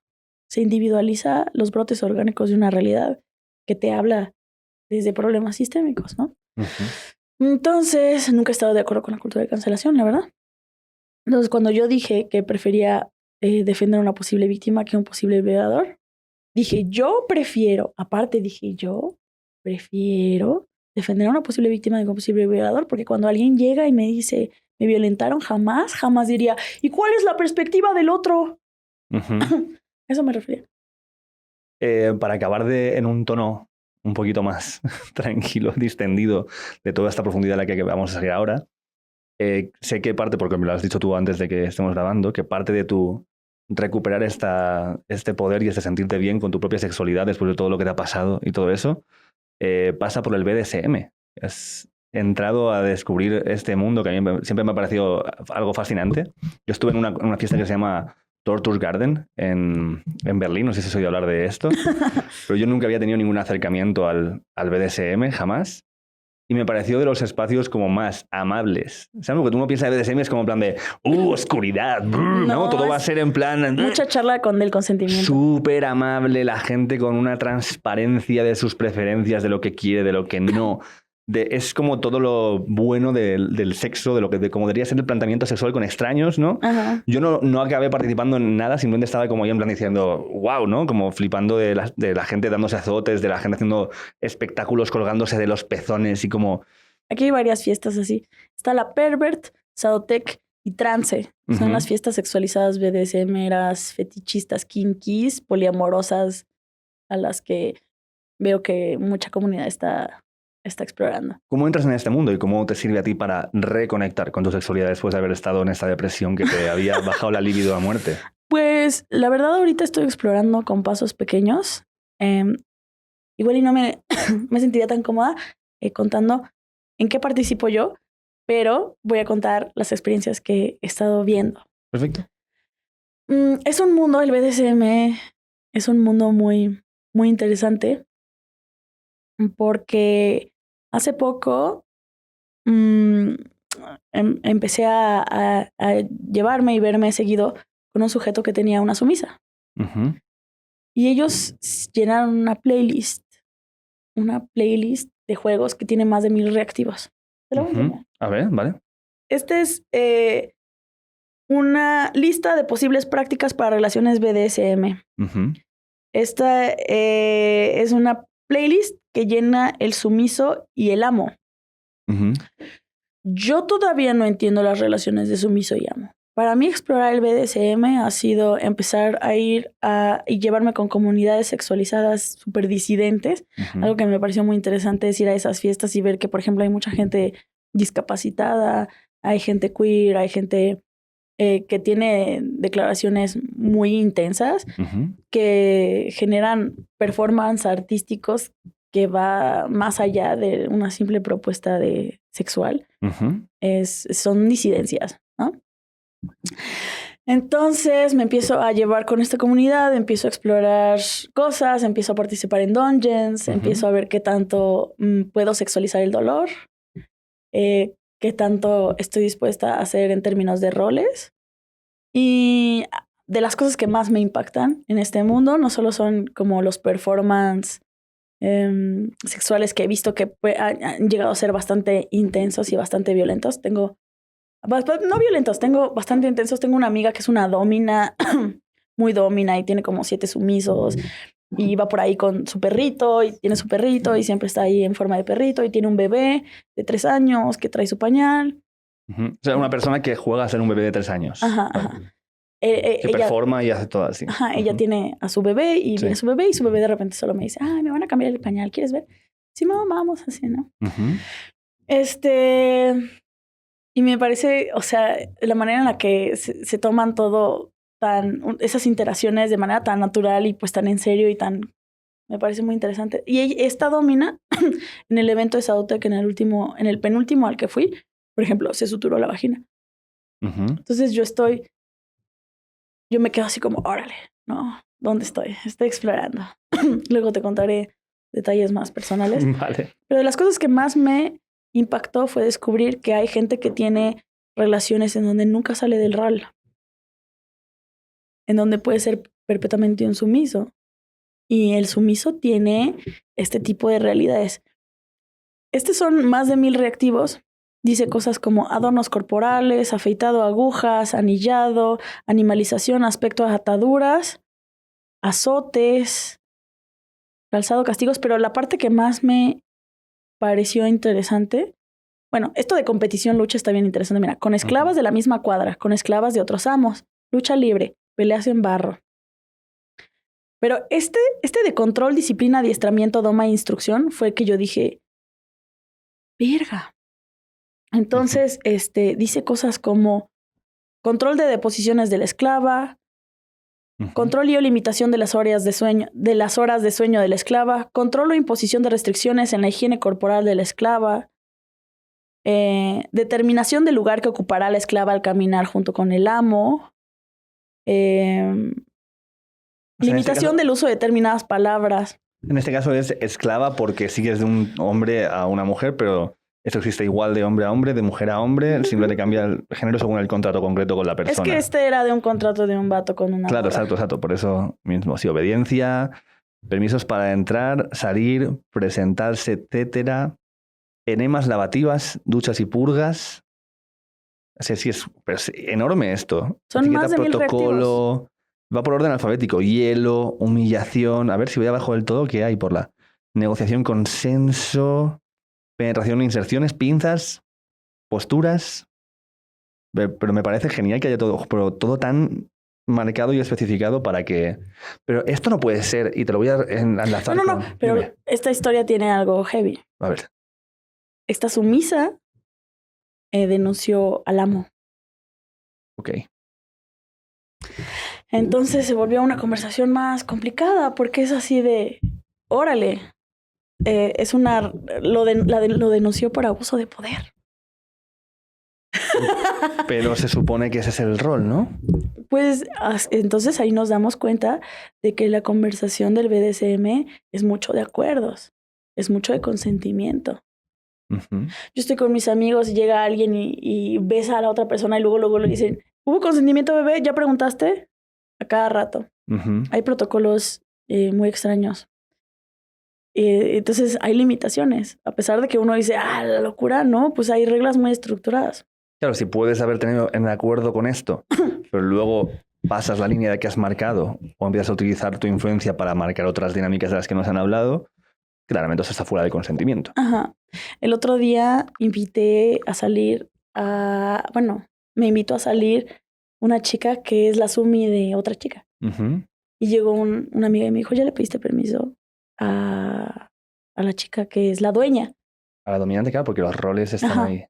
Se individualiza los brotes orgánicos de una realidad que te habla desde problemas sistémicos, ¿no? Entonces, nunca he estado de acuerdo con la cultura de cancelación, la verdad. Entonces, cuando yo dije que prefería defender a una posible víctima que a un posible violador, yo prefiero defender a una posible víctima de un posible violador, porque cuando alguien llega y me dice, me violentaron, jamás diría, ¿y cuál es la perspectiva del otro? Eso me refería. Para acabar en un tono un poquito más tranquilo, distendido de toda esta profundidad a la que vamos a salir ahora, sé que parte, porque me lo has dicho tú antes de que estemos grabando, que parte de tu recuperar este poder y este sentirte bien con tu propia sexualidad después de todo lo que te ha pasado y todo eso, pasa por el BDSM. Has entrado a descubrir este mundo que a mí siempre me ha parecido algo fascinante. Yo estuve en una fiesta que se llama Torture Garden en Berlín, no sé si has oído hablar de esto, pero yo nunca había tenido ningún acercamiento al BDSM, jamás. Y me pareció de los espacios como más amables. ¿Sabes? Porque tú no piensas de BDSM es como en plan de oscuridad, ¿no? Todo va a ser en plan... Mucha charla con el consentimiento. Súper amable, la gente con una transparencia de sus preferencias, de lo que quiere, de lo que no. es como todo lo bueno del sexo, de cómo debería ser el planteamiento sexual con extraños, ¿no? Ajá. Yo no acabé participando en nada, simplemente estaba como yo en plan diciendo, wow, ¿no? Como flipando de la gente dándose azotes, de la gente haciendo espectáculos colgándose de los pezones y como... Aquí hay varias fiestas así. Está la Pervert, Sadotech y Trance. Son las fiestas sexualizadas BDSMeras, fetichistas, kinkies, poliamorosas, a las que veo que mucha comunidad está explorando. ¿Cómo entras en este mundo y cómo te sirve a ti para reconectar con tu sexualidad después de haber estado en esta depresión que te había bajado la libido a muerte? Pues la verdad ahorita estoy explorando con pasos pequeños. Igual y no me sentiría tan cómoda contando en qué participo yo, pero voy a contar las experiencias que he estado viendo. Perfecto. Es un mundo, el BDSM es un mundo muy, muy interesante porque hace poco empecé a llevarme y verme seguido con un sujeto que tenía una sumisa. Y ellos llenaron una playlist de juegos que tiene más de 1000 reactivos. ¿Te lo voy a enseñar? A ver, vale. Este es una lista de posibles prácticas para relaciones BDSM. Esta es una playlist que llena el sumiso y el amo. Yo todavía no entiendo las relaciones de sumiso y amo. Para mí explorar el BDSM ha sido empezar a ir y llevarme con comunidades sexualizadas súper disidentes. Algo que me pareció muy interesante es ir a esas fiestas y ver que, por ejemplo, hay mucha gente discapacitada, hay gente queer, hay gente que tiene declaraciones muy intensas que generan performance artísticos que va más allá de una simple propuesta de sexual. Son disidencias, ¿no? Entonces me empiezo a llevar con esta comunidad, empiezo a explorar cosas, empiezo a participar en dungeons, empiezo a ver qué tanto puedo sexualizar el dolor, qué tanto estoy dispuesta a hacer en términos de roles. Y de las cosas que más me impactan en este mundo no solo son como los performance sexuales que he visto que han llegado a ser bastante intensos y bastante violentos. No violentos, tengo bastante intensos. Tengo una amiga que es una domina, muy domina y tiene como 7 sumisos y va por ahí con su perrito y tiene su perrito y siempre está ahí en forma de perrito y tiene un bebé de 3 años que trae su pañal. O sea, una persona que juega a ser un bebé de 3 años. Que ella performa y hace todo así. Ella tiene a su bebé y viene su bebé y su bebé de repente solo me dice, me van a cambiar el pañal, ¿quieres ver? Sí, mamá, vamos, así, ¿no? Y me parece, o sea, la manera en la que se toman todo esas interacciones de manera tan natural y pues tan en serio y me parece muy interesante. Y esta domina en el evento de Sadotech, en el penúltimo al que fui, por ejemplo, se suturó la vagina. Entonces yo me quedo así como, órale, ¿no? ¿Dónde estoy? Estoy explorando. Luego te contaré detalles más personales. Vale. Pero de las cosas que más me impactó fue descubrir que hay gente que tiene relaciones en donde nunca sale del RAL. En donde puede ser perpetuamente un sumiso. Y el sumiso tiene este tipo de realidades. Estos son más de 1000 reactivos. Dice cosas como adornos corporales, afeitado, agujas, anillado, animalización, aspecto de ataduras, azotes, calzado, castigos. Pero la parte que más me pareció interesante, bueno, esto de competición, lucha está bien interesante. Mira, con esclavas de la misma cuadra, con esclavas de otros amos, lucha libre, peleas en barro. Pero este de control, disciplina, adiestramiento, doma e instrucción fue que yo dije, verga. Entonces, dice cosas como control de deposiciones de la esclava, control y o limitación de las horas de sueño de la esclava, control o imposición de restricciones en la higiene corporal de la esclava, determinación del lugar que ocupará la esclava al caminar junto con el amo, limitación del uso de determinadas palabras. En este caso es esclava porque sigues de un hombre a una mujer, pero esto existe igual de hombre a hombre, de mujer a hombre, simplemente cambia el género según el contrato concreto con la persona. Es que era de un contrato de un vato con una Claro, morra. exacto. Por eso mismo. Sí, obediencia, permisos para entrar, salir, presentarse, etcétera. enemas lavativas, duchas y purgas. Así pero es enorme esto. Son Etiqueta, más de 1000 protocolo. Va por orden alfabético. Hielo, humillación. A ver si voy abajo del todo, ¿qué hay por la negociación, consenso, penetración, inserciones, pinzas, posturas? Pero me parece genial que haya todo tan marcado y especificado para que... Pero esto no puede ser, y te lo voy a enlazar. No, pero dime. Esta historia tiene algo heavy. A ver. Esta sumisa denunció al amo. Ok. Entonces se volvió una conversación más complicada porque es así de... Órale. Lo denunció por abuso de poder. Pero se supone que ese es el rol, ¿no? Pues entonces ahí nos damos cuenta de que la conversación del BDSM es mucho de acuerdos, es mucho de consentimiento. Yo estoy con mis amigos y llega alguien y besa a la otra persona y luego le dicen, ¿hubo consentimiento, bebé? ¿Ya preguntaste? A cada rato. Hay protocolos muy extraños. Entonces hay limitaciones. A pesar de que uno dice, la locura, no, pues hay reglas muy estructuradas. Claro, si puedes haber tenido en acuerdo con esto, pero luego pasas la línea que has marcado o empiezas a utilizar tu influencia para marcar otras dinámicas de las que nos han hablado, claramente eso está fuera de consentimiento. Ajá. El otro día invité a salir me invitó a salir una chica que es la sumi de otra chica. Y llegó una amiga y me dijo, ¿ya le pediste permiso a la chica que es la dueña? A la dominante, claro, porque los roles están ahí.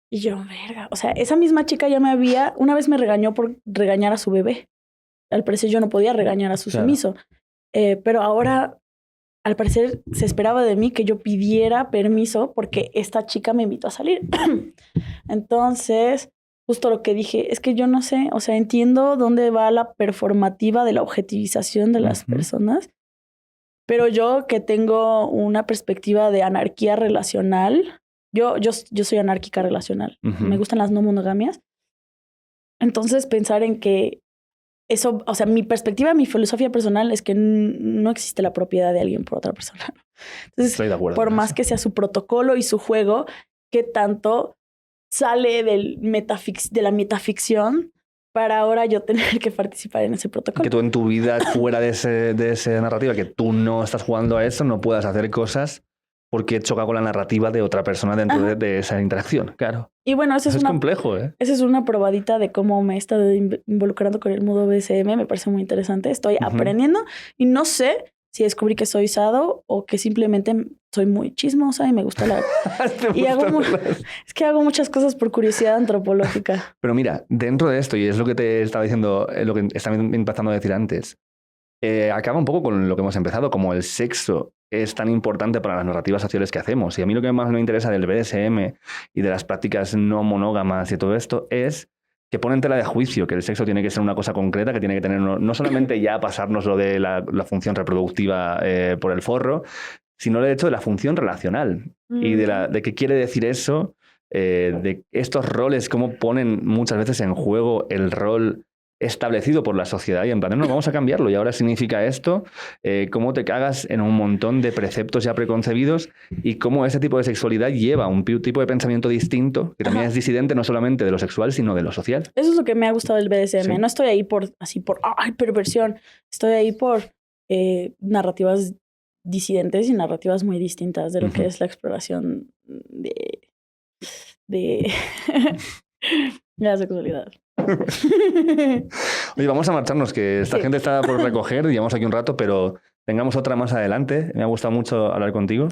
Y yo, verga, o sea, esa misma chica una vez me regañó por regañar a su bebé. Al parecer yo no podía regañar a su sumiso. Pero ahora, al parecer, se esperaba de mí que yo pidiera permiso porque esta chica me invitó a salir. Entonces, justo lo que dije, es que yo no sé, o sea, entiendo dónde va la performativa de la objetivización de las personas, pero yo que tengo una perspectiva de anarquía relacional... Yo soy anárquica relacional. Me gustan las no monogamias. Entonces, pensar en que eso, o sea, mi perspectiva, mi filosofía personal es que no existe la propiedad de alguien por otra persona. Entonces, estoy de acuerdo por más que sea su protocolo y su juego, ¿qué tanto sale de la metaficción para ahora yo tener que participar en ese protocolo? Que tú en tu vida, fuera de esa narrativa, que tú no estás jugando a eso, no puedas hacer cosas porque choca con la narrativa de otra persona dentro de esa interacción, claro. Y bueno, eso es complejo, ¿eh? Esa es una probadita de cómo me he estado involucrando con el mundo BDSM. Me parece muy interesante. Estoy aprendiendo y no sé si descubrí que soy sado o que simplemente soy muy chismosa y me gusta la... Es que hago muchas cosas por curiosidad antropológica. Pero mira, dentro de esto, y es lo que te estaba diciendo, lo que estaba empezando a decir antes, acaba un poco con lo que hemos empezado, como el sexo es tan importante para las narrativas sociales que hacemos. Y a mí lo que más me interesa del BDSM y de las prácticas no monógamas y todo esto es que ponen tela de juicio, que el sexo tiene que ser una cosa concreta, que tiene que tener no solamente ya pasarnos lo de la función reproductiva por el forro, sino el hecho de la función relacional y de qué quiere decir eso, de estos roles, cómo ponen muchas veces en juego el rol establecido por la sociedad y en plan, no, vamos a cambiarlo y ahora significa esto, cómo te cagas en un montón de preceptos ya preconcebidos y cómo ese tipo de sexualidad lleva un tipo de pensamiento distinto que también es disidente no solamente de lo sexual sino de lo social. Eso es lo que me ha gustado del BDSM. Sí. No estoy ahí por perversión, estoy ahí por narrativas disidentes y narrativas muy distintas de lo que es la exploración de la sexualidad. Oye, vamos a marcharnos, que esta gente está por recoger, llevamos aquí un rato, pero tengamos otra más adelante. Me ha gustado mucho hablar contigo.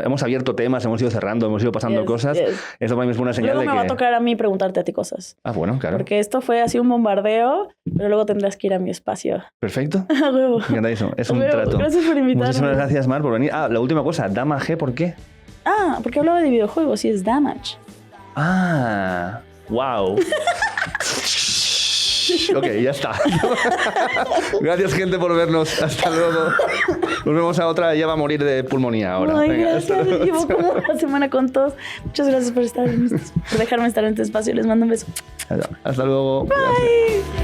Hemos abierto temas, hemos ido cerrando, hemos ido pasando cosas. Esto para mí es una señal luego de que... me va a tocar a mí preguntarte a ti cosas. Ah, bueno, claro. Porque esto fue así un bombardeo, pero luego tendrás que ir a mi espacio. Perfecto. A huevo. Encantadísimo. Es un trato. Gracias por invitarme. Muchísimas gracias, Mar, por venir. La última cosa, Dama G, ¿por qué? Porque hablaba de videojuegos y es Damage. Wow. Ok, ya está. Gracias, gente, por vernos. Hasta luego. Nos vemos a otra. Ya va a morir de pulmonía ahora. Ay, venga, gracias. Llevo como una semana con tos. Muchas gracias por dejarme estar en este espacio. Les mando un beso. Hasta luego. Bye. Gracias.